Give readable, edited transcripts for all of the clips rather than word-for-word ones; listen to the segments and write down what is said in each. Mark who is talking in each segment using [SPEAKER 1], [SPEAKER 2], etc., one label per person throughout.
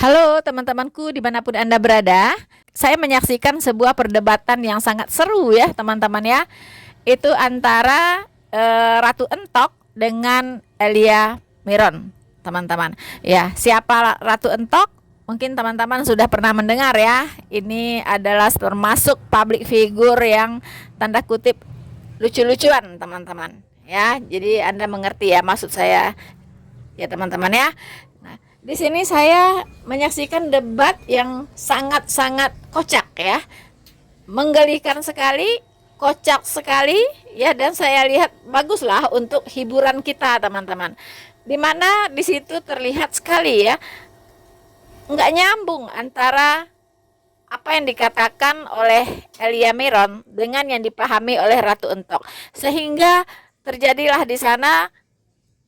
[SPEAKER 1] Halo teman-temanku dimanapun Anda berada. Saya menyaksikan sebuah perdebatan yang sangat seru ya teman-teman ya. Itu antara Ratu Entok dengan Elia Miron teman-teman. Ya, siapa Ratu Entok? Mungkin teman-teman sudah pernah mendengar ya. Ini adalah termasuk public figure yang tanda kutip lucu-lucuan teman-teman. Ya, jadi Anda mengerti ya maksud saya ya teman-teman ya. Nah, di sini saya menyaksikan debat yang sangat-sangat kocak ya. Menggelikan sekali, kocak sekali ya, dan saya lihat baguslah untuk hiburan kita teman-teman. Dimana di situ terlihat sekali ya, nggak nyambung antara apa yang dikatakan oleh Elia Miron dengan yang dipahami oleh Ratu Entok, sehingga terjadilah di sana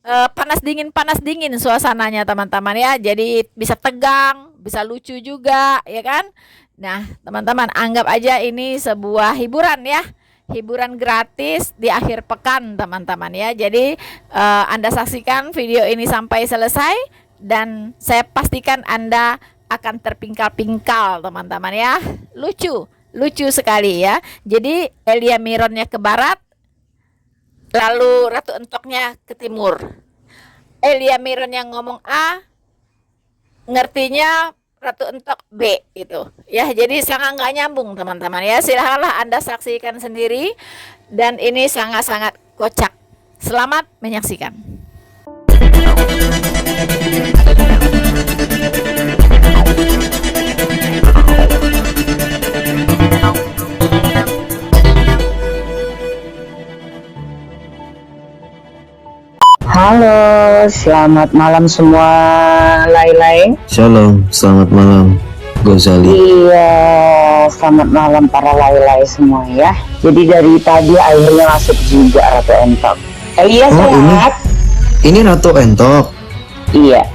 [SPEAKER 1] panas dingin suasananya teman-teman ya. Jadi bisa tegang, bisa lucu juga ya kan. Nah teman-teman, anggap aja ini sebuah hiburan ya, hiburan gratis di akhir pekan teman-teman ya. Jadi Anda saksikan video ini sampai selesai dan saya pastikan Anda akan terpingkal-pingkal teman-teman ya. Lucu sekali ya. Jadi Elia Mironnya ke barat, lalu Ratu Entoknya ke timur. Elia Miron yang ngomong A, ngertinya Ratu Entok B gitu ya. Jadi sangat nggak nyambung teman-teman ya. Silahkanlah Anda saksikan sendiri, dan ini sangat-sangat kocak. Selamat menyaksikan.
[SPEAKER 2] Halo, selamat malam semua, Lai.
[SPEAKER 3] Shalom, selamat malam Gozali.
[SPEAKER 2] Iya, selamat malam para Lai semua ya. Jadi dari tadi akhirnya masuk juga Ratu Entok. Elia sehat?
[SPEAKER 3] Ini Ratu Entok.
[SPEAKER 2] Iya.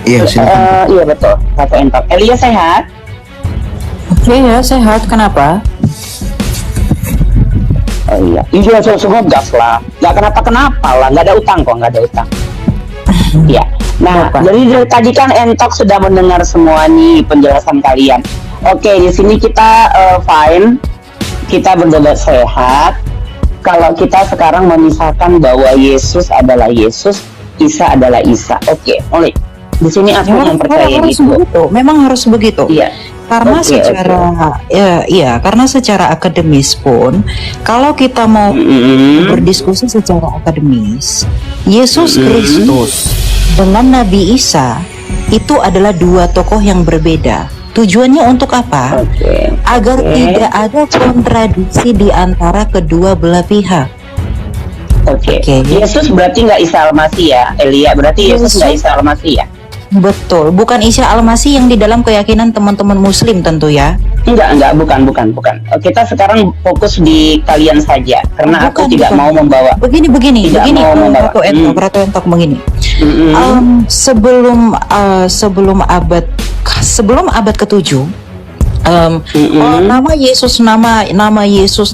[SPEAKER 3] Iya silakan.
[SPEAKER 2] Iya betul, Ratu Entok. Elia sehat?
[SPEAKER 4] Iya sehat, kenapa?
[SPEAKER 2] Iya, semua gas lah. Gak kenapa lah, gak ada utang kok, gak ada utang. Iya. Nah, jadi dari tadi kan Entok sudah mendengar semua nih penjelasan kalian. Oke, di sini kita fine, kita berdebat sehat. Kalau kita sekarang memisahkan bahwa Yesus adalah Yesus, Isa adalah Isa. Oke, mulai. Di sini aku yang percaya gitu.
[SPEAKER 4] Memang harus begitu.
[SPEAKER 2] Iya.
[SPEAKER 4] Karena karena secara akademis pun, kalau kita mau berdiskusi secara akademis, Yesus Kristus dengan Nabi Isa itu adalah dua tokoh yang berbeda. Tujuannya untuk apa? Agar tidak ada kontradiksi di antara kedua belah pihak.
[SPEAKER 2] Oke. Yesus berarti nggak Isa Al-Masih ya, Elia? Berarti Yesus nggak Isa Al-Masih ya?
[SPEAKER 4] Betul, bukan Isa Al-Masih yang di dalam keyakinan teman-teman Muslim tentu ya.
[SPEAKER 2] Enggak, bukan. Kita sekarang fokus di kalian saja, karena aku tidak mau membawa.
[SPEAKER 4] Begini, Ratu Entok begini. Sebelum abad ke-7, nama Yesus,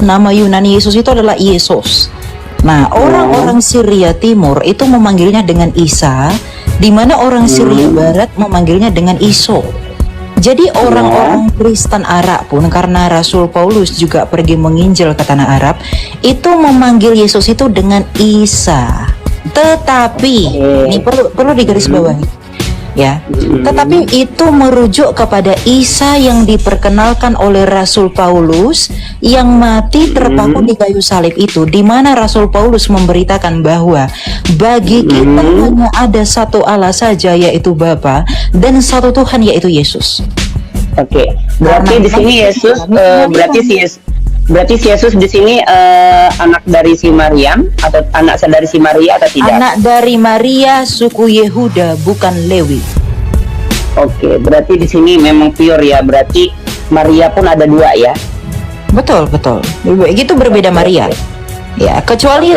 [SPEAKER 4] nama Yunani Yesus itu adalah Yesus. Nah, orang-orang Syria Timur itu memanggilnya dengan Isa, di mana orang Syria Barat memanggilnya dengan Iso. Jadi orang-orang Kristen Arab pun, karena Rasul Paulus juga pergi menginjil ke tanah Arab, itu memanggil Yesus itu dengan Isa. Tetapi ini perlu digarisbawahi ya. Tetapi itu merujuk kepada Isa yang diperkenalkan oleh Rasul Paulus yang mati terpaku di kayu salib itu, di mana Rasul Paulus memberitakan bahwa bagi kita hanya ada satu Allah saja, yaitu Bapa, dan satu Tuhan, yaitu Yesus.
[SPEAKER 2] Oke. Berarti di sini Yesus berarti Yesus di sini anak dari si Maryam atau anak dari si Maria atau tidak?
[SPEAKER 4] Anak dari Maria, suku Yehuda, bukan Lewi.
[SPEAKER 2] Oke, berarti di sini memang pure ya. Berarti Maria pun ada dua ya.
[SPEAKER 4] Betul. Begitu berbeda Maria. Ya, kecuali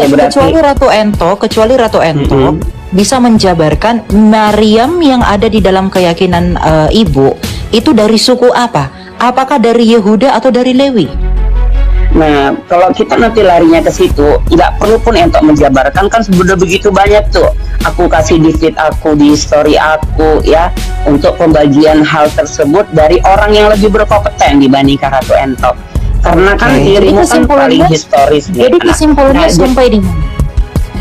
[SPEAKER 4] Ratu Entok bisa menjabarkan Maryam yang ada di dalam keyakinan ibu itu dari suku apa? Apakah dari Yehuda atau dari Lewi?
[SPEAKER 2] Nah, kalau kita nanti larinya ke situ, nggak perlu pun Entok menjabarkan, kan sudah begitu banyak tuh aku kasih di feed aku, di story aku ya, untuk pembagian hal tersebut dari orang yang lebih berkompeten dibandingkan Ratu Entok. Karena kan dirimu kan paling historis.
[SPEAKER 4] Jadi kesimpulannya sampai di mana?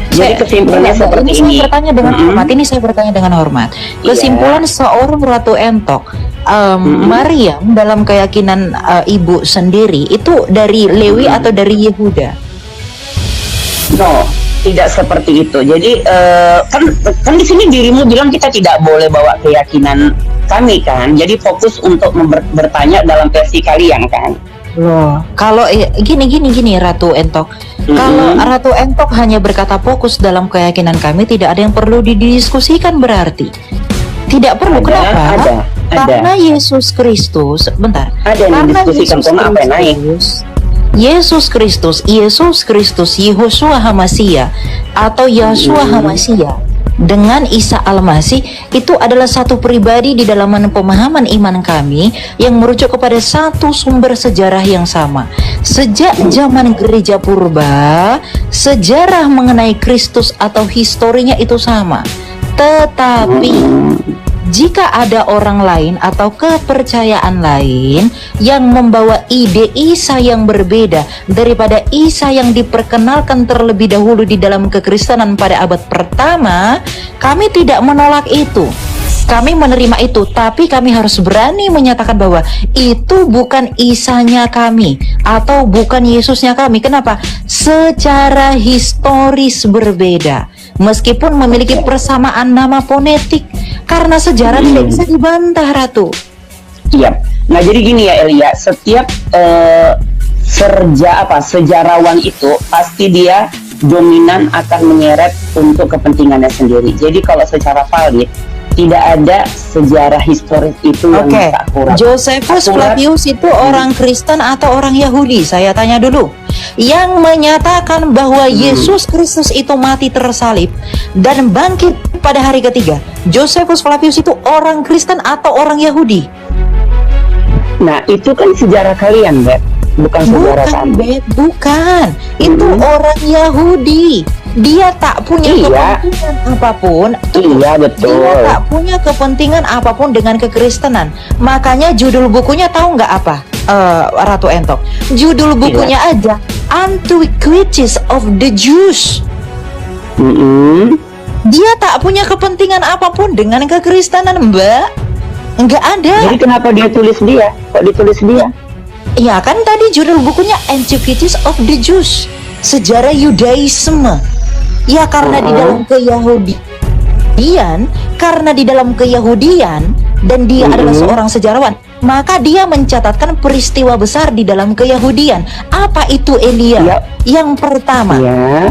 [SPEAKER 2] Jadi kesimpulannya seperti ini.
[SPEAKER 4] Saya bertanya dengan hormat. Ini saya bertanya dengan hormat. Kesimpulan seorang Ratu Entok, Maryam dalam keyakinan ibu sendiri itu dari Lewi atau dari Yehuda?
[SPEAKER 2] No, tidak seperti itu. Jadi kan di sini dirimu bilang kita tidak boleh bawa keyakinan kami kan. Jadi fokus untuk bertanya dalam versi kalian kan.
[SPEAKER 4] Loh, kalau gini Ratu Entok. Kalau Ratu Entok hanya berkata fokus dalam keyakinan kami, tidak ada yang perlu didiskusikan berarti. Tidak perlu. Kenapa?
[SPEAKER 2] Ada.
[SPEAKER 4] Karena Yesus Kristus, bentar.
[SPEAKER 2] Ada yang
[SPEAKER 4] Karena
[SPEAKER 2] didiskusikan, apa yang naik?
[SPEAKER 4] Yesus Kristus, Yehoshua Hamashiach atau Yahshua Hamashiach dengan Isa Al-Masih itu adalah satu pribadi di dalam pemahaman iman kami yang merujuk kepada satu sumber sejarah yang sama. Sejak zaman gereja purba, sejarah mengenai Kristus atau historinya itu sama. Tetapi jika ada orang lain atau kepercayaan lain yang membawa ide Isa yang berbeda daripada Isa yang diperkenalkan terlebih dahulu di dalam kekristenan pada abad pertama, kami tidak menolak itu. Kami menerima itu, tapi kami harus berani menyatakan bahwa itu bukan Isanya kami atau bukan Yesusnya kami. Kenapa? Secara historis berbeda. Meskipun memiliki persamaan nama fonetik, karena sejarah tidak bisa dibantah, Ratu.
[SPEAKER 2] Iya. Nah jadi gini ya Elia, setiap sejarawan itu pasti dia dominan akan menyeret untuk kepentingannya sendiri. Jadi kalau secara valid tidak ada sejarah historis itu yang bisa akurat.
[SPEAKER 4] Josephus Flavius itu orang Kristen atau orang Yahudi? Saya tanya dulu. Yang menyatakan bahwa Yesus Kristus itu mati tersalib dan bangkit pada hari ketiga. Josephus Flavius itu orang Kristen atau orang Yahudi?
[SPEAKER 2] Nah itu kan sejarah kalian, Beb. Bukan sejarah kami.
[SPEAKER 4] Beb, bukan. Itu orang Yahudi. Dia tak punya kepentingan apapun.
[SPEAKER 2] Iya betul.
[SPEAKER 4] Dia tak punya kepentingan apapun dengan kekristenan. Makanya judul bukunya tahu nggak apa, Ratu Entok? Judul bukunya aja Antiquities of the Jews. Dia tak punya kepentingan apapun dengan kekristenan, Mbak. Nggak ada.
[SPEAKER 2] Jadi kenapa dia tulis dia? Kok ditulis dia?
[SPEAKER 4] Ya kan tadi judul bukunya Antiquities of the Jews, sejarah Yudaisme. Ya karena di dalam Keyahudian dan dia adalah seorang sejarawan, maka dia mencatatkan peristiwa besar di dalam Keyahudian. Apa itu, Elia? Yang pertama,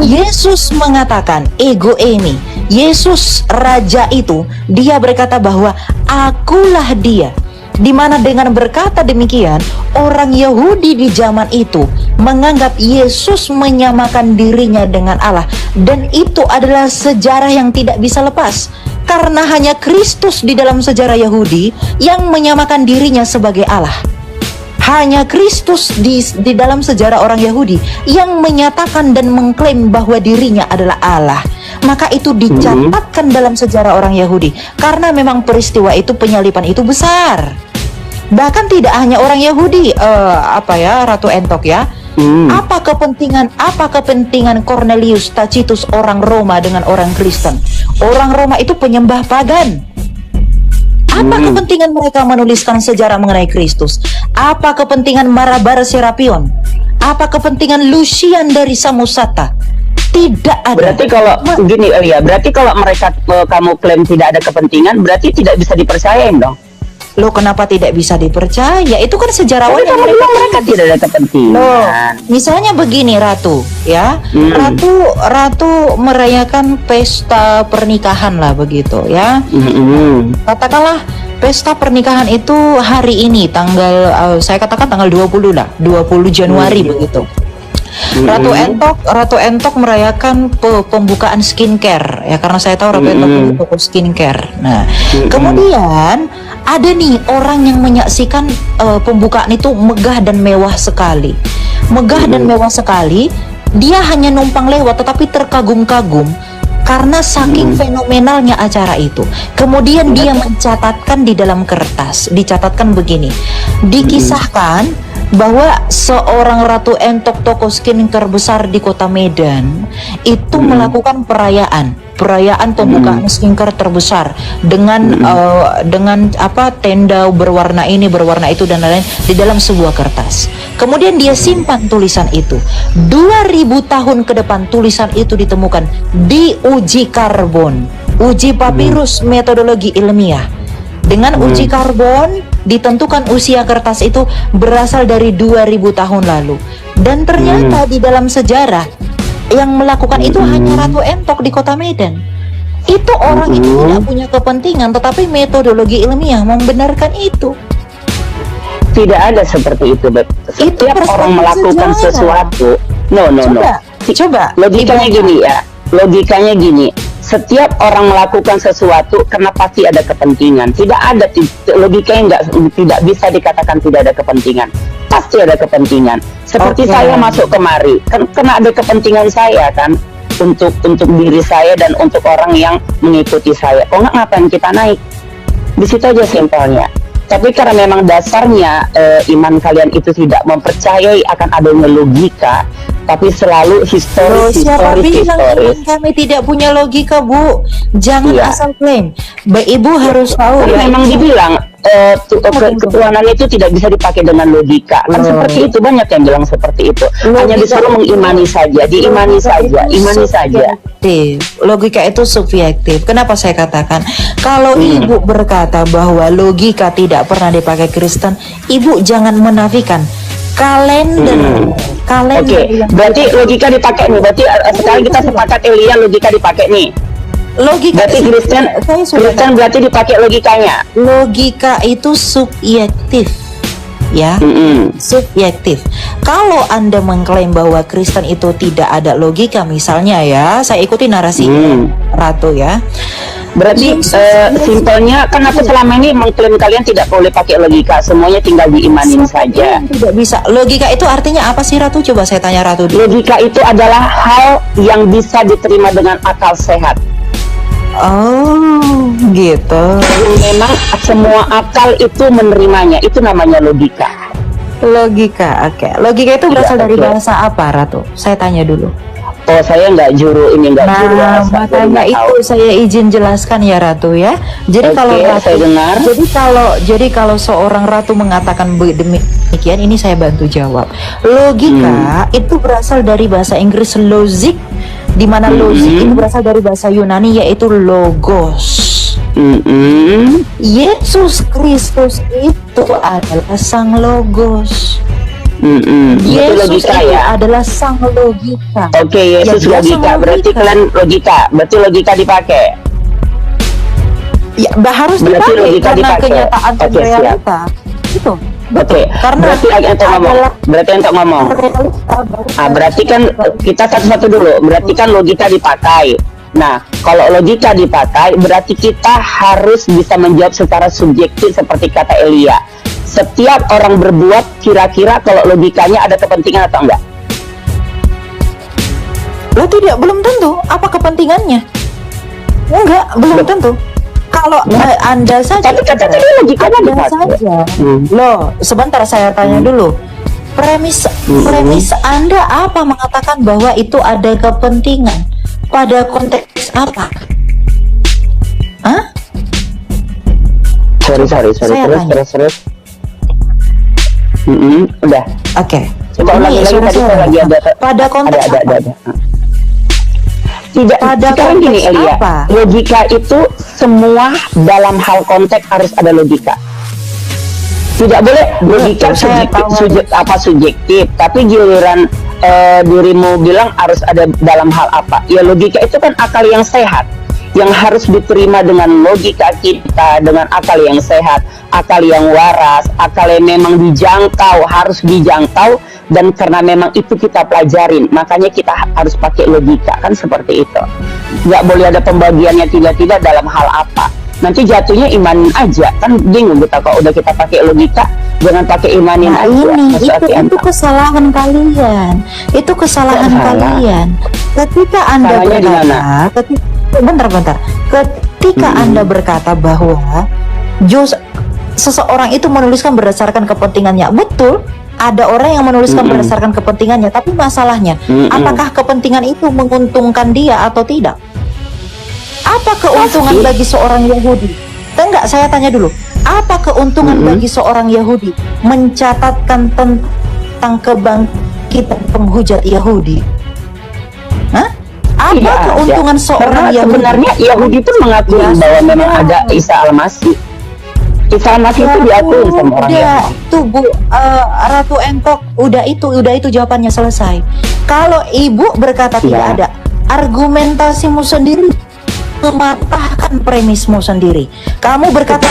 [SPEAKER 4] Yesus mengatakan ego eimi. Yesus raja itu, dia berkata bahwa akulah dia. Di mana dengan berkata demikian, orang Yahudi di zaman itu menganggap Yesus menyamakan dirinya dengan Allah, dan itu adalah sejarah yang tidak bisa lepas, karena hanya Kristus di dalam sejarah Yahudi yang menyamakan dirinya sebagai Allah. Hanya Kristus di dalam sejarah orang Yahudi yang menyatakan dan mengklaim bahwa dirinya adalah Allah. Maka itu dicatatkan dalam sejarah orang Yahudi, karena memang peristiwa itu, penyaliban itu besar. Bahkan tidak hanya orang Yahudi, Ratu Entok ya. Apa kepentingan Cornelius Tacitus orang Roma dengan orang Kristen? Orang Roma itu penyembah pagan. Apa kepentingan mereka menuliskan sejarah mengenai Kristus? Apa kepentingan Marabar Serapion? Apa kepentingan Lucian dari Samosata? Tidak ada.
[SPEAKER 2] Berarti kalau gini Elia, berarti kalau mereka kamu klaim tidak ada kepentingan, berarti tidak bisa dipercayain dong.
[SPEAKER 4] Loh, kenapa tidak bisa dipercaya? Itu kan sejarawan yang
[SPEAKER 2] mereka tidak ada kepentingan.
[SPEAKER 4] Loh, misalnya begini, Ratu, ya. Ratu merayakan pesta pernikahan lah begitu, ya. Katakanlah pesta pernikahan itu hari ini tanggal saya katakan tanggal 20 lah, 20 Januari begitu. Ratu Entok merayakan pembukaan skincare ya, karena saya tahu Ratu Entok punya toko skincare. Nah, kemudian ada nih orang yang menyaksikan pembukaan itu megah dan mewah sekali. Megah dan mewah sekali. Dia hanya numpang lewat tetapi terkagum-kagum karena saking fenomenalnya acara itu. Kemudian dia mencatatkan di dalam kertas, dicatatkan begini, dikisahkan bahwa seorang Ratu Entok, toko skincare besar di kota Medan, itu melakukan perayaan pembukaan skincare terbesar dengan tenda berwarna ini berwarna itu dan lain-lain di dalam sebuah kertas. Kemudian dia simpan tulisan itu. 2000 tahun ke depan tulisan itu ditemukan, diuji karbon, uji papirus, metodologi ilmiah. Dengan uji karbon ditentukan usia kertas itu berasal dari 2000 tahun lalu. Dan ternyata di dalam sejarah yang melakukan itu hanya Ratu Entok di kota Medan. Itu orang itu tidak punya kepentingan, tetapi metodologi ilmiah membenarkan itu.
[SPEAKER 2] Tidak ada seperti itu, Beb. Setiap orang melakukan sesuatu. No.
[SPEAKER 4] Coba.
[SPEAKER 2] Logikanya gini ya. Logikanya gini. Setiap orang melakukan sesuatu karena pasti ada kepentingan. Tidak ada logikanya tidak bisa dikatakan tidak ada kepentingan. Pasti ada kepentingan. Seperti saya masuk kemari, kan karena ada kepentingan saya kan untuk diri saya dan untuk orang yang mengikuti saya. Kok nggak ngapain kita naik? Di situ aja simpelnya. Tapi karena memang dasarnya iman kalian itu tidak mempercayai akan adanya logika, tapi selalu historis.
[SPEAKER 4] Kami tidak punya logika, Bu. Jangan asal klaim. Ibu harus tahu ya.
[SPEAKER 2] Memang dibilang ketuhanan itu tidak bisa dipakai dengan logika. Kan seperti itu, banyak yang bilang seperti itu. Hanya disuruh mengimani saja, diimani saja, imani saja.
[SPEAKER 4] Logika itu subjektif. Kenapa saya katakan kalau Ibu berkata bahwa logika tidak pernah dipakai Kristen, Ibu jangan menafikan kalender.
[SPEAKER 2] Oke, berarti logika dipakai nih. Berarti sekarang kita sepakat Elia logika dipakai nih.
[SPEAKER 4] Logika
[SPEAKER 2] berarti Kristen berarti dipakai logikanya.
[SPEAKER 4] Logika itu subjektif, ya, subjektif. Kalau Anda mengklaim bahwa Kristen itu tidak ada logika, misalnya ya, saya ikuti narasi Ratu ya.
[SPEAKER 2] Berarti simpelnya kan aku selama ini mengklaim kalian tidak boleh pakai logika, semuanya tinggal diimanin saja.
[SPEAKER 4] Tidak bisa. Logika itu artinya apa sih, Ratu? Coba saya tanya Ratu dulu.
[SPEAKER 2] Logika itu adalah hal yang bisa diterima dengan akal sehat.
[SPEAKER 4] Oh, gitu.
[SPEAKER 2] Memang semua akal itu menerimanya, itu namanya logika.
[SPEAKER 4] Logika, oke. Logika itu berasal dari bahasa apa, Ratu? Saya tanya dulu.
[SPEAKER 2] Oh, saya nggak juru juru bahasa.
[SPEAKER 4] Makanya itu saya izin jelaskan ya, Ratu ya. Jadi kalau Ratu,
[SPEAKER 2] saya dengar.
[SPEAKER 4] Jadi kalau seorang Ratu mengatakan demikian, ini saya bantu jawab. Logika itu berasal dari bahasa Inggris logic, di mana logic itu berasal dari bahasa Yunani yaitu logos. Yesus Kristus itu adalah sang logos. Yesus itu adalah sang logika.
[SPEAKER 2] Oke, Yesus logika. Berarti kalian logika. Berarti logika dipakai.
[SPEAKER 4] Ya, harus
[SPEAKER 2] berarti
[SPEAKER 4] dipakai
[SPEAKER 2] logika
[SPEAKER 4] karena
[SPEAKER 2] dipakai.
[SPEAKER 4] kenyataan realita. Itu.
[SPEAKER 2] Oke, berarti untuk ngomong. Berarti kan kita satu-satu dulu. Berarti kan logika dipakai. Nah, kalau logika dipakai, berarti kita harus bisa menjawab secara subjektif seperti kata Elia. Setiap orang berbuat kira-kira kalau logikanya ada kepentingan atau enggak?
[SPEAKER 4] Belum tentu. Apa kepentingannya? Enggak, belum tentu. Kalau Anda saja,
[SPEAKER 2] tapi kata tadi logikanya
[SPEAKER 4] saja. Loh, sebentar saya tanya dulu. Premis Anda apa mengatakan bahwa itu ada kepentingan? Pada konteks apa? Hah?
[SPEAKER 2] Sorry. Terus. Udah.
[SPEAKER 4] Oke.
[SPEAKER 2] Coba ulangi lagi tadi saya lagi ada.
[SPEAKER 4] Pada konteks apa?
[SPEAKER 2] Tidak.
[SPEAKER 4] Pada
[SPEAKER 2] sekarang gini Elia, logika itu semua dalam hal konteks harus ada logika. Tidak boleh logika subjektif, tapi giliran dirimu bilang harus ada dalam hal apa? Ya logika itu kan akal yang sehat, yang harus diterima dengan logika kita, dengan akal yang sehat, akal yang waras, akal yang memang harus dijangkau, dan karena memang itu kita pelajarin, makanya kita harus pakai logika, kan seperti itu. Nggak boleh ada pembagiannya tiba-tiba dalam hal apa. Nanti jatuhnya imanin aja, kan bingung kita kalau udah kita pakai logika, jangan pakai imanin aja.
[SPEAKER 4] Itu kesalahan kalian. Itu kesalahan kalian. Ketika Anda berkata, bentar. Ketika Anda berkata bahwa seseorang itu menuliskan berdasarkan kepentingannya, betul. Ada orang yang menuliskan berdasarkan kepentingannya, tapi masalahnya, apakah kepentingan itu menguntungkan dia atau tidak? Apa keuntungan bagi seorang Yahudi? Enggak, saya tanya dulu. Apa keuntungan bagi seorang Yahudi mencatatkan tentang kebangkitan penghujat Yahudi? Hah? Apa keuntungan seorang Yahudi?
[SPEAKER 2] Sebenarnya Yahudi pun mengakui bahwa memang ada Isa Al-Masih. Isa Al-Masih itu diakui sama orang Yahudi.
[SPEAKER 4] Tuh Bu, Ratu Entok, udah itu jawabannya selesai. Kalau Ibu berkata tidak ada, argumentasimu sendiri mematahkan premismu sendiri. Kamu berkata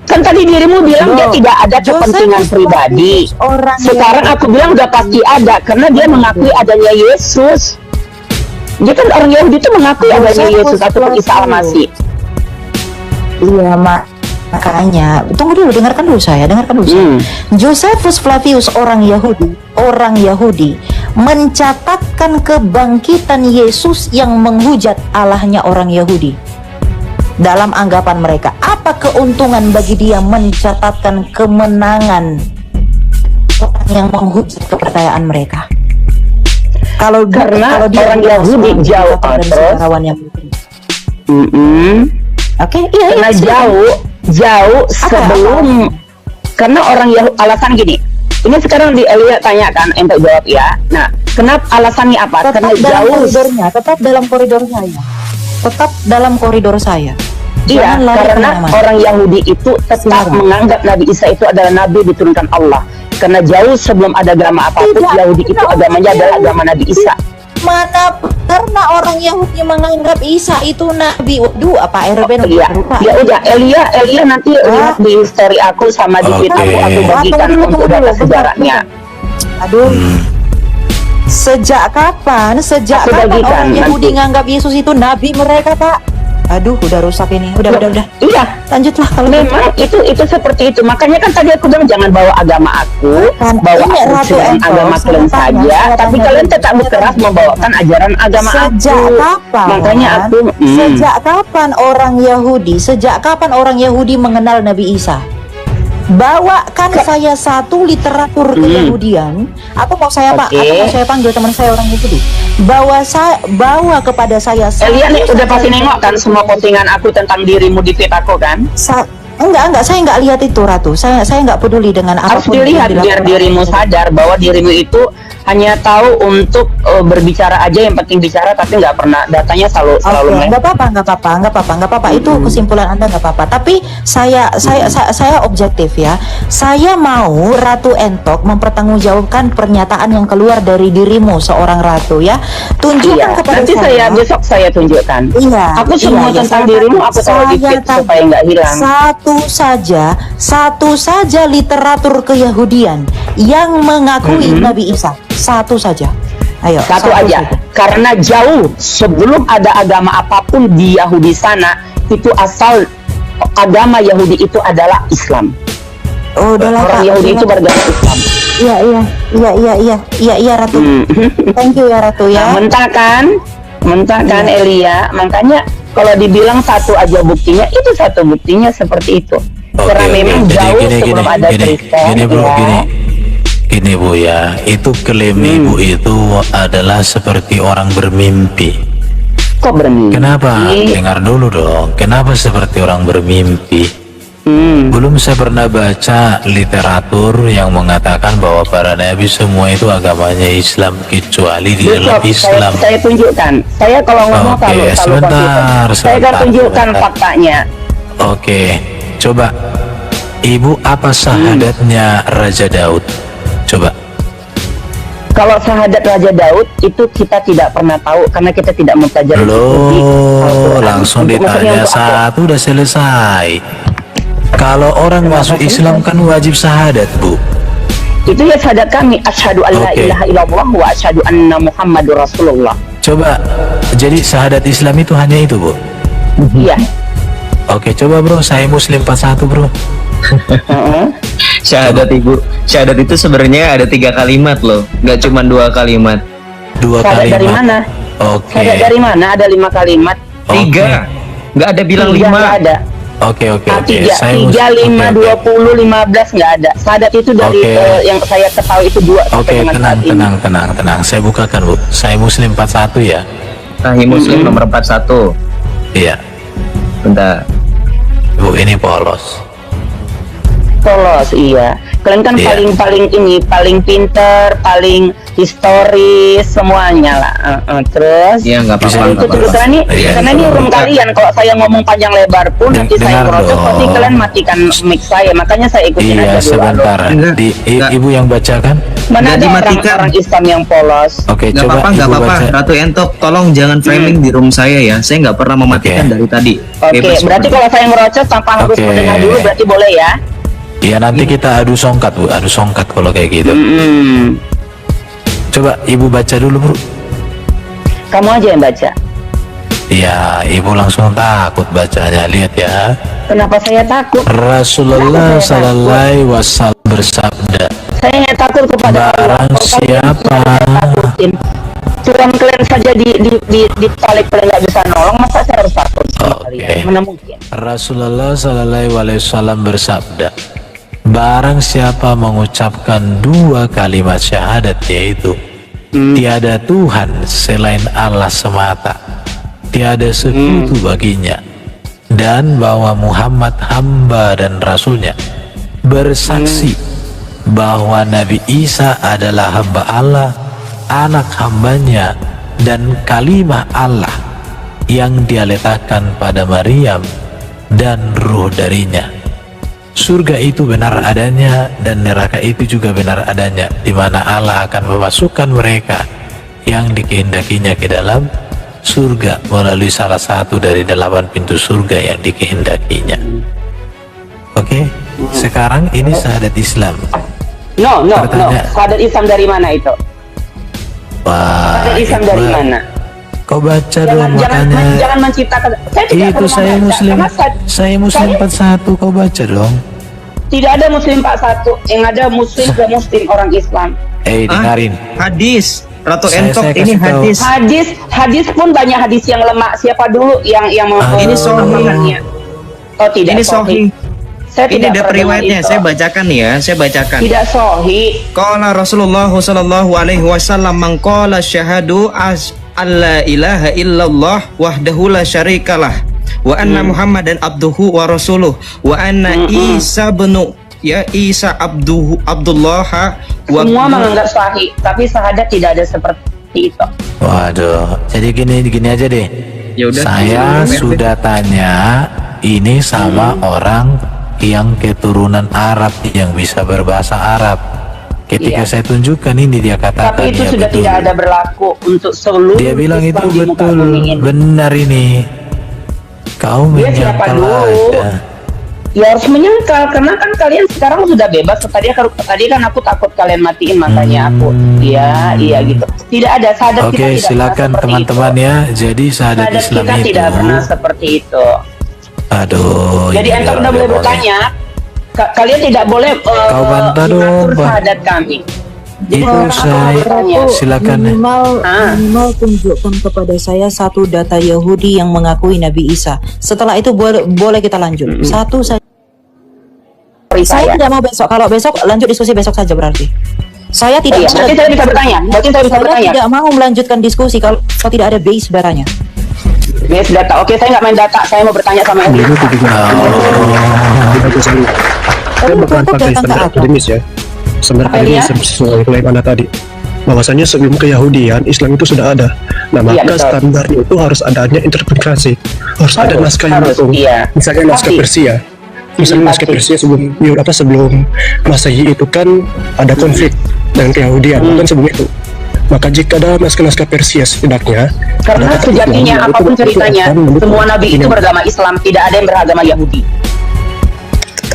[SPEAKER 2] Kan tadi dirimu bilang dia tidak ada kepentingan pribadi. Sekarang aku bilang udah pasti ada karena dia mengakui adanya Yesus. Dia kan orang Yahudi itu mengakui adanya Yesus atau Isa Al-Masih.
[SPEAKER 4] Iya, makanya tunggu dulu, dengarkan dulu saya. Josephus Flavius orang Yahudi mencatatkan kebangkitan Yesus yang menghujat Allahnya orang Yahudi. Dalam anggapan mereka, apa keuntungan bagi dia mencatatkan kemenangan orang yang menghujat kepercayaan mereka? Kalau
[SPEAKER 2] Karena
[SPEAKER 4] dia
[SPEAKER 2] orang Yahudi jauh terus.
[SPEAKER 4] Oke,
[SPEAKER 2] Karena jauh sebelum. Karena orang Yahudi alasan gini. Ini sekarang di Elia tanyakan, untuk jawab ya. Nah, kenapa alasannya apa? Karena jauh.
[SPEAKER 4] Tetap dalam koridor saya.
[SPEAKER 2] Iya, karena orang Yahudi itu tetap menganggap Nabi Isa itu adalah Nabi diturunkan Allah. Karena jauh sebelum ada agama apapun, Yahudi itu agamanya adalah agama Nabi Isa.
[SPEAKER 4] Mana karena orang Yahudi menganggap Isa itu Nabi. Apa RB
[SPEAKER 2] ya udah, Elia nanti lihat di story aku sama di feed aku bagikan untuk data sejarahnya.
[SPEAKER 4] Sejak kapan orang Yahudi nganggap Yesus itu Nabi mereka, Pak? Aduh, udah rusak ini. Udah.
[SPEAKER 2] Iya,
[SPEAKER 4] lanjutlah kalau
[SPEAKER 2] memang itu seperti itu. Makanya kan tadi aku bilang jangan bawa agama aku, bawa ajaran agama kalian saja, tapi kalian tetap berkeras membawakan ajaran agama aku. Makanya aku
[SPEAKER 4] Sejak kapan orang Yahudi mengenal Nabi Isa? Bawakan saya satu literatur keyahudian, atau mau saya panggil teman saya orang Yahudi. Bawa kepada saya.
[SPEAKER 2] Elia nih udah pasti nengok kan semua postingan aku tentang dirimu di feed aku kan?
[SPEAKER 4] Enggak, saya enggak lihat itu, Ratu. Saya enggak peduli dengan
[SPEAKER 2] harus
[SPEAKER 4] apapun.
[SPEAKER 2] Harus dilihat biar dirimu sadar bahwa dirimu itu hanya tahu untuk berbicara aja, yang penting bicara, tapi nggak pernah datanya selalu
[SPEAKER 4] nggak apa-apa. Itu kesimpulan Anda, nggak apa-apa. Tapi saya objektif ya. Saya mau Ratu Entok mempertanggungjawabkan pernyataan yang keluar dari dirimu seorang ratu ya. Tunjukkan kepada
[SPEAKER 2] nanti besok saya tunjukkan.
[SPEAKER 4] Iya.
[SPEAKER 2] Aku semua tentang dirimu aku taruh di feed supaya nggak hilang.
[SPEAKER 4] Satu saja literatur keyahudian yang mengakui Nabi Isa. Satu saja. Ayo.
[SPEAKER 2] Satu aja. Karena jauh sebelum ada agama apapun di Yahudi sana, itu asal agama Yahudi itu adalah Islam. Orang Yahudi itu beragama Islam.
[SPEAKER 4] Iya Ratu. Thank you ya Ratu ya.
[SPEAKER 2] Mentah kan Elia. Makanya kalau dibilang satu aja buktinya, itu satu buktinya seperti itu. Karena memang jauh sebelum ada Kristen.
[SPEAKER 5] Gini Bu ya, itu klaim Ibu itu adalah seperti orang bermimpi.
[SPEAKER 2] Kok bermimpi?
[SPEAKER 5] Kenapa? Dengar dulu dong. Kenapa seperti orang bermimpi? Belum saya pernah baca literatur yang mengatakan bahwa para nabi semua itu agamanya Islam kecuali di dalam Islam.
[SPEAKER 2] Saya tunjukkan. Saya kalau ngomong
[SPEAKER 5] sebentar.
[SPEAKER 2] Saya akan tunjukkan faktanya.
[SPEAKER 5] Oke, coba Ibu apa syahadatnya Raja Daud? Coba.
[SPEAKER 2] Kalau syahadat Raja Daud itu kita tidak pernah tahu karena kita tidak mempelajari.
[SPEAKER 5] Langsung ditanya satu udah selesai. Kalau orang masuk Islam kan wajib syahadat, Bu.
[SPEAKER 2] Itu ya syahadat kami, asyhadu an la ilaha illallah wa asyhadu anna Muhammadur Rasulullah.
[SPEAKER 5] Coba. Jadi syahadat Islam itu hanya itu, Bu?
[SPEAKER 2] Iya.
[SPEAKER 5] Oke, coba Bro, saya Muslim 41, Bro.
[SPEAKER 3] Syahadat Ibu, syahadat itu sebenarnya ada 3 kalimat loh, nggak cuma 2 kalimat.
[SPEAKER 5] 2 kalimat.
[SPEAKER 2] Dari mana?
[SPEAKER 5] Oke.
[SPEAKER 2] Syahadat dari mana? Ada 5 kalimat.
[SPEAKER 3] 3. Nggak ada bilang
[SPEAKER 2] 3 nggak
[SPEAKER 3] 5.
[SPEAKER 2] ada.
[SPEAKER 5] Oke.
[SPEAKER 2] 3,
[SPEAKER 5] Saya
[SPEAKER 2] 5,
[SPEAKER 5] oke.
[SPEAKER 2] 20, 15 nggak ada. Syahadat itu dari
[SPEAKER 5] Oke.
[SPEAKER 2] yang saya ketahui itu 2
[SPEAKER 5] Oke,
[SPEAKER 2] sampai dengan saat ini.
[SPEAKER 5] tenang. Saya bukakan, Bu. Saya Muslim 41 ya.
[SPEAKER 3] Sahih Muslim nomor 41.
[SPEAKER 5] Iya.
[SPEAKER 3] Bentar.
[SPEAKER 5] Bu, ini polos.
[SPEAKER 2] Polos, iya. Kalian kan
[SPEAKER 5] Iya.
[SPEAKER 2] paling pinter, paling historis semuanya lah. Terus
[SPEAKER 3] Iya, nggak
[SPEAKER 5] Bisa
[SPEAKER 3] apa-apa.
[SPEAKER 2] itu
[SPEAKER 3] nggak apa-apa.
[SPEAKER 2] karena ini room kalian. Kalau saya ngomong panjang lebar pun nanti saya
[SPEAKER 5] Dengar
[SPEAKER 2] ngerocok,
[SPEAKER 5] dong.
[SPEAKER 2] pasti kalian matikan mic saya. Makanya saya ikutin
[SPEAKER 5] Iya,
[SPEAKER 2] aja dulu.
[SPEAKER 5] sebentar.
[SPEAKER 3] Enggak. Enggak.
[SPEAKER 5] Ibu yang bacakan?
[SPEAKER 2] Mana
[SPEAKER 3] Nggak
[SPEAKER 2] ada
[SPEAKER 3] dimatikan.
[SPEAKER 2] orang Islam yang polos?
[SPEAKER 5] Oke,
[SPEAKER 3] Nggak
[SPEAKER 5] coba
[SPEAKER 3] apa-apa, nggak
[SPEAKER 5] Ibu
[SPEAKER 3] apa-apa.
[SPEAKER 5] baca.
[SPEAKER 3] Ratu Entok, tolong jangan framing di room saya ya. Saya nggak pernah mematikan
[SPEAKER 5] Oke.
[SPEAKER 3] dari tadi.
[SPEAKER 2] Oke,
[SPEAKER 3] Bebas
[SPEAKER 2] berarti
[SPEAKER 3] pokoknya.
[SPEAKER 2] kalau saya ngerocok tanpa harus
[SPEAKER 5] Oke.
[SPEAKER 2] mendengar dulu berarti boleh ya?
[SPEAKER 5] Iya, nanti kita adu songkat, Bu. Adu songkat kalau kayak gitu. Coba Ibu baca dulu, Bu.
[SPEAKER 2] Kamu aja yang baca.
[SPEAKER 5] Iya, Ibu langsung takut bacanya. Lihat ya.
[SPEAKER 2] Kenapa saya takut?
[SPEAKER 5] Rasulullah
[SPEAKER 2] Kenapa saya
[SPEAKER 5] sallallahu alaihi wasallam bersabda,
[SPEAKER 2] Saya hanya takut kepada Allah.
[SPEAKER 5] barang
[SPEAKER 2] Kalau kalian
[SPEAKER 5] siapa
[SPEAKER 2] takutin. Tuhan kalian saja di talik kalian nggak bisa nolong, masa saya harus takut sama
[SPEAKER 5] Oke.
[SPEAKER 2] kalian? Mana mungkin?
[SPEAKER 5] Rasulullah sallallahu alaihi wasallam bersabda, barang siapa mengucapkan 2 kalimat syahadat, yaitu tiada Tuhan selain Allah semata, tiada sekutu baginya, dan bahwa Muhammad hamba dan rasulnya, bersaksi bahwa Nabi Isa adalah hamba Allah, anak hambanya, dan kalimah Allah yang dia letakkan pada Maryam dan ruh darinya. Surga itu benar adanya dan neraka itu juga benar adanya, di mana Allah akan memasukkan mereka yang dikehendakinya ke dalam surga melalui salah satu dari 8 pintu surga yang dikehendakinya. Oke, sekarang ini syahadat Islam.
[SPEAKER 2] No.
[SPEAKER 5] Pertanyaan.
[SPEAKER 2] Syahadat Islam dari mana itu?
[SPEAKER 5] Wah,
[SPEAKER 2] Syahadat Islam dari
[SPEAKER 5] Iqbal,
[SPEAKER 2] mana?
[SPEAKER 5] kau baca dong
[SPEAKER 2] Jangan
[SPEAKER 5] makanya.
[SPEAKER 2] menciptakan. Saya tidak
[SPEAKER 5] Itu
[SPEAKER 2] pernah
[SPEAKER 5] saya
[SPEAKER 2] baca,
[SPEAKER 5] Muslim,
[SPEAKER 2] karena
[SPEAKER 5] saya Muslim 41, kau baca dong.
[SPEAKER 2] tidak ada Muslim 41, yang ada Muslim ke Muslim orang Islam.
[SPEAKER 5] Dengarin.
[SPEAKER 3] Hadis. Ratu
[SPEAKER 5] Saya
[SPEAKER 3] Entok ini
[SPEAKER 5] kasih tahu.
[SPEAKER 3] hadis.
[SPEAKER 2] Hadis pun banyak hadis yang lemah. Siapa dulu yang
[SPEAKER 3] ini sahih.
[SPEAKER 2] melemahkannya? Oh tidak
[SPEAKER 3] Ini sahih.
[SPEAKER 2] Saya
[SPEAKER 3] Ini
[SPEAKER 2] tidak
[SPEAKER 3] ada
[SPEAKER 2] pernah
[SPEAKER 3] periwayatnya.
[SPEAKER 2] itu.
[SPEAKER 3] Saya bacakan ya. Saya bacakan.
[SPEAKER 2] Tidak sahih.
[SPEAKER 3] Qala Rasulullah sallallahu alaihi wasallam, man qala syahadu alla ilaha illallah wahdahu la syarikalah wa anna Muhammadan abduhu wa rasuluh wa anna Isa Abdullah wa
[SPEAKER 2] Semua menganggap sahih, tapi syahadat tidak ada seperti itu.
[SPEAKER 5] Waduh, jadi gini aja deh.
[SPEAKER 3] Ya udah.
[SPEAKER 5] Saya sudah tanya ini sama orang yang keturunan Arab yang bisa berbahasa Arab. Ketika
[SPEAKER 2] Iya.
[SPEAKER 5] saya tunjukkan ini, dia katakan
[SPEAKER 2] Tapi itu
[SPEAKER 5] ya
[SPEAKER 2] sudah
[SPEAKER 5] betul.
[SPEAKER 2] tidak ada berlaku untuk seluruh
[SPEAKER 5] Dia bilang
[SPEAKER 2] Islam
[SPEAKER 5] itu
[SPEAKER 2] di muka
[SPEAKER 5] betul,
[SPEAKER 2] bumi ini.
[SPEAKER 5] benar ini. Kau
[SPEAKER 2] Dia siapa
[SPEAKER 5] menyangkal
[SPEAKER 2] dulu?
[SPEAKER 5] aja.
[SPEAKER 2] Ya harus menyangkal karena kan kalian sekarang sudah bebas. Tadi kan aku takut kalian matiin, makanya aku iya gitu. Tidak ada syahadat kita
[SPEAKER 5] Oke,
[SPEAKER 2] tidak pernah
[SPEAKER 5] silakan
[SPEAKER 2] seperti
[SPEAKER 5] teman-teman
[SPEAKER 2] itu.
[SPEAKER 5] ya. Jadi syahadat
[SPEAKER 2] Syahadat
[SPEAKER 5] Islam
[SPEAKER 2] kita
[SPEAKER 5] itu.
[SPEAKER 2] tidak pernah seperti itu.
[SPEAKER 5] Aduh.
[SPEAKER 2] Jadi
[SPEAKER 5] ini
[SPEAKER 2] anda
[SPEAKER 5] orang
[SPEAKER 2] udah boleh
[SPEAKER 5] dia
[SPEAKER 2] bertanya. Kalian tidak boleh
[SPEAKER 5] Kau bantah dong,
[SPEAKER 2] mengatur
[SPEAKER 5] Pak.
[SPEAKER 2] syahadat kami. Jadi
[SPEAKER 5] Itu
[SPEAKER 2] orang
[SPEAKER 5] saya
[SPEAKER 2] akan bertanya.
[SPEAKER 5] silakan.
[SPEAKER 4] Minimal tunjukkan kepada saya satu data Yahudi yang mengakui Nabi Isa. Setelah itu boleh kita lanjut. Satu saja.
[SPEAKER 2] Sorry,
[SPEAKER 4] Saya tidak mau besok. Kalau besok lanjut diskusi besok saja berarti. Saya tidak.
[SPEAKER 2] Iya, berarti saya bisa bertanya. Berarti saya bisa
[SPEAKER 4] Saya
[SPEAKER 2] bertanya.
[SPEAKER 4] tidak mau melanjutkan diskusi kalau tidak ada base baranya.
[SPEAKER 2] Base data. Oke, saya nggak main data. Saya mau bertanya sama Edi.
[SPEAKER 6] Saya bukan
[SPEAKER 4] Tutup
[SPEAKER 6] pakai
[SPEAKER 4] datang ke
[SPEAKER 6] standar
[SPEAKER 4] aku.
[SPEAKER 6] akademis ya. Sebenarnya
[SPEAKER 2] Apa
[SPEAKER 6] ini
[SPEAKER 2] dia?
[SPEAKER 6] sesuai klaim Anda tadi. Bahwasanya sebelum keyahudian, Islam itu sudah ada. Nah,
[SPEAKER 2] Iya,
[SPEAKER 6] maka
[SPEAKER 2] betul.
[SPEAKER 6] standarnya itu harus adanya interpretasi. Harus ada naskah yang
[SPEAKER 2] harus,
[SPEAKER 6] mendukung.
[SPEAKER 2] iya.
[SPEAKER 6] Misalnya naskah
[SPEAKER 2] Pasti.
[SPEAKER 6] Persia. Misalnya naskah
[SPEAKER 2] Pasti.
[SPEAKER 6] Persia sebelum Masehi itu kan ada konflik dengan keyahudian, kan sebelum itu. Maka jika ada naskah-naskah Persia setidaknya,
[SPEAKER 2] Karena
[SPEAKER 6] ada kata
[SPEAKER 2] sejatinya
[SPEAKER 6] Islam,
[SPEAKER 2] apapun
[SPEAKER 6] itu
[SPEAKER 2] ceritanya,
[SPEAKER 6] akan mendukung
[SPEAKER 2] semua nabi itu
[SPEAKER 6] ini.
[SPEAKER 2] beragama Islam. Tidak ada yang beragama Yahudi.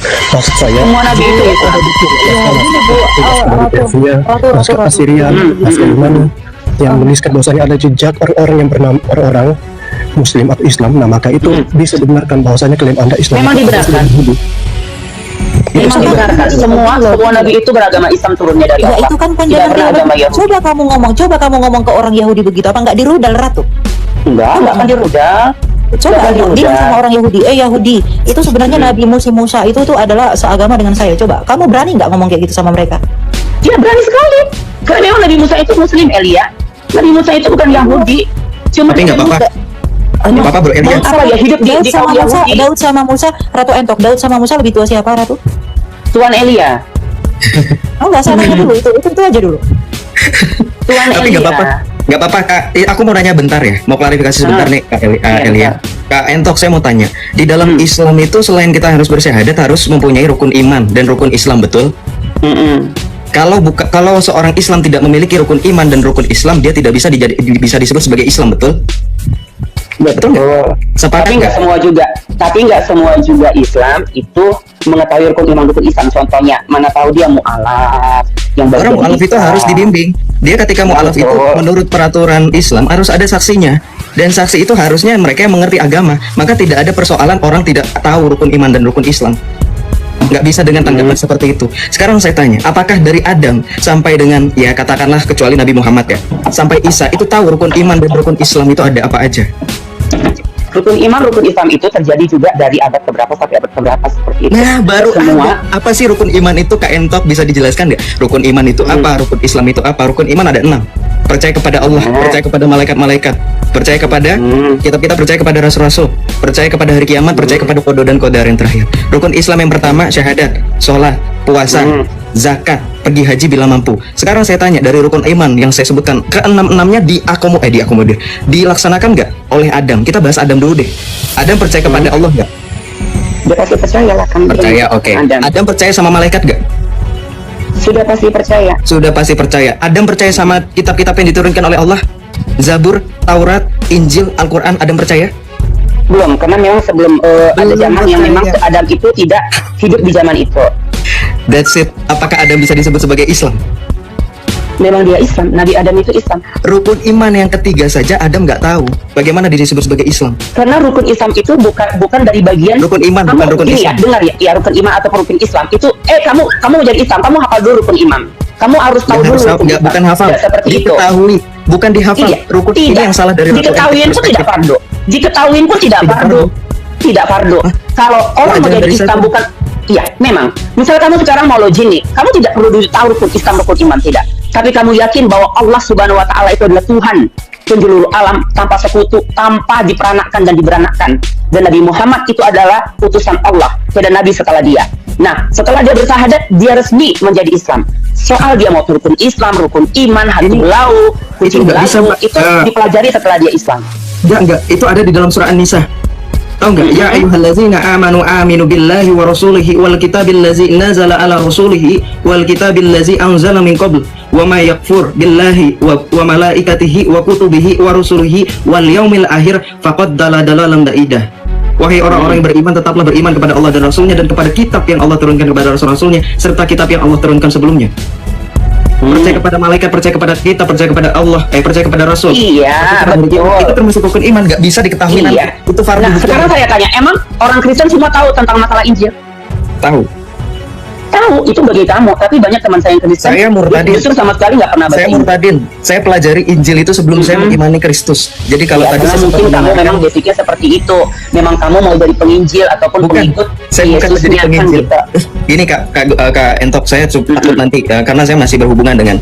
[SPEAKER 6] Maksud saya,
[SPEAKER 2] Semua nabi itu Islam.
[SPEAKER 6] dari Persia, naskah Assyrian, naskah Yunani yang menuliskan bahwasanya ada jejak orang-orang yang bernama orang Muslim atau Islam. Nah, maka itu bisa dibenarkan bahwasanya klaim Anda Islam
[SPEAKER 2] Memang
[SPEAKER 6] itu
[SPEAKER 2] dibenarkan.
[SPEAKER 6] Yahudi.
[SPEAKER 2] Memang dibenarkan. Semua nabi itu beragama Islam turunnya dari
[SPEAKER 4] Ya
[SPEAKER 2] Allah.
[SPEAKER 4] itu kan
[SPEAKER 2] Tidak
[SPEAKER 4] pandangan
[SPEAKER 2] pernah
[SPEAKER 4] teologi.
[SPEAKER 2] agama Yahudi.
[SPEAKER 4] Coba kamu ngomong ke orang Yahudi begitu, apa nggak dirudal Ratu?
[SPEAKER 2] Enggak akan dirudal.
[SPEAKER 4] Coba
[SPEAKER 2] Nggak
[SPEAKER 4] bilang
[SPEAKER 2] dirudal.
[SPEAKER 4] sama orang Yahudi, Yahudi, itu sebenarnya Nabi Musa itu tuh adalah seagama dengan saya. Coba, kamu berani nggak ngomong kayak gitu sama mereka?
[SPEAKER 2] Dia berani sekali. Karena memang Nabi Musa itu Muslim, Elia. Nabi Musa itu bukan Yahudi. Cuma
[SPEAKER 3] Tapi nggak apa-apa. Nggak apa-apa bro Elia.
[SPEAKER 2] Apa ya, hidup di kaum Yahudi.
[SPEAKER 4] Daud sama Musa, Ratu Entok, Daud sama Musa lebih tua siapa, Ratu?
[SPEAKER 2] Tuan Elia.
[SPEAKER 4] Oh nggak salah dulu, itu aja dulu.
[SPEAKER 2] Tuan
[SPEAKER 3] Tapi
[SPEAKER 2] Elia.
[SPEAKER 3] nggak apa-apa Kak. Aku mau nanya bentar ya, mau klarifikasi sebentar nih Kak Elia. Kak Entok, saya mau tanya, di dalam Islam itu selain kita harus bersyahadat harus mempunyai rukun iman dan rukun Islam, betul? Kalau seorang Islam tidak memiliki rukun iman dan rukun Islam, dia tidak bisa disebut sebagai Islam, betul? Betul nggak? Sepakat
[SPEAKER 2] Tapi nggak
[SPEAKER 3] nggak?
[SPEAKER 2] semua juga. Tapi nggak semua juga Islam itu mengetahui rukun iman rukun Islam. Contohnya, mana tahu dia mu'alaf. Yang
[SPEAKER 3] Orang
[SPEAKER 2] bagian
[SPEAKER 3] mu'alaf itu
[SPEAKER 2] Islam.
[SPEAKER 3] harus dibimbing. Dia ketika mu'alaf itu
[SPEAKER 2] Betul.
[SPEAKER 3] menurut peraturan Islam harus ada saksinya. Dan saksi itu harusnya mereka yang mengerti agama. Maka tidak ada persoalan orang tidak tahu rukun iman dan rukun Islam. Nggak bisa dengan tanggapan seperti itu. Sekarang saya tanya, apakah dari Adam sampai dengan, ya katakanlah kecuali Nabi Muhammad ya, sampai Isa itu tahu rukun iman dan rukun Islam itu ada apa aja?
[SPEAKER 2] Rukun iman, rukun Islam itu terjadi juga dari abad keberapa sampai abad keberapa seperti itu.
[SPEAKER 3] Nah, baru
[SPEAKER 2] Semua.
[SPEAKER 3] ada. Apa sih rukun iman itu, Kak Entok, bisa dijelaskan nggak? Rukun iman itu apa? Rukun Islam itu apa? Rukun iman ada 6. Percaya kepada Allah, percaya kepada malaikat-malaikat, percaya kepada kita percaya kepada rasul-rasul, percaya kepada hari kiamat, percaya kepada qada dan qadar yang terakhir. Rukun Islam yang pertama syahadat, sholat, puasa, zakat, pergi haji bila mampu. Sekarang saya tanya, dari rukun iman yang saya sebutkan, ke-6-6-nya diakomodir, dilaksanakan nggak oleh Adam? Kita bahas Adam dulu deh. Adam percaya kepada Allah nggak?
[SPEAKER 2] Dia pasti percaya lah kan.
[SPEAKER 3] Percaya, oke. Adam percaya sama malaikat nggak?
[SPEAKER 2] Sudah pasti percaya.
[SPEAKER 3] Sudah pasti percaya. Adam percaya sama kitab-kitab yang diturunkan oleh Allah? Zabur, Taurat, Injil, Al-Quran, Adam percaya?
[SPEAKER 2] Belum, karena memang sebelum ada zaman yang memang Adam itu tidak hidup di zaman itu.
[SPEAKER 3] That's it. Apakah Adam bisa disebut sebagai Islam?
[SPEAKER 2] Memang dia Islam, Nabi Adam itu Islam.
[SPEAKER 3] Rukun iman yang ketiga saja Adam nggak tahu. Bagaimana dia disebut sebagai Islam?
[SPEAKER 2] Karena rukun Islam itu bukan dari bagian
[SPEAKER 3] Rukun iman, bukan rukun
[SPEAKER 2] gini
[SPEAKER 3] Islam.
[SPEAKER 2] Ya, dengar ya, rukun iman atau rukun Islam itu kamu mau jadi Islam, kamu hafal dulu rukun iman. Kamu harus tahu dulu rukun Islam.
[SPEAKER 3] Bukan hafal.
[SPEAKER 2] Tidak seperti itu.
[SPEAKER 3] Diketahui, bukan dihafal.
[SPEAKER 2] Iya,
[SPEAKER 3] Rukun ini
[SPEAKER 2] tidak.
[SPEAKER 3] yang salah dari Ratu
[SPEAKER 2] Diketahuin
[SPEAKER 3] Entok
[SPEAKER 2] pun tidak fardu. Diketahuin pun tidak fardu. Tidak fardu. Kalau orang mau
[SPEAKER 3] Ajaran
[SPEAKER 2] jadi
[SPEAKER 3] dari
[SPEAKER 2] Islam
[SPEAKER 3] siapa?
[SPEAKER 2] bukan, iya memang. Misal kamu sekarang mau login nih, kamu tidak perlu tahu rukun Islam rukun iman, tidak. Tapi kamu yakin bahwa Allah Subhanahu Wa Taala itu adalah Tuhan penjuru alam tanpa sekutu, tanpa diperanakkan dan diberanakkan. Dan Nabi Muhammad itu adalah utusan Allah, tidak Nabi setelah dia. Nah, setelah dia bersyahadat, dia resmi menjadi Islam. Soal dia mau rukun Islam, rukun iman, hati lau, kucing
[SPEAKER 3] nggak bisa,
[SPEAKER 2] belagu,
[SPEAKER 3] Mbak.
[SPEAKER 2] itu dipelajari setelah dia Islam.
[SPEAKER 3] Enggak, itu ada di dalam surah An-Nisa. Tahu enggak? Ya ayyuhallazina amanu aminu billahi wa rasulihi wal kitabil ladzi nazala ala rasulihi wal kitabil ladzi anzala min qabl wa ma yakfur billahi wa malaikatihi wa kutubihi wa rusulihi wal yaumil akhir faqad dalalan baidah. Wahai orang-orang yang beriman, tetaplah beriman kepada Allah dan Rasulnya dan kepada kitab yang Allah turunkan kepada Rasul-Rasulnya serta kitab yang Allah turunkan sebelumnya. Percaya kepada malaikat, percaya kepada kitab, percaya kepada Allah, percaya kepada Rasul.
[SPEAKER 2] Iya, betul.
[SPEAKER 3] Itu termasuk rukun iman, nggak bisa diketahui nanti.
[SPEAKER 2] Iya.
[SPEAKER 3] Itu fardu
[SPEAKER 2] Nah,
[SPEAKER 3] hukum.
[SPEAKER 2] sekarang saya tanya, emang orang Kristen semua tahu tentang masalah Injil?
[SPEAKER 3] Tahu.
[SPEAKER 2] Tahu, itu bagi kamu. Tapi banyak teman saya yang Kristen,
[SPEAKER 3] Saya murtadin.
[SPEAKER 2] justru sama sekali nggak pernah baca
[SPEAKER 3] Saya
[SPEAKER 2] Injil.
[SPEAKER 3] murtadin. Saya pelajari Injil itu sebelum saya mengimani Kristus. Jadi kalau
[SPEAKER 2] Ya,
[SPEAKER 3] tadi
[SPEAKER 2] karena
[SPEAKER 3] saya sempat
[SPEAKER 2] mungkin kamu
[SPEAKER 3] mengatakan,
[SPEAKER 2] memang basicnya seperti itu. Memang kamu mau jadi penginjil ataupun
[SPEAKER 3] bukan,
[SPEAKER 2] pengikut
[SPEAKER 3] saya bukan menjadi
[SPEAKER 2] Yesusnya kan
[SPEAKER 3] penginjil.
[SPEAKER 2] gitu.
[SPEAKER 3] Gini Kak Entok, saya takut nanti karena saya masih berhubungan dengan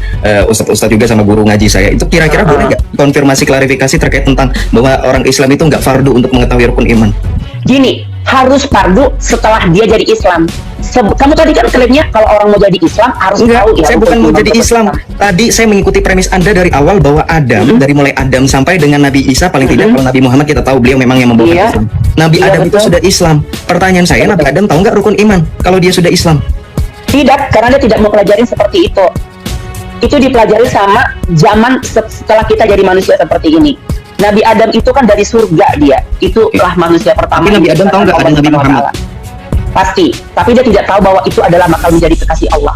[SPEAKER 3] ustadz juga sama guru ngaji saya. Itu kira-kira boleh nggak konfirmasi klarifikasi terkait tentang bahwa orang Islam itu nggak fardu untuk mengetahui rukun iman?
[SPEAKER 2] Gini, harus fardu setelah dia jadi Islam. Kamu tadi kan klaimnya kalau orang mau jadi Islam harus
[SPEAKER 3] Enggak,
[SPEAKER 2] tahu ya.
[SPEAKER 3] saya
[SPEAKER 2] rukun
[SPEAKER 3] bukan mau
[SPEAKER 2] iman
[SPEAKER 3] jadi
[SPEAKER 2] rukun
[SPEAKER 3] Islam. Tadi saya mengikuti premis Anda dari awal bahwa Adam, dari mulai Adam sampai dengan Nabi Isa, paling tidak kalau Nabi Muhammad kita tahu beliau memang yang membawa
[SPEAKER 2] Iya.
[SPEAKER 3] Islam. Nabi
[SPEAKER 2] Iya,
[SPEAKER 3] Adam itu
[SPEAKER 2] betul.
[SPEAKER 3] sudah Islam. Pertanyaan saya, Nabi Adam tahu nggak rukun iman kalau dia sudah Islam?
[SPEAKER 2] Tidak, karena dia tidak mau pelajarin seperti itu. Itu dipelajari sama zaman setelah kita jadi manusia seperti ini. Nabi Adam itu kan dari surga dia. Itulah manusia pertama.
[SPEAKER 3] Tapi Nabi
[SPEAKER 2] yang
[SPEAKER 3] Adam tahu nggak ada
[SPEAKER 2] diciptakan
[SPEAKER 3] Nabi
[SPEAKER 2] Allah
[SPEAKER 3] Muhammad?
[SPEAKER 2] Ta'ala. Pasti. Tapi dia tidak tahu bahwa itu adalah bakal menjadi kekasih Allah.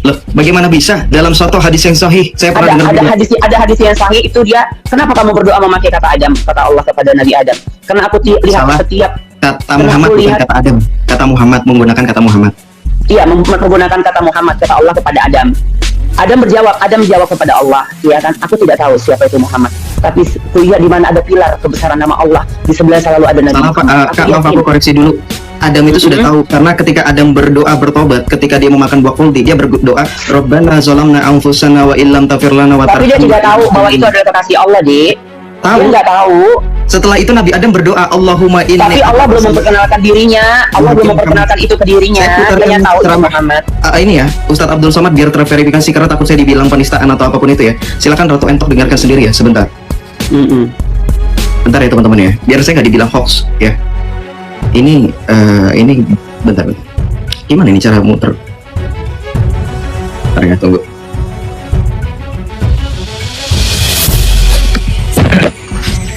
[SPEAKER 3] Loh, bagaimana bisa? Dalam suatu hadis yang sahih, saya pernah dengar juga.
[SPEAKER 2] Ada hadis yang sahih itu dia. Kenapa kamu berdoa memakai kata Adam? Kata Allah kepada Nabi Adam. Karena aku lihat
[SPEAKER 3] Salah.
[SPEAKER 2] setiap.
[SPEAKER 3] Kata
[SPEAKER 2] Karena
[SPEAKER 3] Muhammad
[SPEAKER 2] aku
[SPEAKER 3] bukan
[SPEAKER 2] lihat-
[SPEAKER 3] kata Adam. Kata Muhammad, menggunakan kata Muhammad.
[SPEAKER 2] Iya, menggunakan kata Muhammad, kata Allah kepada Adam. Adam menjawab kepada Allah, ya kan, aku tidak tahu siapa itu Muhammad, tapi kulihat di mana ada pilar kebesaran nama Allah, di sebelah selalu ada Nabi Muhammad.
[SPEAKER 3] Kak, maaf aku koreksi dulu. Adam itu sudah tahu, karena ketika Adam berdoa bertobat, ketika dia memakan buah kuldi, dia berdoa, Rabbana zalamna anfusana wa illam taghfir lana wa
[SPEAKER 2] tapi dia tidak tahu bahwa itu adalah kekasih Allah, Dek.
[SPEAKER 3] Tahu.
[SPEAKER 2] Dia nggak tahu.
[SPEAKER 3] Setelah itu Nabi Adam berdoa, Allahumma inni.
[SPEAKER 2] Tapi Allah belum memperkenalkan dirinya. Allah belum memperkenalkan itu ke dirinya. Dia tahu itu Muhammad.
[SPEAKER 3] Ini ya, Ustadz Abdul Somad, biar terverifikasi karena takut saya dibilang penistaan atau apapun itu ya. Silakan Ratu Entok dengarkan sendiri ya, sebentar. Bentar ya teman-teman ya, biar saya nggak dibilang hoax ya. Ini bentar. Gimana ini cara muter? Bentar ya, tunggu.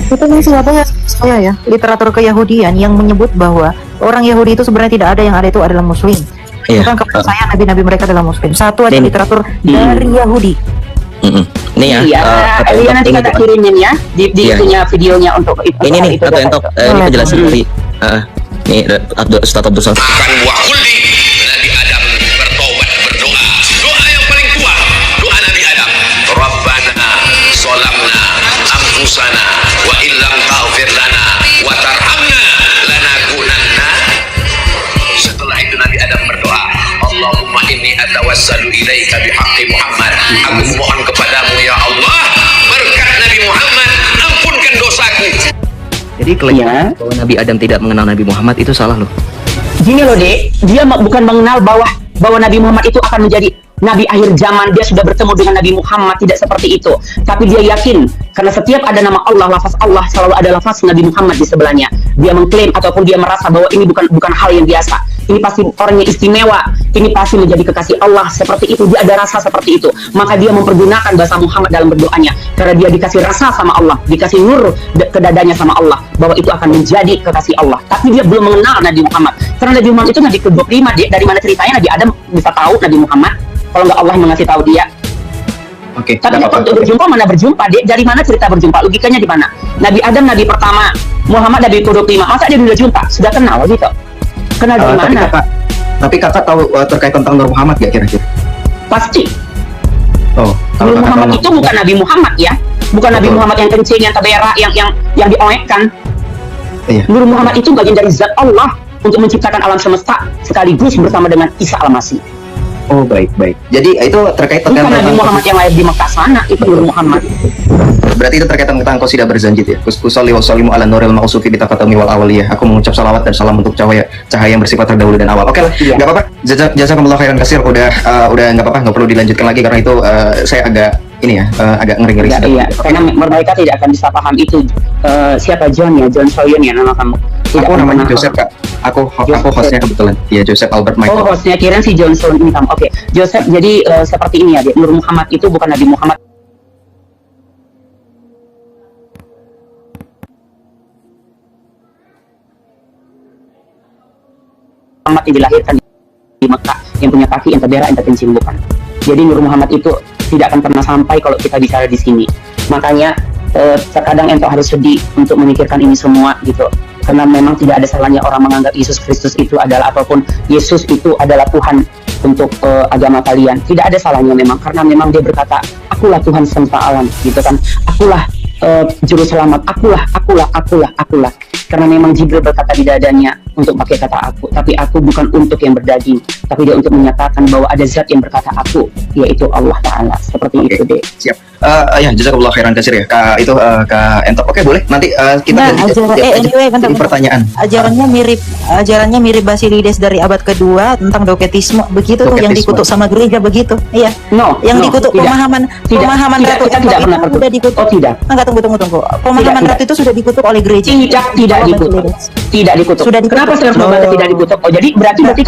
[SPEAKER 4] Itu masih apa ya saya ya, literatur keyahudian yang menyebut bahwa orang Yahudi itu sebenarnya tidak ada, yang ada itu adalah Muslim.
[SPEAKER 3] Iya.
[SPEAKER 4] Bukan kepercayaan nabi-nabi mereka adalah Muslim. Satu ada literatur dari Yahudi.
[SPEAKER 3] Nih ya.
[SPEAKER 2] Iya, Elia nanti kita kirimin ya di punya videonya untuk itu.
[SPEAKER 7] Ini nih, Ratu Entok, ini penjelasan dari nih Ustadz Abdul Somad.
[SPEAKER 8] Makan buah kuldi, Nabi Adam bertobat, berdoa. Doa yang paling tua, doa Nabi Adam. Rabbana zalamna anfusana wa illam taghfir lana wa tarhamna lanakunanna. Setelah itu Nabi Adam berdoa, Allahumma inni atawassalu ilaika bihaqqi Muhammad. Aku memohon kepadamu ya Allah, berkat Nabi Muhammad, ampunkan dosaku.
[SPEAKER 7] Jadi klaim bahwa Nabi Adam tidak mengenal Nabi Muhammad itu salah loh.
[SPEAKER 2] Gini loh, Dek, dia bukan mengenal bahwa Nabi Muhammad itu akan menjadi Nabi akhir zaman. Dia sudah bertemu dengan Nabi Muhammad, tidak seperti itu. Tapi dia yakin, karena setiap ada nama Allah, lafaz Allah, selalu ada lafaz Nabi Muhammad di sebelahnya. Dia mengklaim ataupun dia merasa bahwa ini bukan hal yang biasa. Ini pasti orangnya istimewa. Ini pasti menjadi kekasih Allah, seperti itu. Dia ada rasa seperti itu. Maka dia mempergunakan bahasa Muhammad dalam berdoanya. Karena dia dikasih rasa sama Allah, dikasih nur ke dadanya sama Allah, bahwa itu akan menjadi kekasih Allah. Tapi dia belum mengenal Nabi Muhammad. Karena Nabi Muhammad itu Nabi ke-25, dari mana ceritanya Nabi Adam bisa tahu Nabi Muhammad? Kalau nggak Allah mengasih tahu dia.
[SPEAKER 3] Oke.
[SPEAKER 2] Tapi untuk berjumpa, mana berjumpa, Dek? Dari mana cerita berjumpa? Logikanya di mana? Nabi Adam Nabi pertama, Muhammad Nabi ke-25. Masa dia sudah jumpa? Sudah kenal gitu? Kenal dari mana?
[SPEAKER 3] Tapi kakak tahu terkait tentang Nur Muhammad gak kira-kira?
[SPEAKER 2] Pasti.
[SPEAKER 3] Oh,
[SPEAKER 2] Nur Muhammad itu bukan Nabi Muhammad ya. Bukan Nabi Muhammad yang kencing, yang teberak, yang dioekkan.
[SPEAKER 3] Iya.
[SPEAKER 2] Nur Muhammad itu bagian dari zat Allah untuk menciptakan alam semesta sekaligus bersama dengan Isa Al-Masih.
[SPEAKER 3] Oh, baik. Jadi itu terkait
[SPEAKER 2] Bukan
[SPEAKER 3] tentang
[SPEAKER 2] Nabi Muhammad yang lahir di Mekah sana, itu Nur Muhammad.
[SPEAKER 3] Berarti itu terkait tentang qasidah berzanjit ya. Usolli wa sallimu ala nuril mausufi bitaqatumi wal awaliyah. Aku mengucap salawat dan salam untuk cahaya yang bersifat terdahulu dan awal. Oke lah,
[SPEAKER 2] Iya.
[SPEAKER 3] nggak apa-apa. Jazakumullah khairan katsir. Udah nggak apa-apa, nggak perlu dilanjutkan lagi karena itu saya agak agak ngeri-ngeri
[SPEAKER 2] Ya,
[SPEAKER 3] sedikit.
[SPEAKER 2] iya, karena mereka tidak akan bisa paham itu. Siapa John ya? John Soyun ya nama kamu? Tidak
[SPEAKER 3] Aku
[SPEAKER 2] akan
[SPEAKER 3] namanya
[SPEAKER 2] pernah.
[SPEAKER 3] Joseph, Kak. Aku hostnya kebetulan. Iya, Joseph Albert
[SPEAKER 2] Oh,
[SPEAKER 3] Michael.
[SPEAKER 2] hostnya kirain si Johnson ini kamu. Oke, Joseph. Jadi seperti ini ya, Dek. Nur Muhammad itu bukan Nabi Muhammad. Muhammad yang dilahirkan di Mekah, yang punya kaki, yang terberak, yang terkencing, bukan. Jadi Nur Muhammad itu tidak akan pernah sampai kalau kita bicara di sini. Makanya terkadang ento harus sedih untuk memikirkan ini semua gitu. Karena memang tidak ada salahnya orang menganggap Yesus Kristus itu adalah ataupun Yesus itu adalah Tuhan untuk agama kalian. Tidak ada salahnya memang, karena memang dia berkata, akulah Tuhan semesta alam gitu kan. Akulah juru selamat, akulah. Karena memang Jibril berkata di dadanya untuk pakai kata aku, tapi aku bukan untuk yang berdaging, tapi dia untuk menyatakan bahwa ada zat yang berkata aku, yaitu Allah Ta'ala. Seperti itu deh.
[SPEAKER 3] Siap. Ya, jazakumullah khairan katsir ya. Kak Entok. Oke, boleh. Nanti kita
[SPEAKER 4] Anyway, bentar.
[SPEAKER 3] pertanyaan.
[SPEAKER 4] Ajarannya mirip Basilides dari abad kedua tentang doketisme, begitu tuh yang
[SPEAKER 3] Doketisme.
[SPEAKER 4] dikutuk sama gereja begitu. Iya. Yang dikutuk
[SPEAKER 2] tidak.
[SPEAKER 4] pemahaman
[SPEAKER 2] Tidak,
[SPEAKER 4] Ratu
[SPEAKER 2] kita tidak
[SPEAKER 4] Entok
[SPEAKER 2] pernah
[SPEAKER 4] itu
[SPEAKER 2] tertutup.
[SPEAKER 4] sudah dikutuk.
[SPEAKER 2] Oh, tidak.
[SPEAKER 4] Enggak, tunggu. Pemahaman
[SPEAKER 2] Tidak.
[SPEAKER 4] Ratu itu sudah dikutuk oleh gereja.
[SPEAKER 2] Tidak dikutuk. Tidak dikutuk.
[SPEAKER 4] Sudah dikutuk.
[SPEAKER 2] Kenapa saya harus membaca tidak dikutuk? Oh, jadi berarti berarti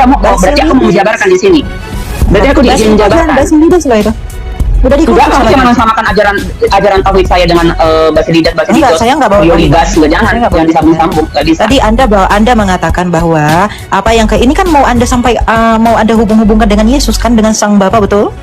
[SPEAKER 2] aku mau menjabarkan di sini. Berarti aku diizin menjabarkan.
[SPEAKER 4] Basilides loh itu. Udah dikutuk
[SPEAKER 2] Enggak,
[SPEAKER 4] sama
[SPEAKER 2] aku
[SPEAKER 4] gereja.
[SPEAKER 2] samakan ajaran tauhid saya dengan Basilides.
[SPEAKER 4] Enggak, saya enggak bawa
[SPEAKER 2] Prioritas, jangan yang disambung-sambung. Enggak bisa.
[SPEAKER 4] Tadi Anda mengatakan bahwa apa yang ini kan mau Anda mau Anda hubung-hubungkan dengan Yesus kan, dengan Sang Bapa, betul?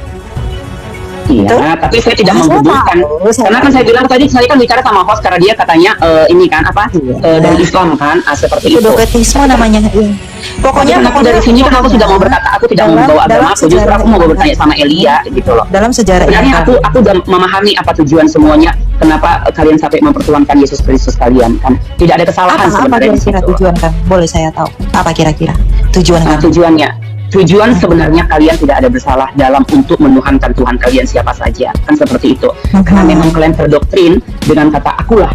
[SPEAKER 2] Iya, tapi saya tidak menghubungkan. Karena kan saya bilang tadi, saya kan bicara sama host karena dia katanya ini kan apa dari Islam kan, seperti
[SPEAKER 4] Itu
[SPEAKER 2] itu.
[SPEAKER 4] doketisme namanya. Iya. Pokoknya
[SPEAKER 2] aku dari sini kan aku sudah mau berkata, aku tidak mau membawa agama aku, justru aku mau bertanya sama Elia gitu loh.
[SPEAKER 4] Dalam sejarah
[SPEAKER 2] Sebenarnya aku udah memahami apa tujuan semuanya, kenapa kalian sampai mempertuankan Yesus Kristus kalian kan. Tidak ada kesalahan
[SPEAKER 4] apa
[SPEAKER 2] sebenarnya di
[SPEAKER 4] kira-kira
[SPEAKER 2] situ.
[SPEAKER 4] tujuan kan? Boleh saya tahu apa kira-kira tujuan
[SPEAKER 2] Nah,
[SPEAKER 4] kan?
[SPEAKER 2] tujuan sebenarnya kalian tidak ada bersalah dalam untuk menuhankan Tuhan kalian siapa saja, kan seperti itu. Karena memang kalian terdoktrin dengan kata akulah,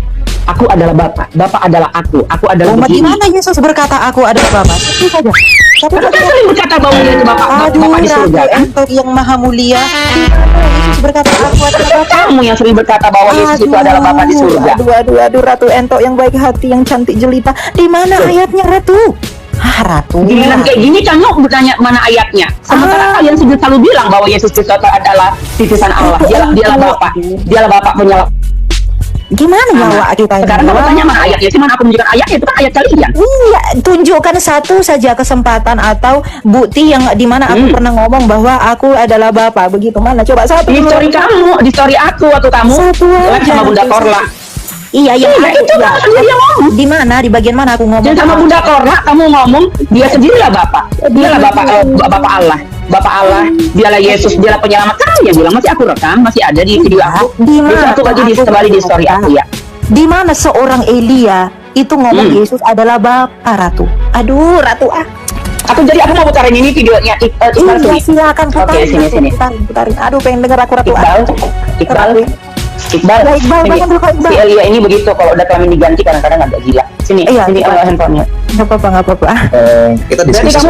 [SPEAKER 2] aku adalah Bapa, Bapa adalah aku adalah begini.
[SPEAKER 4] Gimana Yesus berkata aku adalah Bapa? Itu saja. Tapi
[SPEAKER 2] Kan sering berkata bahwa dia itu Bapak di surga kan?
[SPEAKER 4] Untuk yang maha mulia, Yesus berkata aku adalah Bapa.
[SPEAKER 2] Kamu yang sering berkata bahwa Yesus itu adalah Bapa di surga.
[SPEAKER 4] Aduh, Ratu Entok yang baik hati, yang cantik jelita. Di mana ayatnya, Ratu? Ratu.
[SPEAKER 2] Dibilang kayak gini, kamu bertanya mana ayatnya? Sementara kalian sudah selalu bilang bahwa Yesus Kristus adalah titisan Allah. Dialah Bapa, dialah Bapa penyala.
[SPEAKER 4] Gimana jawab kita ini?
[SPEAKER 2] Sekarang kamu tanya mana ayatnya? Cuman aku menunjukkan ayatnya, itu kan ayat kalian.
[SPEAKER 4] Iya, tunjukkan satu saja kesempatan atau bukti yang dimana aku pernah ngomong bahwa aku adalah Bapa. Begitu mana? Coba satu.
[SPEAKER 2] Di story kamu, di story aku waktu kamu
[SPEAKER 4] Satu aja,
[SPEAKER 2] sama Bunda Korla.
[SPEAKER 4] Iya, yang
[SPEAKER 2] itu kan dia ngomong.
[SPEAKER 4] di mana? Di bagian mana aku ngomong?
[SPEAKER 2] Dan sama Bunda Korla kamu ngomong dia sendirilah Bapa. Dialah Bapa Allah. Bapa Allah, dialah Yesus, dialah penyelamat. Kan dia bilang masih aku rekam, masih ada di video aku.
[SPEAKER 4] Di mana?
[SPEAKER 2] Aku bagi kembali di story aku ya.
[SPEAKER 4] Di mana seorang Elia itu ngomong Yesus adalah Bapa, Ratu? Aduh, Ratu
[SPEAKER 2] Aku mau putarin ini videonya Iqbal.
[SPEAKER 4] Iya, silakan
[SPEAKER 2] Oke,
[SPEAKER 4] putarin.
[SPEAKER 2] sini.
[SPEAKER 4] Putarin. Aduh, pengen denger aku Ratu.
[SPEAKER 2] Iqbal.
[SPEAKER 4] Iqbal,
[SPEAKER 2] Ini,
[SPEAKER 4] bahkan dulu Kak Iqbal.
[SPEAKER 2] si Elia ini begitu kalau udah kelamin diganti kadang-kadang agak gila. Sini,
[SPEAKER 4] Iya,
[SPEAKER 2] sini
[SPEAKER 4] iya.
[SPEAKER 2] handphonenya.
[SPEAKER 4] Nggak apa-apa.
[SPEAKER 6] Kita
[SPEAKER 2] Berarti
[SPEAKER 6] diskusi.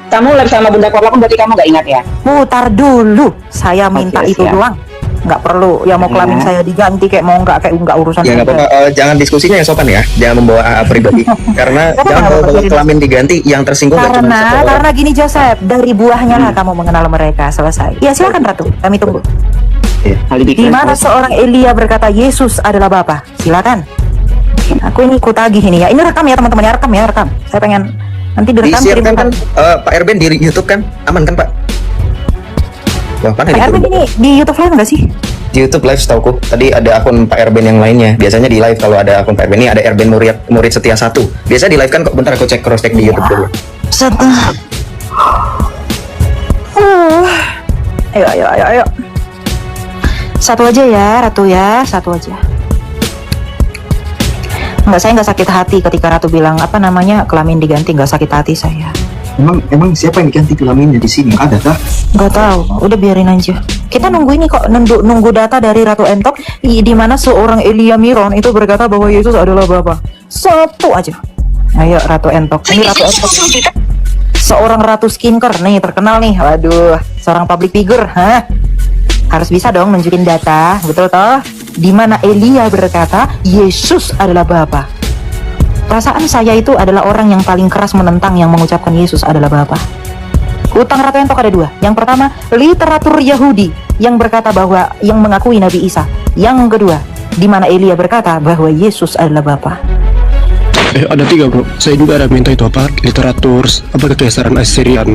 [SPEAKER 2] kamu live sama Bunda Korla, berarti kamu gak ingat ya?
[SPEAKER 4] Putar dulu. Saya minta
[SPEAKER 2] Oke,
[SPEAKER 4] itu
[SPEAKER 2] siap.
[SPEAKER 4] doang. Nggak perlu ya mau kelamin saya diganti kayak mau nggak urusan
[SPEAKER 6] Ya nggak
[SPEAKER 4] saya.
[SPEAKER 6] apa-apa, jangan diskusinya yang sopan ya, jangan membawa AA pribadi. Karena
[SPEAKER 4] Kenapa
[SPEAKER 6] jangan
[SPEAKER 4] nggak
[SPEAKER 6] bawa
[SPEAKER 4] apa-apa?
[SPEAKER 6] kelamin diganti, yang tersinggung nggak cuma satu orang.
[SPEAKER 4] Karena gini Joseph, dari buahnya lah kamu mengenal mereka. Selesai. Ya silakan Ratu, kami tunggu. Di mana seorang Elia berkata Yesus adalah Bapa? Silakan. Aku ini ku tagih ini ya. Ini rekam ya teman-teman ya, rekam. Saya pengen nanti direkam
[SPEAKER 6] Disiarkan kan,
[SPEAKER 4] kirimkan.
[SPEAKER 6] Pak Erben di YouTube kan, aman kan Pak? Wah, mana
[SPEAKER 4] Pak Erwin ini di YouTube live nggak sih?
[SPEAKER 6] di YouTube live setauku. Tadi ada akun Pak Erben yang lainnya. Biasanya di live kalau ada akun Pak Erben ini ada Erben murid setia 1. Biasa di live kan kok, bentar aku cek cross check di YouTube dulu.
[SPEAKER 4] Ayo. Satu aja ya, Ratu ya, satu aja. Saya nggak sakit hati ketika Ratu bilang apa namanya kelamin diganti, nggak sakit hati saya.
[SPEAKER 6] Emang siapa yang diganti kelaminnya di sini? Ada kah?
[SPEAKER 4] Nggak tahu, udah biarin aja. Kita nunggu ini kok, nunggu data dari Ratu Entok di mana seorang Elia Miron itu berkata bahwa Yesus adalah Bapa. Satu aja. Ayo Ratu Entok. Ini Ratu Entok. Seorang Ratu Skincare nih, terkenal nih. Waduh, seorang public figure, harus bisa dong nunjukin data, betul toh? Di mana Elia berkata Yesus adalah Bapa. Perasaan saya itu adalah orang yang paling keras menentang yang mengucapkan Yesus adalah Bapa. Utang Ratu Entok ada 2. Yang pertama, literatur Yahudi yang berkata bahwa yang mengakui Nabi Isa. Yang kedua, di mana Elia berkata bahwa Yesus adalah Bapa.
[SPEAKER 6] Ada 3 bro. Saya juga ada minta itu apa literatur apa kekaisaran Assyrian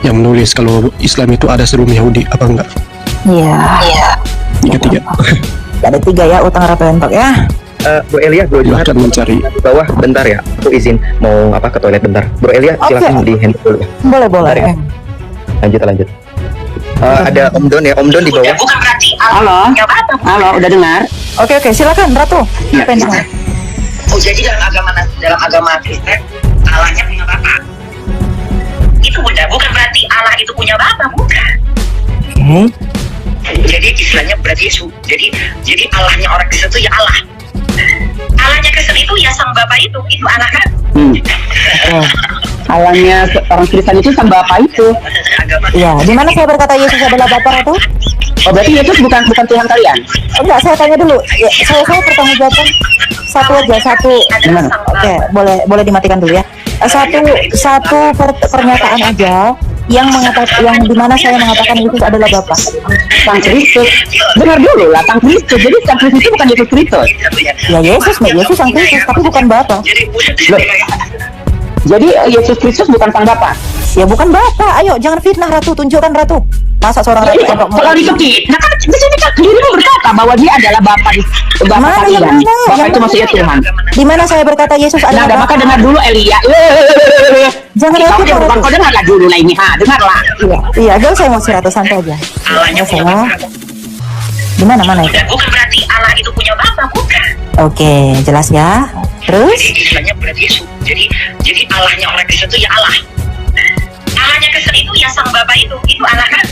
[SPEAKER 6] yang menulis kalau Islam itu ada sebelum Yahudi apa enggak?
[SPEAKER 4] Iya.
[SPEAKER 6] Tiga.
[SPEAKER 4] Ada 3 ya utang Ratu Entok ya.
[SPEAKER 6] Bro Elia, Bro Johan
[SPEAKER 9] Silahkan mencari.
[SPEAKER 6] di bawah bentar ya. Aku izin mau ke toilet bentar. Bro Elia, silakan di handle dulu.
[SPEAKER 4] Boleh.
[SPEAKER 6] Bentar ya. Lanjut. Ada Om Don ya, Om Don di bawah.
[SPEAKER 2] Bukan berarti halo, udah dengar?
[SPEAKER 4] Oke, silakan Ratu. Apa yang dengar?
[SPEAKER 2] Oh, jadi dalam agama Kristen Allahnya punya bapak. Itu bukan berarti Allah itu punya bapak, bukan.
[SPEAKER 4] Oke.
[SPEAKER 2] Jadi istilahnya berarti Yesus. Jadi Allahnya orang Kristen itu ya Allah. Allahnya Kristen itu ya sang bapak itu Allah kan? Allahnya orang Kristen itu sang bapak itu.
[SPEAKER 4] Ya, di mana saya berkata Yesus adalah Bapa Ratu?
[SPEAKER 2] Oh, berarti Yesus bukan Tuhan kalian?
[SPEAKER 4] Enggak, saya tanya dulu. Ya, saya pertanggungjawaban satu aja, satu. Oke, boleh dimatikan dulu ya. Satu pernyataan aja yang mengatakan yang dimana saya mengatakan Yesus adalah Bapa.
[SPEAKER 2] Sang Kristus. Dengar dulu lah, Sang Kristus. Jadi Sang Kristus itu bukan Yesus Kristus.
[SPEAKER 4] Ya Yesus Sang Kristus, tapi bukan Bapa.
[SPEAKER 2] Loh. Jadi Yesus Kristus bukan sang Bapa.
[SPEAKER 4] Ya bukan Bapa. Ayo, jangan fitnah Ratu, tunjukkan Ratu. Masa seorang Ratu Entok mau?
[SPEAKER 2] Kalau dikepit, nah kan di sini kan dirimu berkata bahwa dia adalah Bapa
[SPEAKER 4] Mana,
[SPEAKER 2] kalian.
[SPEAKER 4] yang mana?
[SPEAKER 2] Bapa
[SPEAKER 4] Yang
[SPEAKER 2] itu
[SPEAKER 4] mana?
[SPEAKER 2] maksudnya Tuhan.
[SPEAKER 4] Di mana saya berkata Yesus adalah
[SPEAKER 2] Nah,
[SPEAKER 4] Bapa?
[SPEAKER 2] maka dengar dulu Elia.
[SPEAKER 4] Jangan
[SPEAKER 2] Kau
[SPEAKER 4] ratu,
[SPEAKER 2] dia bukan kau dengarlah dulu lah ini, dengarlah.
[SPEAKER 4] Iya, gak usah emosi Ratu, santai aja.
[SPEAKER 2] Allahnya punya
[SPEAKER 4] Saya
[SPEAKER 2] bapak.
[SPEAKER 4] gimana mana itu?
[SPEAKER 2] Dan bukan berarti Allah itu punya bapak, bukan.
[SPEAKER 4] Oke, jelas ya. Terus?
[SPEAKER 2] Jadi istilahnya berarti Yesus. Jadi Allahnya orang Kristen itu ya Allah. Allahnya Kristen itu ya sang bapak itu Allah kan?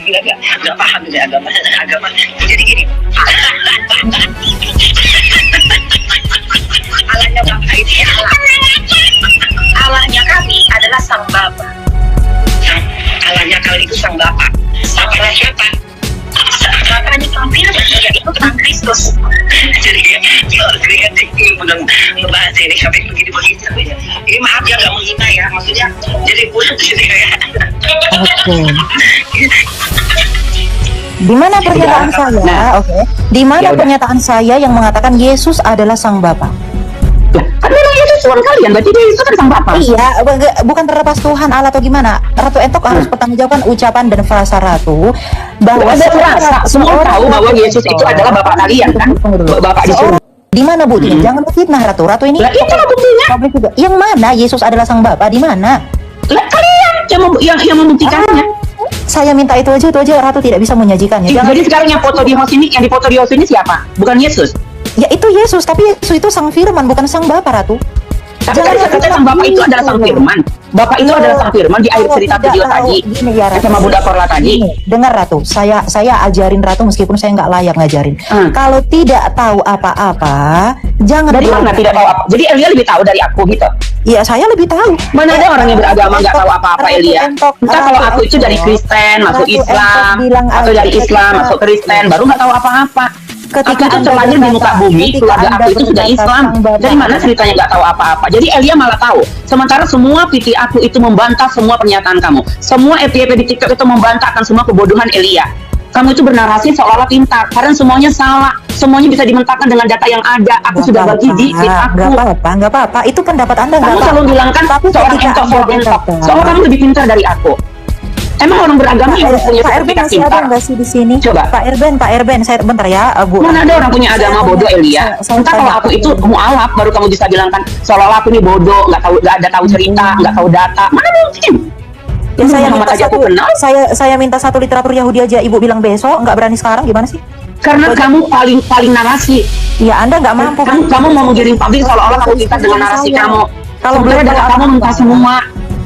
[SPEAKER 2] Nggak paham ini agama. Jadi gini. Allahnya bapak itu ya Allah. Allahnya kami adalah sang bapak. Allahnya kami itu sang bapak. Bapaknya siapa? Bapaknya Tuhan yaitu Tuhan Kristus. Jadi ini belum ngebahas ini sampai begitu. Ini maaf ya nggak menghina ya, maksudnya jadi bulat gitu ya.
[SPEAKER 4] Oke. Di mana pernyataan saya? Oke. Di mana pernyataan saya yang mengatakan Yesus adalah sang Bapa?
[SPEAKER 2] Kan memang Yesus Tuhan kalian, berarti dia itu kan sang Bapa.
[SPEAKER 4] Iya, bukan terlepas Tuhan Allah atau gimana. Ratu Entok harus pertanggungjawabkan ucapan dan frasa Ratu bahwa
[SPEAKER 2] ada frasa. Semua tahu bahwa Yesus itu adalah Bapak kalian kan? Bapak di surga.
[SPEAKER 4] Di mana buktinya? Jangan fitnah Ratu. Ratu ini.
[SPEAKER 2] Lah itulah buktinya.
[SPEAKER 4] Publik juga. Yang mana Yesus adalah sang Bapa? Di mana?
[SPEAKER 2] Lah kalian yang membuktikannya.
[SPEAKER 4] Saya minta itu aja Ratu tidak bisa menyajikannya.
[SPEAKER 2] Jadi sekarang yang foto di host ini, yang difoto di host ini siapa? Bukan Yesus.
[SPEAKER 4] Ya itu Yesus, tapi Yesus itu sang Firman, bukan sang Bapa, Ratu.
[SPEAKER 2] Tapi tadi saya kata sang Bapak itu adalah sang Firman. Bapak itu adalah sang Firman di akhir cerita video tadi.
[SPEAKER 4] Gini ya, Ratu.
[SPEAKER 2] Sama Bunda Korla tadi.
[SPEAKER 4] Dengar Ratu, saya ajarin Ratu meskipun saya nggak layak ngajarin. Kalau tidak tahu apa-apa, jangan.
[SPEAKER 2] Dari mana tidak tahu apa? Jadi Elia lebih tahu dari aku gitu.
[SPEAKER 4] Iya, saya lebih tahu.
[SPEAKER 2] Mana ada orang yang beragama nggak tahu apa-apa Elia? Entah kalau aku itu dari Kristen masuk Islam, atau dari Islam masuk Kristen baru nggak tahu apa-apa. Aku itu terlahir di muka bumi, keluarga aku itu sudah Islam. Dari mana ceritanya nggak tahu apa-apa? Jadi Elia malah tahu. Sementara semua PT aku itu membantah semua pernyataan kamu. Semua FYP di TikTok itu membantahkan semua kebodohan Elia. Kamu itu bernarasi seolah-olah pintar, karena semuanya salah. Semuanya bisa dimentahkan dengan data yang ada. Aku sudah bagi di feed aku.
[SPEAKER 4] Nggak apa-apa. Itu pendapat Anda.
[SPEAKER 2] Kamu selalu bilang kan seorang entok, seolah kamu lebih pintar dari aku. Emang orang beragama yang punya
[SPEAKER 4] Pak Erben masih ada nggak sih di sini?
[SPEAKER 2] Coba.
[SPEAKER 4] Pak Erben, saya bentar ya, Bu.
[SPEAKER 2] Mana ada orang punya agama bodoh, Elia? Entah kalau aku itu mualaf, baru kamu bisa bilang kan seolah-olah aku ini bodoh, nggak ada tahu cerita, nggak tahu data. Mana mungkin?
[SPEAKER 4] Ya, saya minta satu literatur Yahudi aja, Ibu bilang besok, nggak berani sekarang, gimana sih?
[SPEAKER 2] Karena kamu paling narasi.
[SPEAKER 4] Ya, Anda nggak mampu.
[SPEAKER 2] Kamu mau menggiring publik seolah-olah kamu pintar dengan narasi kamu. Kalau sebenarnya data kamu mentah semua.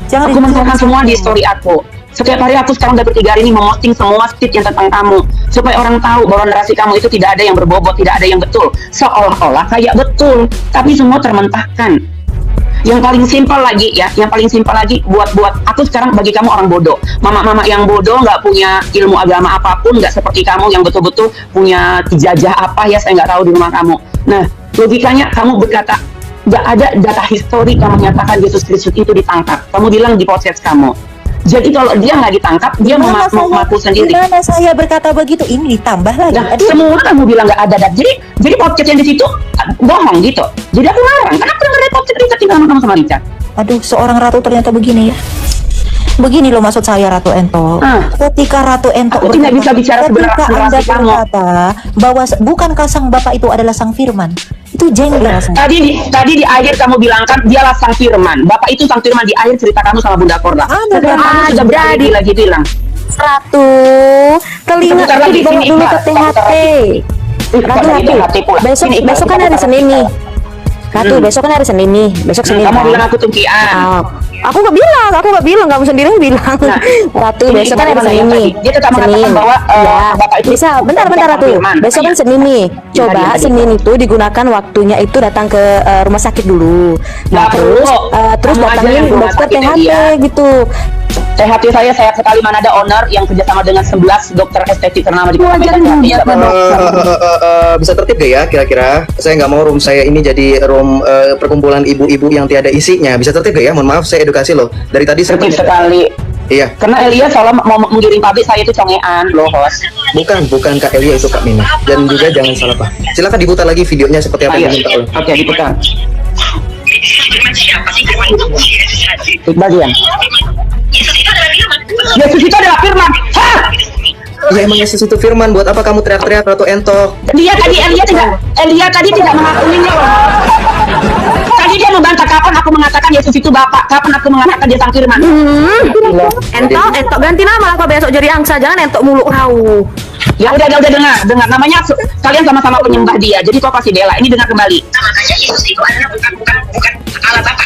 [SPEAKER 2] Aku mentahkan semua di story aku. Setiap hari aku sekarang udah 3 hari ini memosting semua tweet yang tentang kamu supaya orang tahu bahwa narasi kamu itu tidak ada yang berbobot, tidak ada yang betul, seolah-olah kayak betul, tapi semua termentahkan. Yang paling simpel lagi ya, buat aku sekarang bagi kamu orang bodoh, mama-mama yang bodoh, nggak punya ilmu agama apapun, nggak seperti kamu yang betul-betul punya ijazah apa ya, saya nggak tahu di rumah kamu. Nah, logikanya kamu berkata nggak ada data histori yang menyatakan Yesus Kristus itu ditangkap. Kamu bilang di podcast kamu. Jadi kalau dia nggak ditangkap, dia mengaku sendiri.
[SPEAKER 4] Gimana saya berkata begitu? Ini ditambah lagi.
[SPEAKER 2] Nah, semua kamu bilang nggak ada data. Jadi podcast yang di situ bohong gitu. Jadi aku larang. Karena aku dengar podcast Richard tinggal sama Richard.
[SPEAKER 4] Aduh, seorang ratu ternyata begini ya. Begini loh maksud saya Ratu Entok. Ketika Ratu Entok
[SPEAKER 2] aku tidak bisa bicara
[SPEAKER 4] ketika Anda berkata bahwa bukankah sang Bapak itu adalah sang Firman, itu jengkel.
[SPEAKER 2] Tadi di akhir kamu bilang kan dialah sang Firman. Bapak itu sang Firman di akhir cerita kamu sama Bunda Korla. Sekarang kamu sudah berani lagi bilang.
[SPEAKER 4] Ratu, telinga itu dibawa dulu ke THT. Ratu, besok kan hari Senin nih. Ratu, besok kan hari Senin nih. Besok Senin.
[SPEAKER 2] Kamu bilang aku tungkian.
[SPEAKER 4] Aku nggak bilang, kamu sendiri yang bilang. Ratu, besok kan hari Senin nih.
[SPEAKER 2] Dia tetap mengatakan bahwa Bapak itu
[SPEAKER 4] bisa. Bentar Ratu. Besok kan Senin nih. Coba Senin itu digunakan waktunya itu datang ke rumah sakit dulu. Nah, terus datangin dokter THT gitu.
[SPEAKER 2] THT saya sekali, mana ada owner yang kerjasama dengan 11 dokter estetik ternama di Kota Medan.
[SPEAKER 3] Bisa tertib gak ya kira-kira? Saya nggak mau room saya ini jadi room perkumpulan ibu-ibu yang tiada isinya. Bisa tertib gak ya? Mohon maaf, saya edukasi loh. Dari tadi saya
[SPEAKER 2] tertib sekali.
[SPEAKER 3] Iya.
[SPEAKER 2] Karena Elia selalu mau menggiring pabrik saya itu congean loh, host.
[SPEAKER 3] Bukan Kak Elia, itu Kak Mina. Dan juga jangan salah paham. Silakan diputar lagi videonya seperti apa yang diminta oleh.
[SPEAKER 2] Oke, diputar. Siapa sih Firman itu? Bagian. Yesus itu adalah Firman.
[SPEAKER 3] Ya emang Yesus itu Firman. Buat apa kamu teriak-teriak Ratu Entok?
[SPEAKER 2] Elia tadi tidak mengakuinya. Tadi dia membantah kamu. mengatakan Yesus itu Bapak? Kapan aku mengatakan dia Sang Firman?
[SPEAKER 9] Entok ganti nama lah kau besok jadi angsa, jangan entok mulu kau.
[SPEAKER 2] Ya udah dengar. Namanya kalian sama-sama penyembah dia. Jadi kau pasti bela. Ini dengar kembali. Makanya Yesus itu adalah bukan Allah Bapa.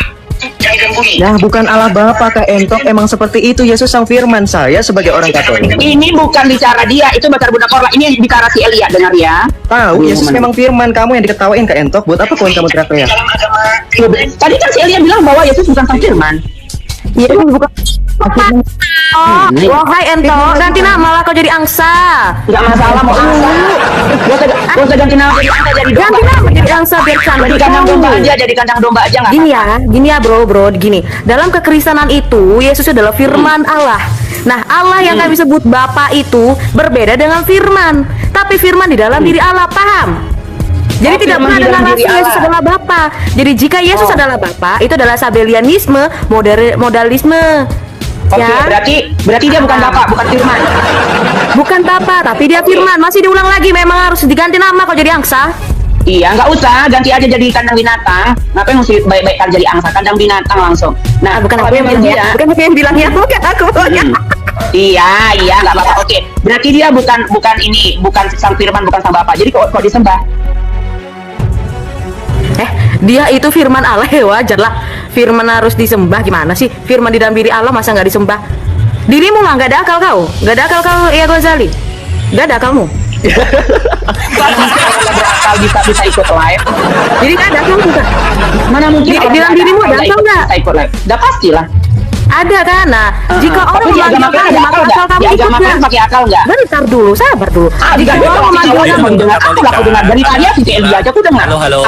[SPEAKER 3] Nah, bukan Allah Bapa Kak Entok, emang seperti itu Yesus Sang Firman. Saya sebagai orang Katolik.
[SPEAKER 2] Ini bukan bicara dia, itu bicara Bunda Korla. Ini bicara si Elia, dengar ya.
[SPEAKER 3] Tahu, Yesus memang Firman. Kamu yang diketawain Kak Entok. Buat apa kamu teriak-teriak?
[SPEAKER 2] Tadi kan si Elia bilang bahwa Yesus bukan Sang Firman.
[SPEAKER 9] Iya, bukan. Wahai entok, ganti nama lah kau jadi angsa.
[SPEAKER 2] Tidak masalah mau angsa. Gua usah ganti nama jadi angsa jadi domba.
[SPEAKER 9] Ganti nama jadi angsa biar cantik.
[SPEAKER 2] Jadi kandang domba aja, jadi kandang domba aja nggak?
[SPEAKER 9] Gini ya bro, gini. Dalam kekristenan itu Yesus adalah Firman Allah. Nah, Allah yang kami sebut Bapa itu berbeda dengan Firman. Tapi Firman di dalam diri Allah, paham? Jadi tidak pernah ada narasi Yesus adalah Bapa. Jadi jika Yesus adalah Bapa, itu adalah Sabellianisme, modalisme.
[SPEAKER 2] Oke,
[SPEAKER 9] Ya.
[SPEAKER 2] berarti dia bukan Bapak, bukan Firman.
[SPEAKER 9] Bukan Bapa, tapi dia Firman. Masih diulang lagi, memang harus diganti nama kok jadi angsa.
[SPEAKER 2] Iya, nggak usah, ganti aja jadi kandang binatang. Ngapain mesti baik-baik kan jadi angsa, kandang binatang langsung. Nah,
[SPEAKER 9] Bukan
[SPEAKER 2] kalau
[SPEAKER 9] aku yang
[SPEAKER 2] memang
[SPEAKER 9] bilang ya.
[SPEAKER 2] dia-
[SPEAKER 9] Bukan aku yang bilang ya. Bukan aku.
[SPEAKER 2] Iya, nggak apa-apa. Oke, berarti dia bukan ini, bukan Sang Firman, bukan Sang Bapak. Jadi kok disembah?
[SPEAKER 9] Dia itu Firman Allah, ya wajar lah. Firman harus disembah, gimana sih? Firman di dalam diri Allah masa nggak disembah? Dirimu lah nggak ada akal kau, nggak ada akal kau ya Ghazali, nggak ada akalmu.
[SPEAKER 2] Berakal bisa ikut live.
[SPEAKER 9] Jadi nggak ada akal juga.
[SPEAKER 2] Mana mungkin
[SPEAKER 9] Di
[SPEAKER 2] orang
[SPEAKER 9] dalam
[SPEAKER 2] nggak
[SPEAKER 9] dirimu ada
[SPEAKER 2] akal
[SPEAKER 9] akal nggak?
[SPEAKER 2] bisa ikut live? Udah pastilah.
[SPEAKER 9] Ada kan? Nah, jika orang
[SPEAKER 2] Tapi di agama
[SPEAKER 9] memanggil
[SPEAKER 2] kalian ada
[SPEAKER 9] maka
[SPEAKER 2] akal nggak?
[SPEAKER 9] akal kamu
[SPEAKER 2] Di
[SPEAKER 9] ikut
[SPEAKER 2] agama kalian
[SPEAKER 9] nggak?
[SPEAKER 2] pakai akal nggak?
[SPEAKER 9] Bentar dulu, sabar dulu. Jika
[SPEAKER 2] Enggak,
[SPEAKER 9] orang memanggil
[SPEAKER 2] kalau
[SPEAKER 9] kamu,
[SPEAKER 2] dengar aku lah, aku dengar dari tadi si Elia aja aku dengar.
[SPEAKER 10] Halo.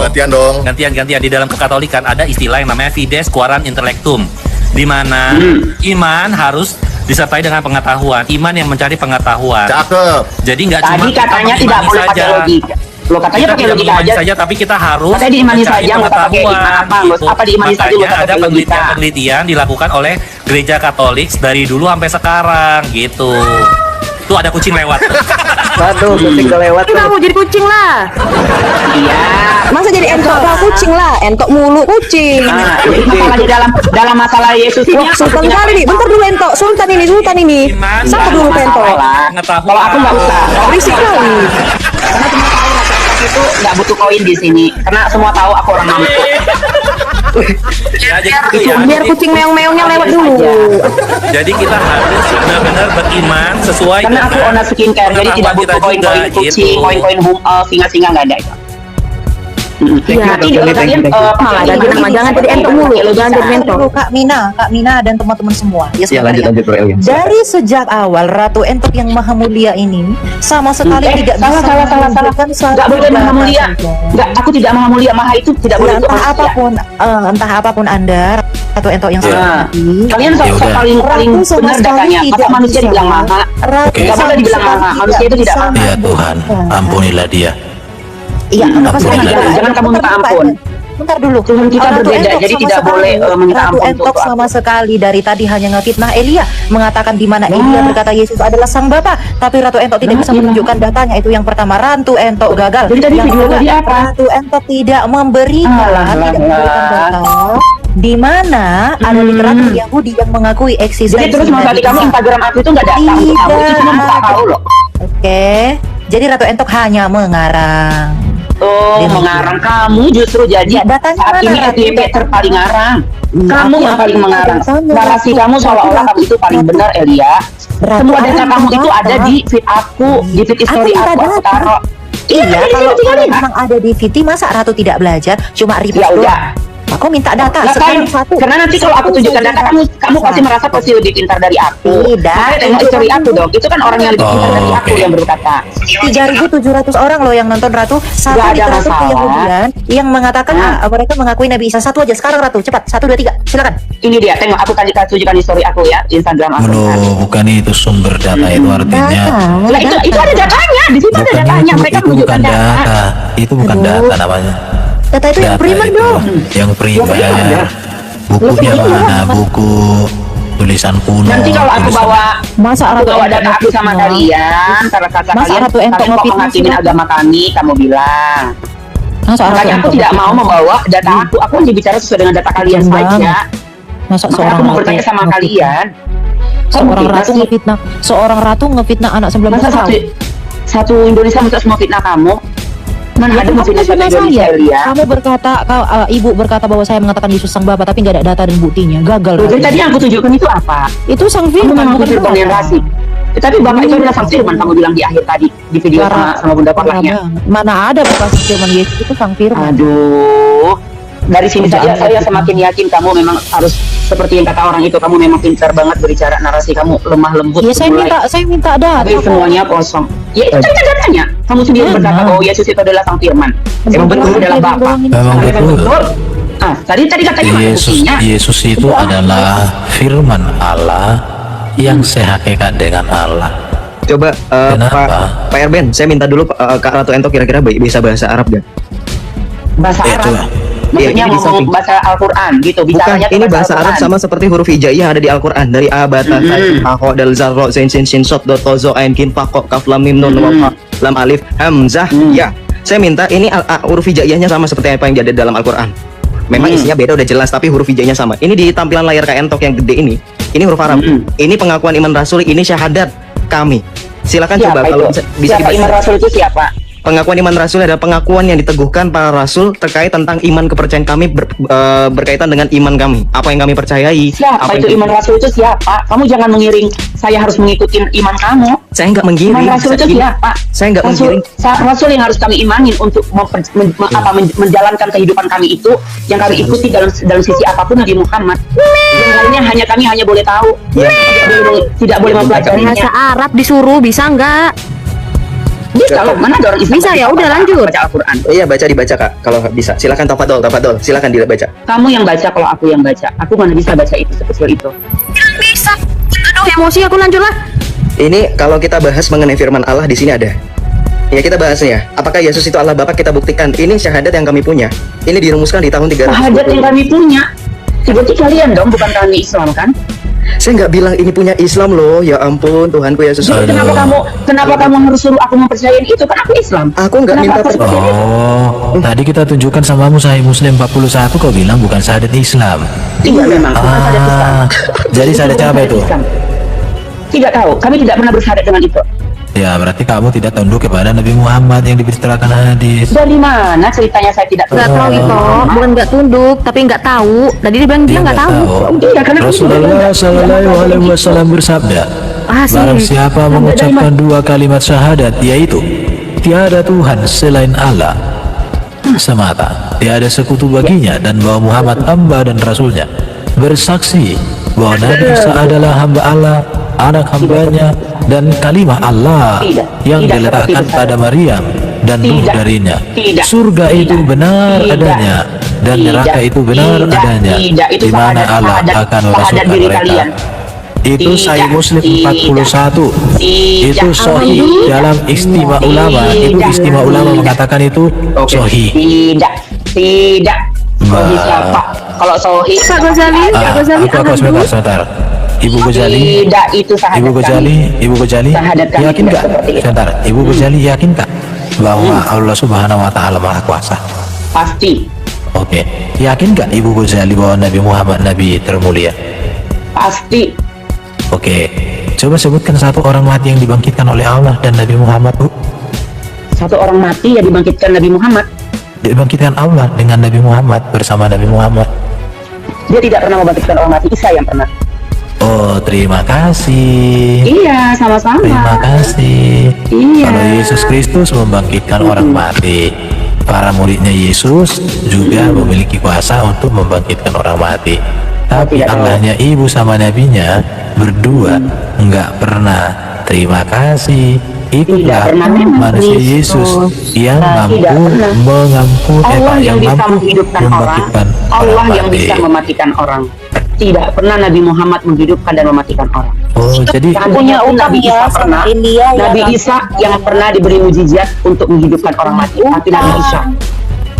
[SPEAKER 11] Gantian dong.
[SPEAKER 10] Gantian di dalam kekatolikan ada istilah yang namanya fides quorum intellectum, di mana iman harus disertai dengan pengetahuan. Iman yang mencari pengetahuan.
[SPEAKER 11] Cakep.
[SPEAKER 10] Jadi nggak cuma
[SPEAKER 2] Tadi katanya
[SPEAKER 10] kita
[SPEAKER 2] tidak
[SPEAKER 10] mengimani
[SPEAKER 2] boleh pakai
[SPEAKER 10] saja.
[SPEAKER 2] logika. Lo katanya
[SPEAKER 10] Kita
[SPEAKER 2] pakai
[SPEAKER 10] tidak
[SPEAKER 2] logika
[SPEAKER 10] mengimani
[SPEAKER 2] aja.
[SPEAKER 10] saja, tapi kita harus
[SPEAKER 2] Katanya diimani
[SPEAKER 10] mencari
[SPEAKER 2] saja, nggak pakai
[SPEAKER 10] pengetahuan,
[SPEAKER 2] iman apa,
[SPEAKER 10] gitu.
[SPEAKER 2] apa diimani saja,
[SPEAKER 10] Makanya
[SPEAKER 2] nggak
[SPEAKER 10] ada
[SPEAKER 2] pakai logika.
[SPEAKER 10] penelitian dilakukan oleh gereja Katolik dari dulu sampai sekarang gitu. Tuh ada kucing lewat.
[SPEAKER 3] Waduh, kucing kelewat tuh.
[SPEAKER 9] kamu jadi kucing lah.
[SPEAKER 2] Iya.
[SPEAKER 9] Masa jadi entok lah kucing lah, entok mulu kucing.
[SPEAKER 2] Nah, jadi masalah di dalam masalah Yesus ini.
[SPEAKER 9] Wah, sultan kali nih. Bentar dulu entok, sultan ini.
[SPEAKER 10] Iman,
[SPEAKER 9] Sabar dulu entok.
[SPEAKER 10] pengetahuan.
[SPEAKER 2] Kalau aku nggak usah.
[SPEAKER 9] Berisik kali.
[SPEAKER 2] Karena cuma tahu laki-laki itu nggak butuh koin di sini. Karena semua tahu aku orang mampu.
[SPEAKER 10] Ya, jadi gitu ya.
[SPEAKER 9] Biar kucing meong-meongnya lewat dulu.
[SPEAKER 10] Jadi kita harus benar-benar beriman sesuai
[SPEAKER 2] Karena aku owner skincare, jadi tidak
[SPEAKER 10] pengetahuan
[SPEAKER 2] butuh
[SPEAKER 10] kita
[SPEAKER 2] koin-koin
[SPEAKER 10] juga,
[SPEAKER 2] kucing,
[SPEAKER 10] gitu.
[SPEAKER 2] koin-koin singa-singa nggak ada itu. Nanti
[SPEAKER 3] Dok,
[SPEAKER 2] kalian
[SPEAKER 9] Malah ganti nama, jangan jadi entok mulu, jangan jadi entok.
[SPEAKER 4] Dulu Kak Mina dan teman-teman semua. Ya,
[SPEAKER 7] Ya
[SPEAKER 4] sebentar
[SPEAKER 7] lanjut Bro Elvin.
[SPEAKER 4] Dari sejak awal Ratu Entok yang Maha Mulia ini sama sekali tidak
[SPEAKER 2] salah.
[SPEAKER 4] menunjukkan satu
[SPEAKER 2] Nggak boleh maha
[SPEAKER 4] data
[SPEAKER 2] mulia.
[SPEAKER 4] saja.
[SPEAKER 2] Nggak, aku tidak maha mulia. Maha itu tidak boleh
[SPEAKER 4] Ya,
[SPEAKER 2] untuk manusia.
[SPEAKER 4] entah apapun Anda Ratu Entok yang
[SPEAKER 2] Nah,
[SPEAKER 4] sejati.
[SPEAKER 2] kalian
[SPEAKER 5] Ya udah.
[SPEAKER 2] paling
[SPEAKER 4] Ratu sama
[SPEAKER 2] benar
[SPEAKER 4] sekali
[SPEAKER 2] datanya. Masa
[SPEAKER 4] tidak
[SPEAKER 2] manusia
[SPEAKER 4] bisa.
[SPEAKER 2] dibilang maha?
[SPEAKER 4] Ratu
[SPEAKER 2] Nggak boleh dibilang
[SPEAKER 4] sama
[SPEAKER 2] maha.
[SPEAKER 4] sekali
[SPEAKER 2] Manusia itu tidak
[SPEAKER 4] bisa
[SPEAKER 2] maha.
[SPEAKER 5] Ya Tuhan, ampunilah dia.
[SPEAKER 4] Iya, kenapa
[SPEAKER 5] Ampunilah
[SPEAKER 4] sekali?
[SPEAKER 5] dia.
[SPEAKER 2] Jangan kamu minta ampun.
[SPEAKER 4] Bentar dulu.
[SPEAKER 2] Tuhan kita
[SPEAKER 4] Ratu
[SPEAKER 2] berbeda,
[SPEAKER 4] Entok
[SPEAKER 2] jadi
[SPEAKER 4] sama
[SPEAKER 2] tidak
[SPEAKER 4] sekali.
[SPEAKER 2] boleh meminta
[SPEAKER 4] Ratu
[SPEAKER 2] ampun
[SPEAKER 4] Entok
[SPEAKER 2] untuk
[SPEAKER 4] sama sekali dari tadi hanya ngefitnah Elia, mengatakan di mana Elia berkata Yesus adalah sang Bapa, tapi Ratu Entok tidak bisa menunjukkan datanya. Itu yang pertama, Ratu Entok gagal.
[SPEAKER 2] Jadi tadi
[SPEAKER 4] Yang
[SPEAKER 2] video
[SPEAKER 4] kedua,
[SPEAKER 2] tadi apa?
[SPEAKER 4] Ratu Entok tidak memberikan data di mana ada literatur Yahudi yang mengakui eksistensi.
[SPEAKER 2] Jadi terus Mas
[SPEAKER 4] Nabi
[SPEAKER 2] Adi, kamu
[SPEAKER 4] Isa.
[SPEAKER 2] Instagram aku itu nggak data untuk kamu, itu cuma buka kamu loh.
[SPEAKER 4] Oke, jadi Ratu Entok hanya mengarang.
[SPEAKER 2] Oh, mengarang kamu justru jadi
[SPEAKER 4] Ya, datanya
[SPEAKER 2] saat
[SPEAKER 4] mana,
[SPEAKER 2] ini
[SPEAKER 4] Ratu?
[SPEAKER 2] FYP terpaling ngarang. Kamu
[SPEAKER 4] Aku
[SPEAKER 2] yang paling
[SPEAKER 4] minta
[SPEAKER 2] mengarang.
[SPEAKER 4] datanya,
[SPEAKER 2] Narasi
[SPEAKER 4] Ratu.
[SPEAKER 2] kamu seolah-olah kamu itu paling
[SPEAKER 4] Ratu.
[SPEAKER 2] benar, Elia.
[SPEAKER 4] Ratu,
[SPEAKER 2] Semua
[SPEAKER 4] aku
[SPEAKER 2] data
[SPEAKER 4] minta
[SPEAKER 2] kamu itu
[SPEAKER 4] data.
[SPEAKER 2] ada di feed aku, di feed story
[SPEAKER 4] minta
[SPEAKER 2] aku
[SPEAKER 4] data.
[SPEAKER 2] taruh.
[SPEAKER 4] Iya,
[SPEAKER 2] jadi
[SPEAKER 4] kalau
[SPEAKER 2] tinggalin.
[SPEAKER 4] memang ada di VT, masa Ratu tidak belajar, cuma repost
[SPEAKER 2] Ya
[SPEAKER 4] doang.
[SPEAKER 2] udah.
[SPEAKER 4] Aku minta data
[SPEAKER 2] Lah,
[SPEAKER 4] sekarang
[SPEAKER 2] kan,
[SPEAKER 4] satu.
[SPEAKER 2] karena nanti kalau aku
[SPEAKER 4] Satu
[SPEAKER 2] tunjukkan
[SPEAKER 4] saja.
[SPEAKER 2] data kamu pasti merasa pasti lebih pintar dari aku.
[SPEAKER 4] Tidak.
[SPEAKER 2] Makanya tengok story aku dong. Itu kan orang yang lebih pintar dari aku
[SPEAKER 5] Oke.
[SPEAKER 2] yang berkata.
[SPEAKER 4] 3.700 orang loh yang nonton Ratu. Satu
[SPEAKER 2] Nggak ada
[SPEAKER 4] literatur
[SPEAKER 2] masalah.
[SPEAKER 4] Keyahudian yang mengatakan mereka mengakui Nabi Isa. Satu aja sekarang Ratu, cepat. 1, 2, 3, silakan.
[SPEAKER 2] Ini dia, tengok aku tadi tunjukkan di story aku ya, di Instagram aku.
[SPEAKER 5] Loh, bukan itu sumber data, itu artinya
[SPEAKER 2] Lah itu ada datanya, di situ ada
[SPEAKER 5] bukan
[SPEAKER 2] datanya. Mereka
[SPEAKER 5] itu bukan
[SPEAKER 2] menunjukkan data.
[SPEAKER 5] data. Itu bukan data namanya.
[SPEAKER 4] Data itu yang primer
[SPEAKER 5] itu
[SPEAKER 4] dong.
[SPEAKER 5] yang primer. Bukunya mana? Buku tulisan kuno.
[SPEAKER 2] Nanti kalau aku
[SPEAKER 5] tulisan-
[SPEAKER 2] bawa
[SPEAKER 4] Masa
[SPEAKER 2] aku
[SPEAKER 4] Ratu
[SPEAKER 2] bawa
[SPEAKER 4] Entok
[SPEAKER 2] data aku sama
[SPEAKER 4] ngefitnah?
[SPEAKER 2] kalian, kalau kata
[SPEAKER 4] Masa
[SPEAKER 2] kalian
[SPEAKER 4] Ratu Entok
[SPEAKER 2] kalian kok
[SPEAKER 4] ngefitnah
[SPEAKER 2] menghakimin
[SPEAKER 4] sih?
[SPEAKER 2] agama kami, kamu bilang.
[SPEAKER 4] Masa
[SPEAKER 2] Makanya
[SPEAKER 4] ratu
[SPEAKER 2] aku
[SPEAKER 4] entok
[SPEAKER 2] tidak
[SPEAKER 4] ngefitnah?
[SPEAKER 2] mau membawa data aku hanya bicara sesuai dengan data kalian
[SPEAKER 4] Bang.
[SPEAKER 2] saja.
[SPEAKER 4] Masa
[SPEAKER 2] Makanya
[SPEAKER 4] seorang
[SPEAKER 2] aku mau
[SPEAKER 4] ratu
[SPEAKER 2] bertanya sama
[SPEAKER 4] ngefitnah?
[SPEAKER 2] kalian.
[SPEAKER 4] Seorang
[SPEAKER 2] Kamu
[SPEAKER 4] ratu ngefitnah, seorang ratu ngefitnah anak 19
[SPEAKER 2] masa
[SPEAKER 4] tahun.
[SPEAKER 2] satu Indonesia untuk semua fitnah kamu? Mana
[SPEAKER 4] Ya,
[SPEAKER 2] ada
[SPEAKER 4] kamu
[SPEAKER 2] musuhnya satu
[SPEAKER 4] ngefitnah
[SPEAKER 2] Indonesia,
[SPEAKER 4] saya.
[SPEAKER 2] Lia?
[SPEAKER 4] Kamu berkata, ibu berkata bahwa saya mengatakan Yesus sang Bapa, tapi nggak ada data dan buktinya. Gagal.
[SPEAKER 2] Jadi
[SPEAKER 4] berarti.
[SPEAKER 2] tadi yang aku tunjukkan itu apa?
[SPEAKER 4] Itu sang
[SPEAKER 2] Kamu
[SPEAKER 4] firman,
[SPEAKER 2] memang
[SPEAKER 4] bukan
[SPEAKER 2] firman yang
[SPEAKER 4] Bapa.
[SPEAKER 2] rasih. Tapi Bapak itu adalah sang firman, kamu bilang di akhir tadi di video sama Bunda Parlahnya.
[SPEAKER 4] Mana ada bukan firman Yesus itu sang firman.
[SPEAKER 2] Aduh, dari sini saja
[SPEAKER 4] Jangan
[SPEAKER 2] saya
[SPEAKER 4] gitu.
[SPEAKER 2] semakin yakin kamu memang harus seperti yang kata orang itu, kamu memang pintar banget berbicara, narasi kamu lemah lembut.
[SPEAKER 4] Ya saya minta data.
[SPEAKER 2] Tapi semuanya kosong. Ya itu kan datanya. Kamu sendiri berkata bahwa Yesus itu adalah sang firman. Emang betul adalah Bapa.
[SPEAKER 5] Memang betul.
[SPEAKER 2] Tadi katanya mana buktinya?
[SPEAKER 5] Yesus itu adalah firman Allah yang sehakikat dengan Allah.
[SPEAKER 7] Coba Pak Erben, saya minta dulu Kak Ratu Entok kira-kira bisa bahasa Arab gak?
[SPEAKER 2] Bahasa Arab. Maksudnya
[SPEAKER 7] Iya, ini
[SPEAKER 2] ngomong bahasa Al-Quran gitu.
[SPEAKER 7] Bukan,
[SPEAKER 2] Bicaranya
[SPEAKER 7] ini bahasa Arab sama seperti huruf hijaiyah ada di Al-Quran. Dari A, Ba, Ta, Tha, Ha, Kha, Dal, Zal, Ra, Zain, Sin, Shin, Shad, Dot, Ta, Za, Ain, Kin, Fa, Qaf, Kaf, Lam, Mim, Nun, Waw, Ha, Lam, Alif, Hamzah, Ya. Saya minta ini huruf hijaiyahnya sama seperti apa yang ada dalam Al-Quran. Memang isinya beda udah jelas, tapi huruf hijaiyahnya sama. Ini di tampilan layar Kak Entok yang gede ini huruf Arab. Ini pengakuan iman Rasul, ini syahadat kami. Silakan
[SPEAKER 2] Siapa
[SPEAKER 7] coba
[SPEAKER 2] itu?
[SPEAKER 7] kalau bisa
[SPEAKER 2] Siapa iman Rasul itu siapa?
[SPEAKER 7] Pengakuan iman Rasul adalah pengakuan yang diteguhkan para Rasul terkait tentang iman kepercayaan kami berkaitan dengan iman kami. Apa yang kami percayai.
[SPEAKER 2] Siapa
[SPEAKER 7] apa
[SPEAKER 2] itu
[SPEAKER 7] yang
[SPEAKER 2] iman Rasul itu siapa? Kamu jangan mengiring. Saya harus mengikuti iman kamu.
[SPEAKER 7] Saya nggak menggiring.
[SPEAKER 2] Iman Rasul itu siapa?
[SPEAKER 7] Saya nggak
[SPEAKER 2] Rasul,
[SPEAKER 7] menggiring.
[SPEAKER 2] Rasul yang harus kami imanin untuk menjalankan kehidupan kami itu, yang kami ikuti dalam sisi apapun Nabi Muhammad. Yang lainnya kami hanya boleh tahu. Tidak boleh mempelajarinya.
[SPEAKER 9] Bahasa Arab disuruh bisa nggak?
[SPEAKER 2] Bisa loh, mana ada orang Islam?
[SPEAKER 9] Bisa ya, udah lanjut.
[SPEAKER 2] Baca Al-Quran.
[SPEAKER 7] Iya, dibaca Kak. Kalau nggak bisa, silakan tafadhol. Silakan dibaca.
[SPEAKER 2] Kamu yang baca kalau aku yang baca. Aku mana bisa baca itu sekecil itu.
[SPEAKER 9] Bisa. Aduh, emosi aku, lanjut lah.
[SPEAKER 7] Ini kalau kita bahas mengenai firman Allah di sini ada. Ya kita bahasnya. Apakah Yesus itu Allah Bapa? Kita buktikan. Ini syahadat yang kami punya. Ini dirumuskan di tahun 300.
[SPEAKER 2] Syahadat yang kami punya. Berarti kalian dong, bukan kami Islam kan?
[SPEAKER 7] Saya nggak bilang ini punya Islam loh. Ya ampun, Tuhanku Yesus.
[SPEAKER 2] Jadi kenapa kamu harus suruh aku mempercayai itu? Kan aku Islam.
[SPEAKER 7] Aku nggak minta percaya.
[SPEAKER 5] Tadi kita tunjukkan samamu Sahih Muslim 41 kau bilang bukan syahadat Islam.
[SPEAKER 2] Iya memang, bukan syahadat Islam.
[SPEAKER 5] Jadi syahadat apa itu?
[SPEAKER 2] Tidak tahu, kami tidak pernah bersyahadat dengan itu.
[SPEAKER 5] Ya berarti kamu tidak tunduk kepada Nabi Muhammad yang diberitakan hadis.
[SPEAKER 2] Dari mana ceritanya saya tidak
[SPEAKER 9] Nggak tahu itu, bukan nggak tunduk, tapi nggak tahu. Tadi dia bilang dia nggak tahu.
[SPEAKER 2] Iya, karena
[SPEAKER 5] Rasulullah Sallallahu Alaihi Wasallam bersabda, barang siapa mengucapkan dua kalimat syahadat, yaitu tiada Tuhan selain Allah semata, tiada sekutu baginya, dan bahwa Muhammad hamba dan Rasulnya, bersaksi bahwa Nabi Isa adalah hamba Allah, anak hambanya, dan kalimah Allah yang diletakkan pada Maryam dan Nuh darinya. Surga itu benar adanya dan neraka itu benar adanya, di mana Allah akan memasukkan mereka. Itu Sahih Muslim 41. Itu sahih dalam istimewa ulama. Itu istimewa ulama mengatakan itu sahih.
[SPEAKER 2] Tidak. Sahih siapa? Kalau sahih
[SPEAKER 9] Pak Ghazali,
[SPEAKER 5] Aku sebentar. Ibu Ghazali,
[SPEAKER 2] tidak itu sahadat
[SPEAKER 5] Ibu Ghazali,
[SPEAKER 2] Sahadat kami
[SPEAKER 5] yakin
[SPEAKER 2] tidak
[SPEAKER 5] kak?
[SPEAKER 2] seperti itu.
[SPEAKER 5] Sebentar, Ibu Ghazali yakin kak bahwa Allah Subhanahu Wa Taala Maha Kuasa?
[SPEAKER 2] Pasti.
[SPEAKER 5] Oke, yakin kak Ibu Ghazali bahwa Nabi Muhammad Nabi termulia?
[SPEAKER 2] Pasti.
[SPEAKER 5] Oke, coba sebutkan satu orang mati yang dibangkitkan oleh Allah dan Nabi Muhammad, Bu.
[SPEAKER 2] Satu orang mati yang dibangkitkan Nabi Muhammad.
[SPEAKER 5] Dibangkitkan Allah dengan Nabi Muhammad bersama Nabi Muhammad.
[SPEAKER 2] Dia tidak pernah membangkitkan orang mati, Isa yang pernah.
[SPEAKER 5] Oh, terima kasih.
[SPEAKER 2] Iya, sama-sama.
[SPEAKER 5] Terima kasih.
[SPEAKER 2] Iya.
[SPEAKER 5] Kalau Yesus Kristus membangkitkan orang mati, para muridnya Yesus juga memiliki kuasa untuk membangkitkan orang mati. Tapi Allahnya ibu sama nabinya berdua nggak pernah terima kasih. Itulah manusia Yesus yang mampu
[SPEAKER 2] Allah yang bisa
[SPEAKER 5] mampu
[SPEAKER 2] menghidupkan orang.
[SPEAKER 5] membangkitkan
[SPEAKER 2] Allah
[SPEAKER 5] orang
[SPEAKER 2] yang
[SPEAKER 5] mati.
[SPEAKER 2] bisa mematikan orang. Tidak pernah Nabi Muhammad menghidupkan dan mematikan orang.
[SPEAKER 5] Oh, jadi
[SPEAKER 2] Punya Nabi Isa pernah. Nabi Isa yang pernah diberi mujizat untuk menghidupkan orang mati. Tapi Nabi Isa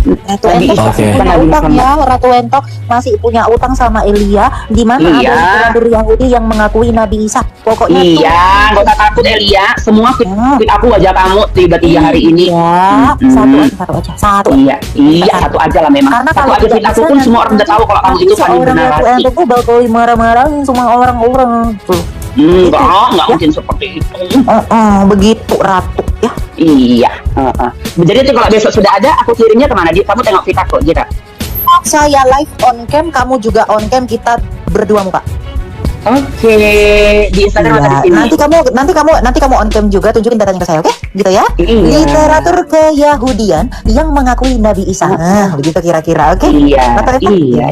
[SPEAKER 4] Ratu
[SPEAKER 2] Nabi
[SPEAKER 4] Entok
[SPEAKER 2] Isa,
[SPEAKER 4] masih
[SPEAKER 2] bukan
[SPEAKER 4] punya
[SPEAKER 2] Nabi
[SPEAKER 4] utang
[SPEAKER 2] Muhammad.
[SPEAKER 4] ya, Ratu Entok masih punya utang sama Elia, di mana
[SPEAKER 2] Iya.
[SPEAKER 4] ada literatur Yahudi yang mengakui Nabi Isa. Pokoknya tuh.
[SPEAKER 2] Iya, gak usah takut Elia. Semua fit aku wajah kamu tiba-tiba hari ini.
[SPEAKER 4] Ya, satu aja.
[SPEAKER 2] Iya, satu aja lah memang.
[SPEAKER 4] Karena
[SPEAKER 2] Satu
[SPEAKER 4] kalau
[SPEAKER 2] aja
[SPEAKER 4] tidak
[SPEAKER 2] fit aku
[SPEAKER 4] bisa,
[SPEAKER 2] pun semua orang udah tahu kalau kamu itu paling
[SPEAKER 4] seorang
[SPEAKER 2] benar.
[SPEAKER 4] Ratu Entok tuh bakal marah-marahin semua orang-orang tuh.
[SPEAKER 2] Enggak mungkin seperti itu.
[SPEAKER 4] Begitu Ratu ya.
[SPEAKER 2] Iya. Jadi itu kalau besok sudah ada, aku kirimnya kemana? Kamu tengok fit aku, Jira.
[SPEAKER 4] Saya live on cam, kamu juga on cam, kita berdua muka.
[SPEAKER 2] Oke, di Instagram atau di sini?
[SPEAKER 4] Nanti kamu on cam juga, tunjukin datanya ke saya, oke? Gitu ya.
[SPEAKER 2] Iya.
[SPEAKER 4] Literatur Keyahudian yang mengakui Nabi Isa. Begitu kira-kira, oke?
[SPEAKER 2] Iya.
[SPEAKER 4] Ratu Entok?
[SPEAKER 2] Iya.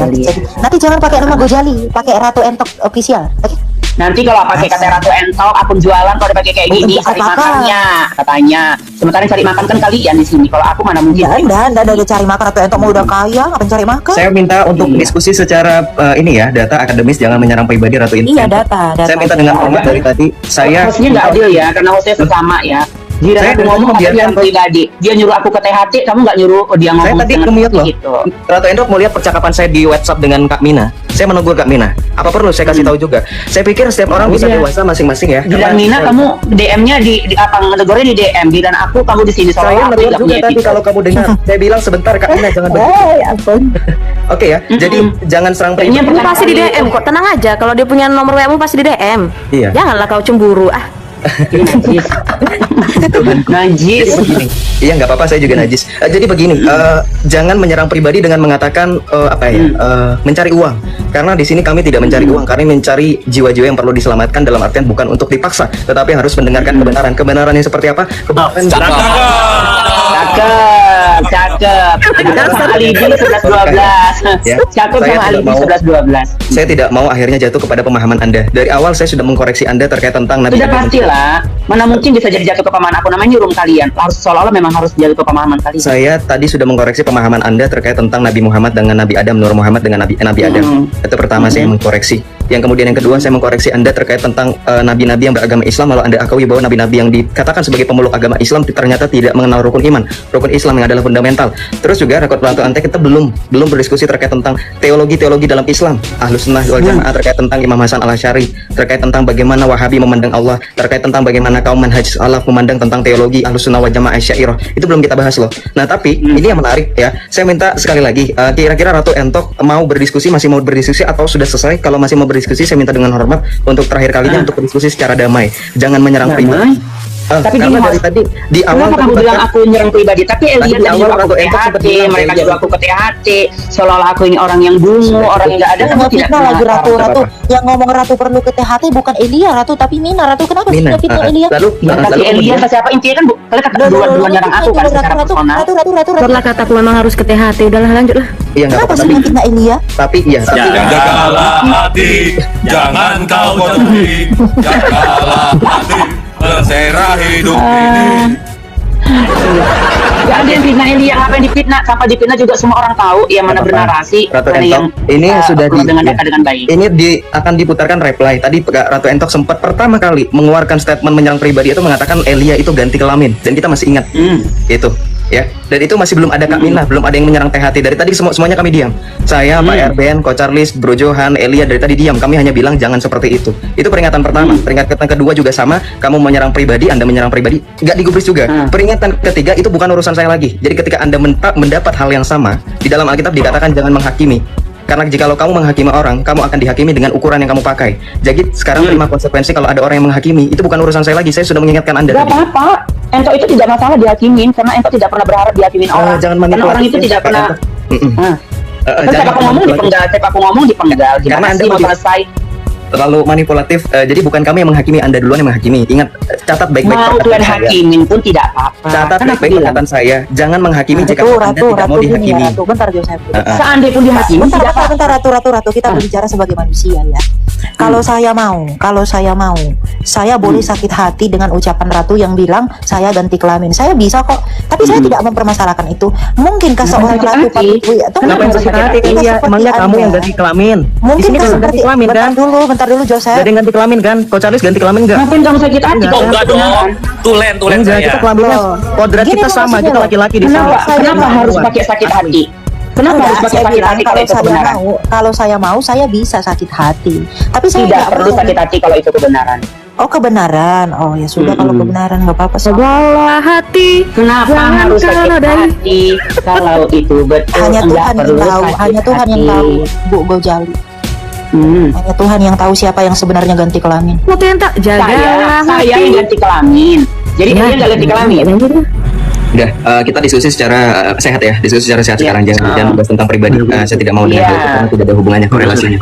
[SPEAKER 4] Nanti jangan pakai nama Gojali, pakai Ratu Entok official, oke?
[SPEAKER 2] Nanti kalau pakai kata Ratu Entok, akun jualan kalau pakai kayak gini, cari makannya katanya. Sementara yang cari makan kan kalian di sini. Kalau aku mana mungkin?
[SPEAKER 4] Anda ada cari makan. Ratu Entok mau udah kaya, ngapain cari makan?
[SPEAKER 7] Saya minta untuk diskusi secara ini ya, data akademis, jangan menyerang pribadi Ratu Entok.
[SPEAKER 4] Iya, data.
[SPEAKER 7] Saya minta dengan hormat dari tadi. Saya
[SPEAKER 2] hostnya nggak adil ya, karena hostnya sesama ya. Jira
[SPEAKER 7] Saya
[SPEAKER 2] aku ngomong
[SPEAKER 7] membiarkan-
[SPEAKER 2] yang pribadi. Dia nyuruh aku ke THT, kamu nggak nyuruh dia ngomong.
[SPEAKER 7] Saya tadi
[SPEAKER 2] dengan
[SPEAKER 7] nge-mute loh.
[SPEAKER 2] gitu.
[SPEAKER 7] Ratu Endok mau lihat percakapan saya di WhatsApp dengan Kak Mina. Saya menunggu Kak Mina. Apa perlu saya kasih tahu juga? Saya pikir setiap orang bisa
[SPEAKER 2] Iya.
[SPEAKER 7] dewasa masing-masing ya.
[SPEAKER 2] Gila Mina, kamu DM-nya di apa negornya di DM, dan aku kamu di sini
[SPEAKER 7] Saya
[SPEAKER 2] soalnya aku
[SPEAKER 7] menegur
[SPEAKER 2] nggak
[SPEAKER 7] juga
[SPEAKER 2] punya
[SPEAKER 7] tadi
[SPEAKER 2] etika.
[SPEAKER 7] kalau kamu dengar. Saya bilang sebentar Kak Mina jangan begitu.
[SPEAKER 4] Ya ampun.
[SPEAKER 7] Oke ya. Jadi jangan serang
[SPEAKER 2] Kayaknya
[SPEAKER 7] pribadi.
[SPEAKER 9] Kamu pasti di DM kok, tenang aja. Kalau dia punya nomor WA-mu pasti di DM.
[SPEAKER 7] Iya.
[SPEAKER 9] Janganlah kau cemburu.
[SPEAKER 2] Najis.
[SPEAKER 7] Begini. Iya nggak apa-apa, saya juga najis. Jadi begini, jangan menyerang pribadi dengan mengatakan mencari uang. Karena di sini kami tidak mencari uang, kami mencari jiwa-jiwa yang perlu diselamatkan, dalam artian bukan untuk dipaksa, tetapi harus mendengarkan kebenaran. Kebenaran yang seperti apa? Kebenaran.
[SPEAKER 2] Cakep. Sama Alibi 11-12.
[SPEAKER 7] Ya,
[SPEAKER 2] Cakep
[SPEAKER 7] saya
[SPEAKER 2] sama
[SPEAKER 7] tidak
[SPEAKER 2] Alibi
[SPEAKER 7] mau-
[SPEAKER 2] 11-12.
[SPEAKER 7] Saya tidak mau akhirnya jatuh kepada pemahaman Anda. Dari awal saya sudah mengkoreksi Anda terkait tentang Nabi
[SPEAKER 2] Sudah
[SPEAKER 7] Adam.
[SPEAKER 2] pastilah. Mana mungkin bisa jadi jatuh ke pemahaman aku, namanya nyurum kalian. Harus seolah-olah memang harus jatuh ke pemahaman kalian.
[SPEAKER 7] Saya tadi sudah mengkoreksi pemahaman Anda terkait tentang Nabi Muhammad dengan Nabi Adam, Nur Muhammad dengan Nabi Adam. Itu pertama saya mengkoreksi. Yang kemudian yang kedua saya mengkoreksi Anda terkait tentang nabi-nabi yang beragama Islam, lalu Anda akui bahwa nabi-nabi yang dikatakan sebagai pemeluk agama Islam ternyata tidak mengenal rukun iman, rukun Islam yang adalah fundamental. Terus juga rekod Ratu Ante kita belum berdiskusi terkait tentang teologi dalam Islam, Ahlus Sunnah wal Jamaah, terkait tentang Imam Hasan Al-Asy'ari, terkait tentang bagaimana Wahabi memandang Allah, terkait tentang bagaimana kaum manhaj salaf memandang tentang teologi Ahlus Sunnah wal Jamaah Asy'ariyah. Itu belum kita bahas loh. Nah, tapi ini yang menarik ya. Saya minta sekali lagi, kira-kira Ratu Entok masih mau berdiskusi atau sudah selesai? Kalau masih mau berdiskusi, saya minta dengan hormat untuk terakhir kalinya untuk berdiskusi secara damai. Jangan menyerang pribadi.
[SPEAKER 2] Tapi
[SPEAKER 7] Karena
[SPEAKER 2] gini,
[SPEAKER 7] dari tadi di awal
[SPEAKER 2] kenapa kamu
[SPEAKER 7] tadi
[SPEAKER 2] bilang
[SPEAKER 7] bahkan-
[SPEAKER 2] aku nyerang pribadi? Tapi Elia
[SPEAKER 7] Tadi di
[SPEAKER 2] tadi
[SPEAKER 7] awal
[SPEAKER 2] nyuruh aku
[SPEAKER 7] Ratu
[SPEAKER 2] ke
[SPEAKER 7] Entok sempat
[SPEAKER 2] THT,
[SPEAKER 7] bilang
[SPEAKER 2] mereka
[SPEAKER 7] Elia.
[SPEAKER 2] nyuruh aku ke THT, seolah-olah aku ini orang yang dungu, orang yang nggak ada. Kamu tidak
[SPEAKER 4] Fitnah lagi
[SPEAKER 2] kenal.
[SPEAKER 4] Ratu yang ngomong Ratu perlu ke THT bukan Elia Ratu, tapi Mina. Ratu kenapa sih
[SPEAKER 7] Mina.
[SPEAKER 4] fitnah Elia?
[SPEAKER 7] Lalu
[SPEAKER 2] Tapi Elia sama siapa intinya kan kalian kata dua nyerang aku kan secara personal.
[SPEAKER 4] Ratu.
[SPEAKER 9] Setelah kataku memang harus ke THT. Udahlah, lanjutlah.
[SPEAKER 7] Iya nggak
[SPEAKER 4] Kenapa
[SPEAKER 7] apa-apa,
[SPEAKER 4] sih
[SPEAKER 7] tapi
[SPEAKER 4] fitnah Elia?
[SPEAKER 7] tapi iya tapi
[SPEAKER 8] Jagalah hati, jangan kau kotori. Jagalah hati, berserah hidup ini.
[SPEAKER 2] Gak ada yang fitnah Elia, apa yang difitnah? Sampai difitnah juga semua orang tahu yang mana bernarasi,
[SPEAKER 7] Ratu
[SPEAKER 2] mana
[SPEAKER 7] Entok
[SPEAKER 2] yang
[SPEAKER 7] ini sudah
[SPEAKER 2] dengan data dengan baik.
[SPEAKER 7] ini akan diputarkan reply. Tadi Ratu Entok sempat pertama kali mengeluarkan statement menyerang pribadi itu mengatakan Elia itu ganti kelamin, dan kita masih ingat itu ya. Dan itu masih belum ada Kak Mina, belum ada yang menyerang THT. Dari tadi semuanya kami diam. Saya, Pak RBN, Coach Charles, Bro Johan, Elia dari tadi diam. Kami hanya bilang jangan seperti itu. Itu peringatan pertama. Peringatan kedua juga sama. Kamu menyerang pribadi, Anda menyerang pribadi, nggak digubris juga. Peringatan ketiga itu bukan urusan saya lagi. Jadi ketika Anda mendapat hal yang sama, di dalam Alkitab dikatakan jangan menghakimi. Karena jikalau kamu menghakimi orang, kamu akan dihakimi dengan ukuran yang kamu pakai. Jadi sekarang terima konsekuensi kalau ada orang yang menghakimi. Itu bukan urusan saya lagi. Saya sudah mengingatkan Anda
[SPEAKER 2] Gak
[SPEAKER 7] tadi.
[SPEAKER 2] apa-apa, Entok itu tidak masalah dihakimin karena Entok tidak pernah berharap dihakimin orang.
[SPEAKER 7] Jangan
[SPEAKER 2] Karena
[SPEAKER 7] manipulatif
[SPEAKER 2] orang itu tidak
[SPEAKER 7] Pak
[SPEAKER 2] pernah.
[SPEAKER 7] Entok. Jangan
[SPEAKER 2] Siapa aku ngomong dipenggal, siapa aku ngomong dipenggal.
[SPEAKER 7] Karena
[SPEAKER 2] Gimana
[SPEAKER 7] Anda
[SPEAKER 2] sih mau
[SPEAKER 7] begitu-
[SPEAKER 2] selesai?
[SPEAKER 7] terlalu manipulatif. Jadi bukan kami yang menghakimi, Anda duluan yang menghakimi. Ingat, catat baik-baik
[SPEAKER 2] Mau
[SPEAKER 7] perkataan
[SPEAKER 2] Tuhan
[SPEAKER 7] saya.
[SPEAKER 2] hakimin pun tidak apa-apa.
[SPEAKER 7] Catat
[SPEAKER 2] Kan aku
[SPEAKER 7] baik-baik
[SPEAKER 2] bilang,
[SPEAKER 7] perkataan saya. Jangan menghakimi jika Anda tidak mau
[SPEAKER 4] gini ya,
[SPEAKER 7] dihakimi.
[SPEAKER 4] Ratu. Bentar Joseph.
[SPEAKER 2] seandainya pun dihakimi
[SPEAKER 4] Bentar,
[SPEAKER 2] tidak apa-apa.
[SPEAKER 4] Ratu. Kita berbicara sebagai manusia ya. Kalau saya mau, saya boleh sakit hati dengan ucapan Ratu yang bilang saya ganti kelamin. Saya bisa kok. Tapi saya tidak mempermasalahkan itu. Mungkinkah seorang
[SPEAKER 2] sakit
[SPEAKER 4] Ratu
[SPEAKER 2] hati?
[SPEAKER 4] Kenapa
[SPEAKER 7] Kenapa yang sakit hati? Iya, emangnya kamu yang ganti kelamin. Di
[SPEAKER 4] Mungkin
[SPEAKER 7] sini kan
[SPEAKER 4] seperti
[SPEAKER 7] ganti kelamin kan?
[SPEAKER 4] bentar Putar dulu Joseph.
[SPEAKER 7] Gak ada yang ganti kelamin kan? Kok Charles ganti kelamin nggak?
[SPEAKER 2] Ngapain kamu sakit hati?
[SPEAKER 10] Oh, enggak dong. Tulen
[SPEAKER 7] Enggak,
[SPEAKER 10] saya.
[SPEAKER 7] kita kelaminnya kodrat
[SPEAKER 4] Gini
[SPEAKER 7] kita
[SPEAKER 4] loh,
[SPEAKER 7] sama,
[SPEAKER 4] maksudnya
[SPEAKER 7] kita
[SPEAKER 4] loh.
[SPEAKER 7] laki-laki di sini.
[SPEAKER 2] Kenapa harus pakai sakit hati? Kenapa harus pakai
[SPEAKER 4] saya
[SPEAKER 2] sakit
[SPEAKER 4] bilang
[SPEAKER 2] hati kalau itu kebenaran?
[SPEAKER 4] kalau saya mau saya bisa sakit hati. Tapi saya
[SPEAKER 2] Tidak
[SPEAKER 4] nggak
[SPEAKER 2] perlu
[SPEAKER 4] mau.
[SPEAKER 2] sakit hati kalau itu kebenaran.
[SPEAKER 4] Oh kebenaran. Oh ya sudah kalau kebenaran nggak apa-apa.
[SPEAKER 9] Segala hati.
[SPEAKER 2] Kenapa
[SPEAKER 9] Jangan
[SPEAKER 2] harus sakit
[SPEAKER 9] kalau dari-
[SPEAKER 2] hati kalau itu betul?
[SPEAKER 4] Hanya
[SPEAKER 2] Enggak
[SPEAKER 4] Tuhan yang
[SPEAKER 2] perlu
[SPEAKER 4] tahu.
[SPEAKER 2] sakit
[SPEAKER 4] Hanya Tuhan yang
[SPEAKER 2] hati.
[SPEAKER 4] tahu. Bu Gojali. Hanya Tuhan yang tahu siapa yang sebenarnya ganti kelamin.
[SPEAKER 9] Mau tak jaga
[SPEAKER 2] Saya yang ganti kelamin. Jadi kalian nggak ganti kelamin.
[SPEAKER 7] Udah, kita diskusi secara sehat ya, diskusi secara sehat sekarang, jangan bahas tentang pribadi. Saya tidak mau dengan itu karena tidak ada hubungannya korelasinya.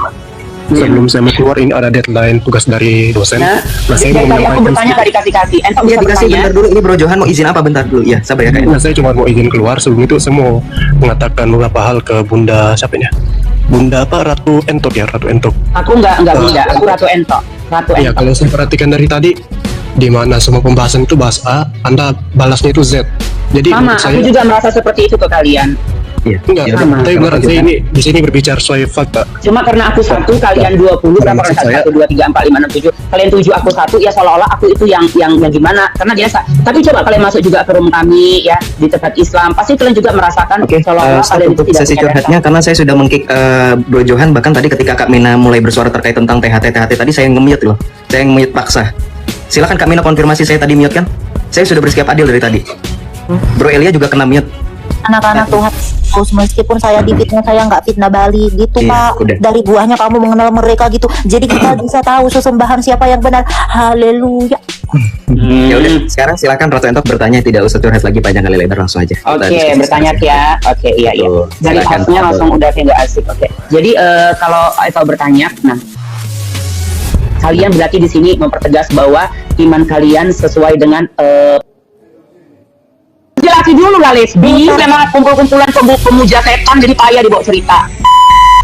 [SPEAKER 6] Sebelum saya mau keluar ini ada deadline tugas dari dosen. Nah, saya mau
[SPEAKER 2] Dari tadi aku
[SPEAKER 6] menyampaikan
[SPEAKER 2] bertanya tadi kasih. Entok
[SPEAKER 7] Iya
[SPEAKER 2] bisa
[SPEAKER 7] dikasih
[SPEAKER 2] bertanya.
[SPEAKER 7] bentar dulu, ini Bro Johan mau izin apa bentar dulu. Ya, sabar ya Kak.
[SPEAKER 6] Nah, saya cuma mau izin keluar. Sebelum itu saya mau mengatakan beberapa hal ke Bunda siapa ini? Bunda apa? Ratu Entok ya, Ratu Entok.
[SPEAKER 2] Aku nggak beda. Aku Ratu Entok. Ratu
[SPEAKER 6] Ya,
[SPEAKER 2] Entok.
[SPEAKER 6] kalau saya perhatikan dari tadi, di mana semua pembahasan itu bahas A, Anda balasnya itu Z. Jadi
[SPEAKER 2] Sama,
[SPEAKER 6] menurut saya
[SPEAKER 2] aku juga merasa seperti itu ke kalian.
[SPEAKER 7] Iya.
[SPEAKER 6] enggak,
[SPEAKER 7] Ya udah,
[SPEAKER 2] sama.
[SPEAKER 6] tapi beneran saya ini di sini berbicara sesuai fakta.
[SPEAKER 2] Cuma karena aku satu, kalian 20, berapa
[SPEAKER 6] Maksud
[SPEAKER 2] kali
[SPEAKER 6] saya-
[SPEAKER 2] 1, 2, 3, 4, 5, 6, 7. Kalian 7, aku 1, ya seolah-olah aku itu yang gimana? Karena biasa. Tapi coba kalian masuk juga ke room kami ya di tempat Islam, pasti kalian juga merasakan
[SPEAKER 7] Oke,
[SPEAKER 2] seolah-olah
[SPEAKER 7] stop
[SPEAKER 2] kalian itu
[SPEAKER 7] untuk
[SPEAKER 2] tidak
[SPEAKER 7] sesi
[SPEAKER 2] punya
[SPEAKER 7] curhatnya karena saya sudah meng-kick Bro Johan. Bahkan tadi ketika Kak Mina mulai bersuara terkait tentang THT tadi saya nge-mute loh. Saya nge-mute paksa. Silakan Kak Mina konfirmasi saya tadi mute kan? Saya sudah bersikap adil dari tadi. Bro Elia juga kena mute.
[SPEAKER 4] Anak-anak Tuhan, terus meskipun saya difitnah saya nggak fitnah balik gitu
[SPEAKER 7] Iya,
[SPEAKER 4] Pak.
[SPEAKER 7] udah.
[SPEAKER 4] Dari buahnya kamu mengenal mereka gitu. Jadi kita bisa tahu sesembahan siapa yang benar. Haleluya.
[SPEAKER 7] Ya udah, sekarang silakan Ratu Entok bertanya, tidak usah curhat lagi panjang kali lebar, langsung aja. Kita
[SPEAKER 2] Oke,
[SPEAKER 7] diskusi
[SPEAKER 2] bertanya
[SPEAKER 7] sekarang.
[SPEAKER 2] ya. Oke, iya.
[SPEAKER 7] Tuh,
[SPEAKER 2] Dari
[SPEAKER 7] silakan,
[SPEAKER 2] hostnya
[SPEAKER 7] Pak.
[SPEAKER 2] langsung udah kayak nggak asik. Oke. Jadi kalau Eva bertanya, nah kalian berarti di sini mempertegas bahwa iman kalian sesuai dengan jelasin dulu lah lesbi, memang kumpul-kumpulan pemuja setan jadi payah dibawa cerita.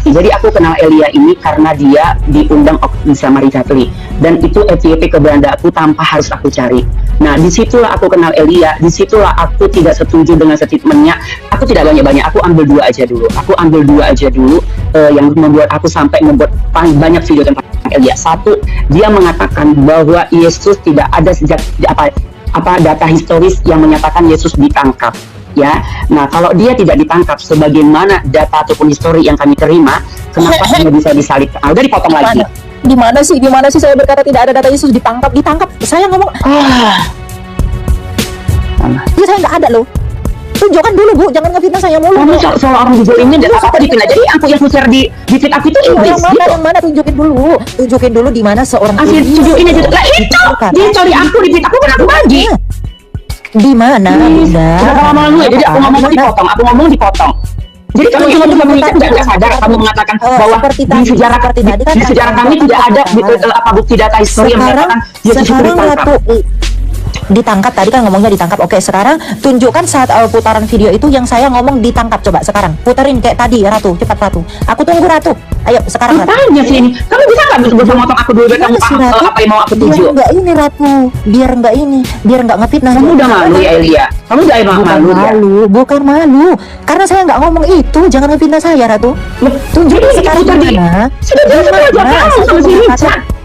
[SPEAKER 2] Jadi aku kenal Elia ini karena dia diundang sama Rizatli dan itu FYP keberadaanku tanpa harus aku cari. Nah disitulah aku kenal Elia, disitulah aku tidak setuju dengan statementnya. Aku tidak banyak-banyak, aku ambil dua aja dulu yang membuat aku sampai membuat banyak video tentang Elia. Satu, dia mengatakan bahwa Yesus tidak ada sejak apa data historis yang menyatakan Yesus ditangkap. Ya, nah kalau dia tidak ditangkap, sebagaimana data ataupun histori yang kami terima, kenapa dia bisa disalib? Udah dipotong lagi.
[SPEAKER 4] Di mana sih saya berkata tidak ada data Yesus ditangkap? Saya ngomong, ya saya nggak ada loh. Tunjukkan dulu Bu, jangan ngefitnah saya mulu.
[SPEAKER 2] Kamu soal orang jujur ini apa dipindah? Jadi aku yang share di feed aku itu Inggris.
[SPEAKER 4] Yang mana tunjukin dulu di mana seorang
[SPEAKER 2] Asli tunjukin aja. Lah itu di story aku di feed aku kan aku bagi.
[SPEAKER 4] Di mana Bunda?
[SPEAKER 2] Udah lama dulu ya, jadi aku ngomong dipotong. Jadi kamu cuma nggak sadar kamu mengatakan bahwa di sejarah kami tidak ada bukti data histori yang mengatakan Yesus itu ditangkap.
[SPEAKER 4] Ditangkap tadi kan ngomongnya ditangkap. Oke, sekarang tunjukkan saat putaran video itu yang saya ngomong ditangkap. Coba sekarang puterin kayak tadi Ratu, cepat Ratu. Aku tunggu Ratu. Ayo sekarang Ratu.
[SPEAKER 2] Tanya sih ini. Kamu bisa nggak bisa motong aku dulu biar kamu paham apa yang mau aku tuju?
[SPEAKER 4] Biar nggak ini Ratu, biar nggak ngefitnah.
[SPEAKER 2] Kamu udah malu ya Elia? Kamu udah malu ya?
[SPEAKER 4] Bukan malu, karena saya nggak ngomong itu. Jangan ngefitnah saya Ratu. Tunjukin sekarang di mana?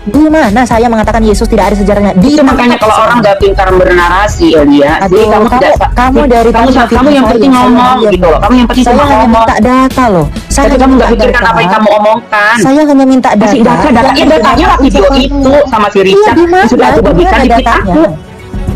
[SPEAKER 4] Di mana saya mengatakan Yesus tidak ada sejarahnya?
[SPEAKER 2] Itu makanya kalau orang nggak pintar bernarasi Elia, jadi kamu yang penting ngomong gitu loh. Kamu yang penting
[SPEAKER 4] saya
[SPEAKER 2] cuma
[SPEAKER 4] hanya
[SPEAKER 2] ngomong.
[SPEAKER 4] minta data loh.
[SPEAKER 2] Tapi kamu nggak pikirkan apa yang kamu omongkan.
[SPEAKER 4] Saya hanya minta data.
[SPEAKER 2] Kasih datanya lah video itu sama si Richard yang sudah aku bagikan di feed aku.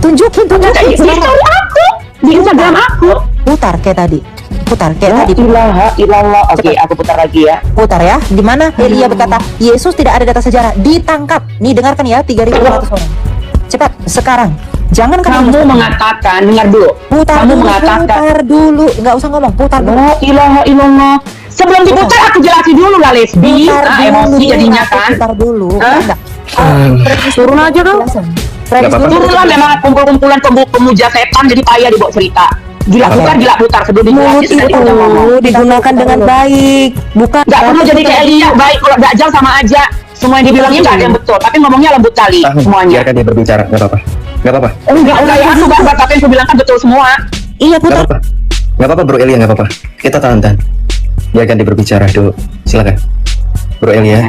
[SPEAKER 4] Tunjukin
[SPEAKER 2] di story aku, di Instagram aku.
[SPEAKER 4] Putar kayak tadi.
[SPEAKER 2] Ilaha illallah. Oke, aku putar lagi ya.
[SPEAKER 4] Putar ya. Di mana Elia berkata Yesus tidak ada data sejarah, ditangkap. Nih dengarkan ya 3.200 orang. Cepat sekarang. Jangan
[SPEAKER 2] kamu mengatakan, dengar dulu.
[SPEAKER 4] Putar dulu. Nggak usah ngomong, putar dulu.
[SPEAKER 2] Ilaha illallah. Sebelum diputar aku jelasin dulu lah lesbi. Emosi jadinya kan.
[SPEAKER 4] Putar dulu.
[SPEAKER 2] Turun aja dong. Turunlah memang kumpul-kumpulan pemuja setan jadi payah dibawa cerita. Gila putar sebelum dijelasin nanti udah ngomong.
[SPEAKER 4] Digunakan dengan baik, bukan
[SPEAKER 2] nggak perlu jadi kayak Elia baik. Kalau Dajjal sama aja, semua yang dibilangnya nggak ada yang betul, tapi ngomongnya lembut kali semuanya.
[SPEAKER 7] Biarkan dia berbicara, nggak apa-apa.
[SPEAKER 2] Enggak ya, aku bangga tapi yang aku bilang kan betul semua.
[SPEAKER 4] Iya putar.
[SPEAKER 7] Nggak apa-apa Bro Elia, nggak apa-apa. Kita tahan. Biarkan dia berbicara dulu. Silakan Bro Elia.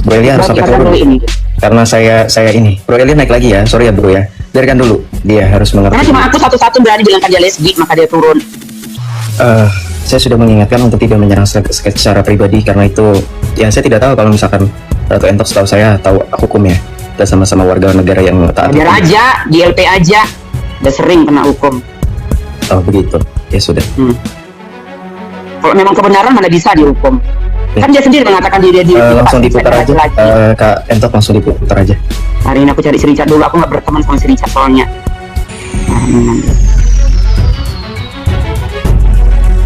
[SPEAKER 7] Bro Elia harus sampai turun. Karena saya ini. Bro Elia naik lagi ya. Sorry ya bro ya. Biarkan dulu. Dia harus mengerti.
[SPEAKER 2] Karena cuma aku satu-satu berani bilang dia lesbi, maka dia turun.
[SPEAKER 7] Saya sudah mengingatkan untuk tidak menyerang secara pribadi karena itu ya saya tidak tahu kalau misalkan Ratu Entok setahu saya tahu hukum ya. Kita sama-sama warga negara yang taat.
[SPEAKER 2] Biar aja, di LP aja. Udah sering kena hukum.
[SPEAKER 7] Oh begitu. Ya sudah.
[SPEAKER 2] Kalau memang kebenaran mana bisa dihukum. Kan dia sendiri mengatakan dia
[SPEAKER 7] langsung diputar aja. Kak Entok langsung diputar aja.
[SPEAKER 2] Hari ini aku cari si Richard dulu. Aku nggak berteman sama si Richard soalnya.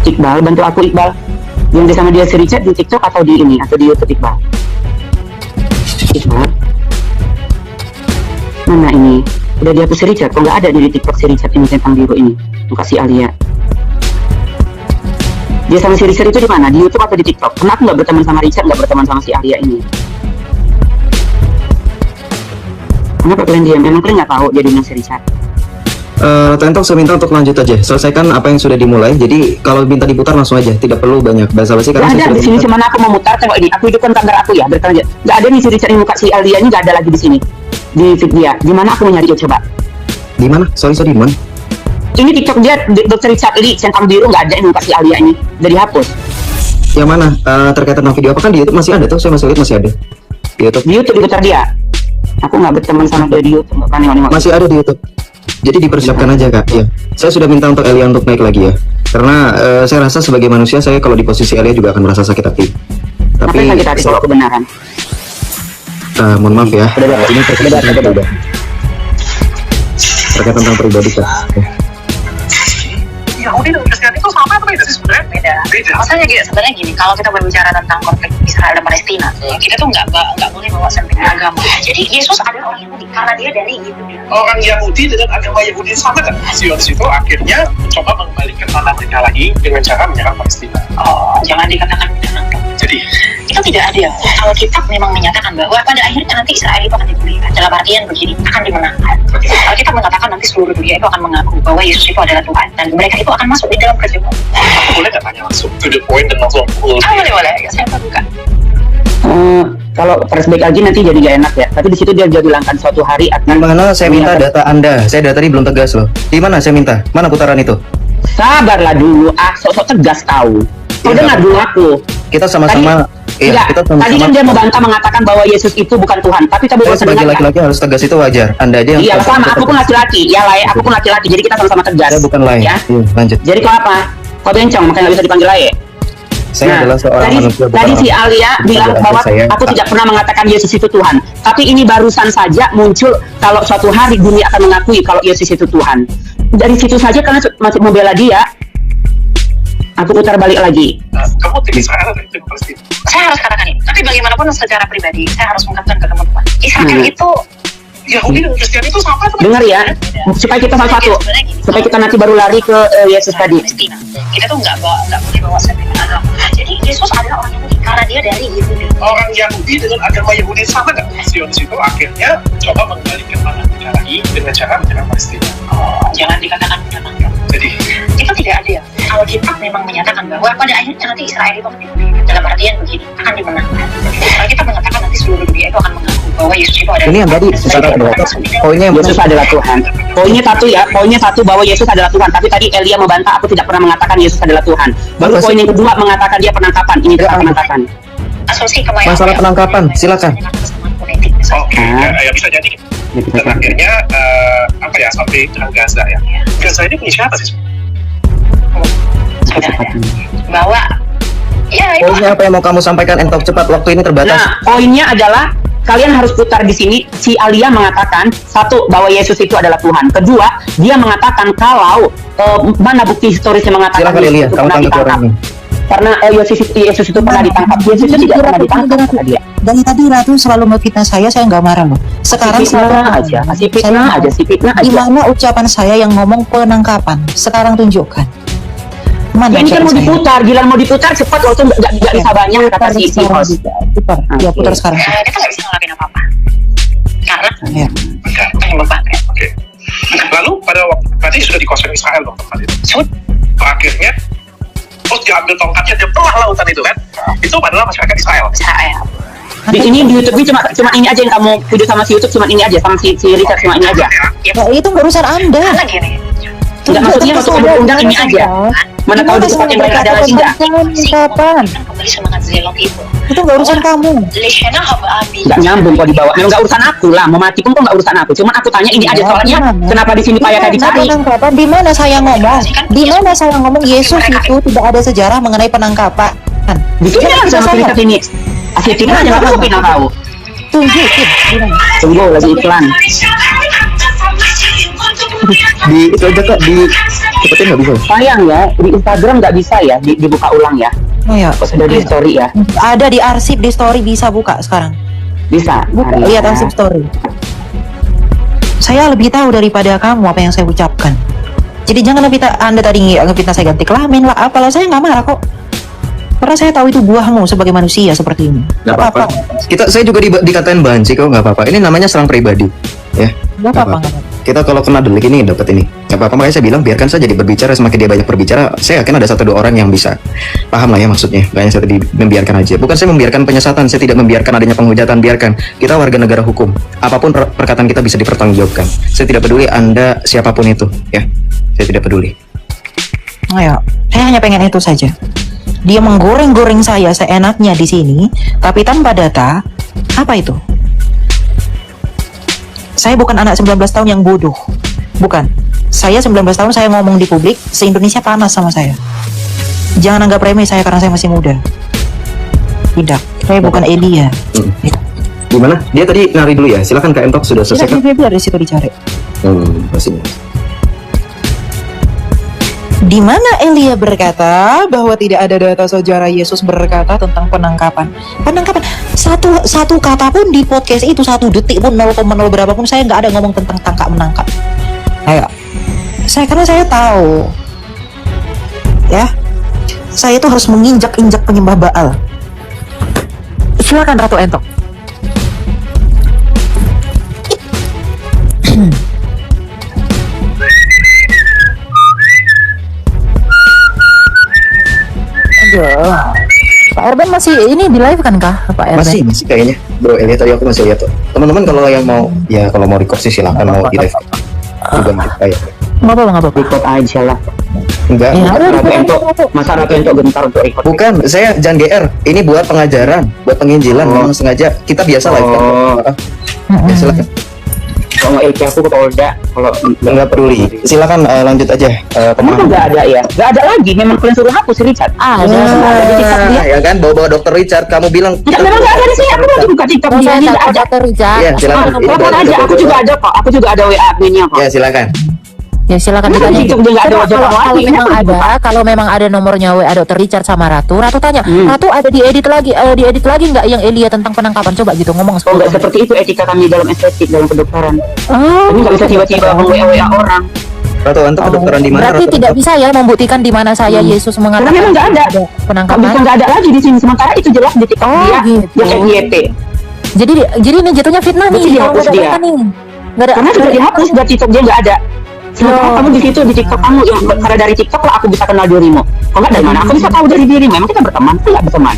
[SPEAKER 2] Iqbal, bantu aku Iqbal. Yang di sama dia si Richard di TikTok atau di ini atau di YouTube Iqbal? Iqbal. Mana ini? Udah dihapus si Richard. Kok nggak ada di TikTok si Richard ini tentang biru ini? Muka si Alia. Dia sama si Richard itu di mana? Di YouTube atau di TikTok? Kenapa nggak berteman sama Richard, nggak berteman sama si Alia ini? Kenapa kalian diam? Emang kalian nggak tahu dia dengan si Richard?
[SPEAKER 7] Tentok saya minta untuk lanjut aja, selesaikan apa yang sudah dimulai. Jadi kalau minta diputar langsung aja, tidak perlu banyak basa-basi karena
[SPEAKER 2] nggak ada di sini. Cuma aku mau mutar, tengok ini. Aku hidupkan kamera aku ya, bertanya. Nggak ada nih si Richard yang muka si Alia ini, nggak ada lagi di sini. Di feed dia. Di mana aku mau nyari dia coba?
[SPEAKER 7] Di mana? Sorry di mana?
[SPEAKER 2] Ini TikTok dia, Dr. Richard Lee, centang biru nggak ada yang muka si Alia ini. Udah dihapus.
[SPEAKER 7] Yang mana? Terkait tentang video apa kan di YouTube masih ada tuh? Saya masih lihat masih ada. Di YouTube.
[SPEAKER 2] Di YouTube diputar dia. Aku nggak berteman sama dia di YouTube.
[SPEAKER 7] Masih ada di YouTube. Jadi dipersiapkan aja kak. Ya. Saya sudah minta untuk Elia untuk naik lagi ya. Karena saya rasa sebagai manusia saya kalau di posisi Elia juga akan merasa sakit hati. Tapi
[SPEAKER 2] sakit hati kalau kebenaran.
[SPEAKER 7] Mohon maaf ya. Ini terkait tentang pribadi kak.
[SPEAKER 11] Yahudi dan Kristen itu sama atau beda sih sebenarnya? Beda. Masalahnya sebenarnya gini, kalau kita berbicara tentang konflik Israel dan Palestina, kita tuh nggak boleh bawa sentimen agama. Jadi Yesus adalah orang Yahudi karena dia dari Yahudi. Orang Yahudi dengan agama Yahudi sama kan? Zionis itu akhirnya mencoba mengembalikan tanah mereka lagi dengan cara menyerang Palestina. Oh, jangan dikatakan menyenangkan. Jadi itu tidak adil. Alkitab memang menyatakan bahwa pada akhirnya nanti Israel itu akan dipulihkan. Dalam artian begini, akan dimenangkan. Alkitab mengatakan nanti seluruh dunia itu akan mengaku bahwa Yesus itu adalah Tuhan dan mereka itu akan masuk di dalam kerjaan. Aku boleh nggak tanya langsung to the point dan langsung boleh ya, saya buka.
[SPEAKER 2] Kalau flashback lagi nanti jadi gak enak ya. Tapi di situ dia bilangkan suatu hari akan.
[SPEAKER 7] Mana saya minta data Anda. Saya data tadi belum tegas loh. Di mana saya minta? Mana putaran itu?
[SPEAKER 2] Sabarlah dulu. Sok-sok tegas tahu. Kau dengar dulu aku.
[SPEAKER 7] Kita sama-sama.
[SPEAKER 2] Iya, tadi kan dia membantah mengatakan bahwa Yesus itu bukan Tuhan, tapi kita bukan
[SPEAKER 7] sebagai laki-laki harus tegas itu wajar. Anda aja yang
[SPEAKER 2] iya sama, aku pun laki-laki. Ya lae, aku pun laki-laki. Jadi kita sama-sama tegas.
[SPEAKER 7] Saya bukan lain. Ya? Lanjut.
[SPEAKER 2] Jadi kau apa? Kau bencong, makanya nggak bisa dipanggil lae.
[SPEAKER 7] Saya adalah seorang manusia.
[SPEAKER 2] Tadi si Alia bilang bahwa aku tidak pernah mengatakan Yesus itu Tuhan. Tapi ini barusan saja muncul kalau suatu hari dunia akan mengakui kalau Yesus itu Tuhan. Dari situ saja karena masih membela dia. Aku putar balik lagi.
[SPEAKER 11] Kamu tim Israel atau tim Palestina? Saya harus katakan ini. Tapi bagaimanapun secara pribadi, saya harus mengatakan ke teman-teman. Israel itu Yahudi dan Kristen itu sama.
[SPEAKER 2] Dengar ya, supaya kita satu-satu. Supaya kita nanti baru lari ke Yesus tadi.
[SPEAKER 11] Kita tuh nggak boleh bawa sentimen agama. Jadi Yesus adalah orang Yahudi karena dia dari Yahudi. Orang Yahudi dengan agama Yahudi sama nggak? Zionis itu akhirnya coba mengembalikan tanah mereka lagi dengan cara menyerang Palestina. Oh, jangan dikatakan menyenangkan. Jadi itu tidak adil. Alkitab memang menyatakan bahwa pada akhirnya nanti Israel itu akan dipulihkan. Dalam artian begini, akan dimenangkan. Alkitab mengatakan nanti seluruh dunia itu akan mengaku bahwa Yesus itu adalah.
[SPEAKER 7] Ini yang tadi secara
[SPEAKER 2] poinnya Yesus adalah Tuhan. Poinnya satu ya, poinnya satu bahwa Yesus adalah Tuhan. Tapi tadi Elia membantah aku tidak pernah mengatakan Yesus adalah Tuhan. Baru poin yang kedua mengatakan dia penangkapan. Ini tentang penangkapan.
[SPEAKER 7] Masalah penangkapan, silakan.
[SPEAKER 11] Oke, ya bisa jadi. Dan akhirnya apa ya sampai dengan Gaza ya. Gaza ini punya siapa sih? Bahwa ya itu.
[SPEAKER 7] Poinnya apa yang mau kamu sampaikan Entok cepat, waktu ini terbatas.
[SPEAKER 2] Nah, poinnya adalah kalian harus putar di sini. Si Alia mengatakan satu bahwa Yesus itu adalah Tuhan. Kedua, dia mengatakan kalau mana bukti historisnya mengatakan Yesus itu pernah ditangkap. Karena Yesus itu pernah ditangkap. Yesus itu tidak pernah ditangkap kata dia.
[SPEAKER 4] Dari tadi Ratu selalu memfitnah saya nggak marah loh. Sekarang
[SPEAKER 2] fitnah aja, fitnah aja.
[SPEAKER 4] Gimana ucapan saya yang ngomong penangkapan? Sekarang tunjukkan.
[SPEAKER 2] Mana ini kan mau diputar, gila mau diputar cepat waktu nggak bisa banyak kata si host.
[SPEAKER 4] Putar, ya putar sekarang.
[SPEAKER 11] Kita nggak bisa ngelakuin apa-apa karena hanya membantu. Oke. Lalu pada waktu berarti sudah dikuasai Israel dong tempat itu. Akhirnya terus diambil tongkatnya, dia belah lautan itu kan. Itu adalah masyarakat Israel.
[SPEAKER 2] Di sini di YouTube cuma ini aja yang kamu video sama si YouTube, cuma ini aja sama si Richard, cuma ini aja.
[SPEAKER 4] Nah, itu urusan Anda.
[SPEAKER 2] Enggak, maksudnya untuk undang ini aja. Mana tahu di tempat yang lain ada lagi enggak?
[SPEAKER 4] Kapan?
[SPEAKER 11] Kembali semangat Zelok itu.
[SPEAKER 4] Itu nggak urusan kamu.
[SPEAKER 2] Nggak nyambung kalau dibawa. Memang nggak urusan aku lah. Mau mati pun kok nggak urusan aku. Cuman aku tanya ini aja soalnya. Kenapa di sini payah tadi cari?
[SPEAKER 4] Penangkapan. Di mana saya ngomong? Di mana saya ngomong Yesus itu tidak ada sejarah mengenai penangkapan?
[SPEAKER 2] Di sini kan sama cerita ini. Asyik ini aja nggak tahu pinang tahu. Tunggu lagi iklan.
[SPEAKER 7] Di itu aja Kak, di cepetin nggak bisa.
[SPEAKER 2] Sayang ya, di Instagram nggak bisa ya dibuka ulang ya.
[SPEAKER 4] Oh ya,
[SPEAKER 2] sudah di story ya.
[SPEAKER 4] Ada di arsip di story, bisa buka sekarang.
[SPEAKER 2] Bisa.
[SPEAKER 4] Buka, lihat arsip story. Saya lebih tahu daripada kamu apa yang saya ucapkan. Jadi jangan Anda tadi ngefitnah saya ganti kelamin lah, apalah, saya nggak marah kok. Karena saya tahu itu buahmu sebagai manusia seperti ini.
[SPEAKER 7] Nggak apa-apa. Saya juga dikatain banci kok, nggak apa-apa. Ini namanya serang pribadi, ya.
[SPEAKER 4] Nggak apa-apa.
[SPEAKER 7] Kita kalau kena delik ini dapat ini, nggak apa-apa. Makanya saya bilang biarkan saja dia berbicara. Semakin dia banyak berbicara, saya yakin ada 1-2 orang yang bisa paham lah ya maksudnya. Makanya saya tadi membiarkan aja. Bukan saya membiarkan penyesatan, saya tidak membiarkan adanya penghujatan. Biarkan, kita warga negara hukum. Apapun perkataan kita bisa dipertanggungjawabkan. Saya tidak peduli Anda siapapun itu, ya. Saya tidak peduli.
[SPEAKER 4] Ayo, saya hanya pengen itu saja. Dia menggoreng-goreng saya seenaknya di sini, tapi tanpa data. Apa itu? Saya bukan anak 19 tahun yang bodoh. Bukan. Saya 19 tahun saya ngomong di publik, se-Indonesia panas sama saya. Jangan anggap remeh saya karena saya masih muda. Tidak, saya bukan Elia.
[SPEAKER 7] Gimana? Dia tadi nari dulu ya. Silakan Kak Entok, sudah selesai kan?
[SPEAKER 4] Biar di situ dicari.
[SPEAKER 7] Masih.
[SPEAKER 4] Di mana Elia berkata bahwa tidak ada data sejarah Yesus berkata tentang penangkapan. Penangkapan satu kata pun di podcast itu, 1 detik pun 0,0 berapa pun saya nggak ada ngomong tentang tangkap menangkap. Ayo, karena saya tahu, ya, saya itu harus menginjak-injak penyembah Baal. Silakan Ratu Entok. Pak Erben masih ini di live kan kah Pak Erben?
[SPEAKER 7] Masih kayaknya Bro Elia, tadi aku masih lihat tuh. Teman-teman kalau yang mau, ya kalau mau record sih silakan, mau di live juga kayak
[SPEAKER 4] nggak apa-apa
[SPEAKER 2] record aja lah.
[SPEAKER 7] Enggak,
[SPEAKER 2] masa Ratu Entok gentar untuk record.
[SPEAKER 7] Bukan, saya jangan GR, ini buat pengajaran, buat penginjilan. Memang sengaja, kita biasa live kan. Ya, silakan.
[SPEAKER 2] Kalau LP aku ke Polda, kalau
[SPEAKER 7] nggak peduli, silakan lanjut aja.
[SPEAKER 2] Kenapa nggak ada ya? Nggak ada lagi, memang kalian suruh hapus si Richard.
[SPEAKER 7] Ya kan, bawa Dokter Richard, kamu bilang.
[SPEAKER 2] Ya, memang nggak ada di sini, aku lagi buka TikTok dia, nggak ada.
[SPEAKER 4] Dokter Richard.
[SPEAKER 7] Ya, silakan.
[SPEAKER 2] Telepon aja, aku juga ada kok, aku juga ada WA adminnya kok.
[SPEAKER 7] Ya, silakan.
[SPEAKER 4] Ya silakan ditanya. Kalau memang ada nomornya WA Dokter Richard sama Ratu tanya, Ratu ada diedit lagi nggak yang Elia tentang penangkapan, coba gitu ngomong.
[SPEAKER 2] Oh, nggak seperti itu etika kami dalam estetik, dalam kedokteran. Ini nggak bisa tiba-tiba WA orang.
[SPEAKER 7] Ratu, untuk kedokteran di mana?
[SPEAKER 4] Berarti tidak bisa ya membuktikan di mana saya Yesus mengatakan.
[SPEAKER 2] Karena memang nggak ada
[SPEAKER 4] penangkapan.
[SPEAKER 2] Bisa nggak ada lagi di sini, sementara itu jelas di TikTok dia yang YT.
[SPEAKER 4] Jadi ini jatuhnya fitnah nih.
[SPEAKER 2] Dihapus dia. Karena sudah dihapus dari TikTok dia nggak ada. Sementara kamu di situ di TikTok kamu, yang karena dari TikTok lah aku bisa kenal dirimu. Kok nggak dari mana? Aku bisa tahu dari dirimu. Memang kita berteman, nggak berteman.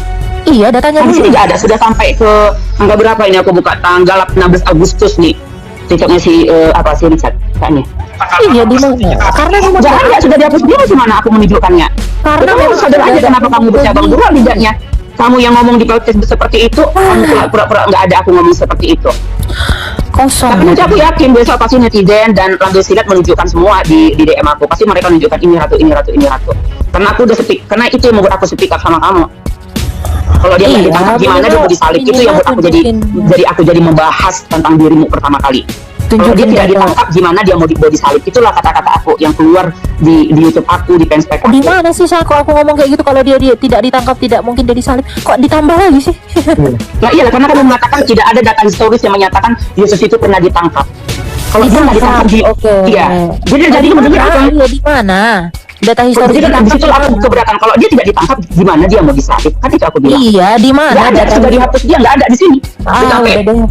[SPEAKER 4] Iya, datanya
[SPEAKER 2] di sini nggak ada. Sudah sampai ke tanggal berapa ini? Aku buka tanggal 16 Agustus nih. TikToknya si Richard kayaknya.
[SPEAKER 4] Iya, di mana? Karena
[SPEAKER 2] nggak ada, sudah dihapus dia. Gimana aku menunjukkannya? Karena memang sadar aja kenapa kamu bercabang dua lidahnya. Kamu yang ngomong di podcast seperti itu, kamu pura-pura nggak ada aku ngomong seperti itu.
[SPEAKER 4] Kosong.
[SPEAKER 2] Tapi nanti aku yakin besok pasti netizen dan Rando Silat menunjukkan semua di DM aku. Pasti mereka menunjukkan ini Ratu. Karena aku udah karena itu yang membuat aku speak up sama kamu. Kalau dia nggak ditangkap gimana dia mau disalib, itu yang buat aku jadi membahas tentang dirimu pertama kali. Kalau dia tidak ditangkap gimana dia mau disalib, itulah kata-kata aku yang keluar di YouTube aku, di fanspage aku.
[SPEAKER 4] Di mana sih aku ngomong kayak gitu? Kalau dia tidak ditangkap tidak mungkin dia disalib, kok ditambah lagi sih?
[SPEAKER 2] Nah iyalah, karena kamu mengatakan tidak ada data historis yang menyatakan Yesus itu pernah ditangkap. Kalau dia nggak ditangkap, iya. Jadi menurut apa?
[SPEAKER 4] Iya, di mana? data historis
[SPEAKER 2] Jadi kan di situ aku keberatan kalau dia tidak ditangkap gimana dia mau disalib. Kan itu aku bilang.
[SPEAKER 4] Iya, di mana
[SPEAKER 2] Nggak ada, sudah dihapus dia nggak ada di sini.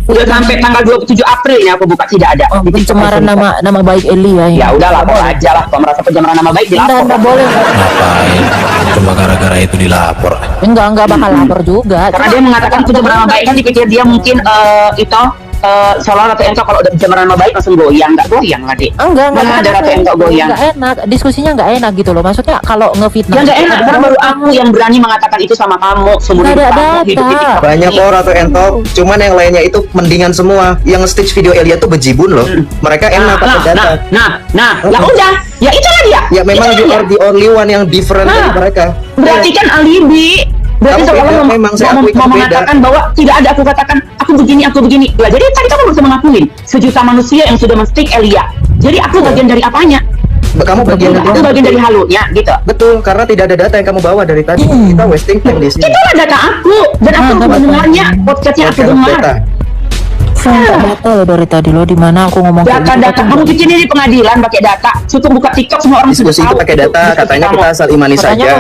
[SPEAKER 2] Udah sampai tanggal 27 April ini aku buka tidak ada.
[SPEAKER 4] Pencemaran nama baik Eli ya.
[SPEAKER 2] Ya udah lapor aja lah, kalau merasa pencemaran nama baik dilapor.
[SPEAKER 4] Enggak boleh.
[SPEAKER 5] Ngapain? Cuma gara-gara itu dilapor.
[SPEAKER 4] Enggak bakal lapor juga.
[SPEAKER 2] Karena dia mengatakan pencemaran nama baik kan dipikir dia mungkin itu seolah Ratu Entok kalau udah pencemaran nama baik langsung goyang, nggak goyang lah dia.
[SPEAKER 4] Enggak
[SPEAKER 2] ada Ratu Entok goyang.
[SPEAKER 4] Enggak enak, diskusinya enggak enak gitu loh. Maksudnya kalau ngefitnah.
[SPEAKER 2] Ya nggak enak, karena baru aku yang berani mengatakan itu sama kamu. Seumur hidup kamu hidup di TikTok.
[SPEAKER 7] Banyak kok Ratu Entok, cuman yang lainnya itu mendingan semua. Yang stage video Elia tuh bejibun loh. Mereka enak pakai data.
[SPEAKER 2] Nah, ya udah, ya itulah dia.
[SPEAKER 7] Ya memang you are the only one yang different dari mereka.
[SPEAKER 2] Berarti kan alibi. Berarti seolah mau mengatakan bahwa tidak ada, aku katakan aku begini. Lah, jadi tadi kamu bisa mengakuin sejuta manusia yang sudah men-stick Elia. Jadi aku bagian dari apanya?
[SPEAKER 7] Kamu bagian dari
[SPEAKER 2] itu bagian dari halunya gitu.
[SPEAKER 7] Betul, karena tidak ada data yang kamu bawa dari tadi. Kita wasting time di sini.
[SPEAKER 2] Itulah data aku dan aku mendengarnya, podcastnya aku dengar.
[SPEAKER 4] Data lo dari tadi lo di mana aku ngomong
[SPEAKER 2] data kamu bikin ini pengadilan pakai data. Cukup buka TikTok semua orang
[SPEAKER 7] diskusi itu pakai data, katanya kita asal imani saja.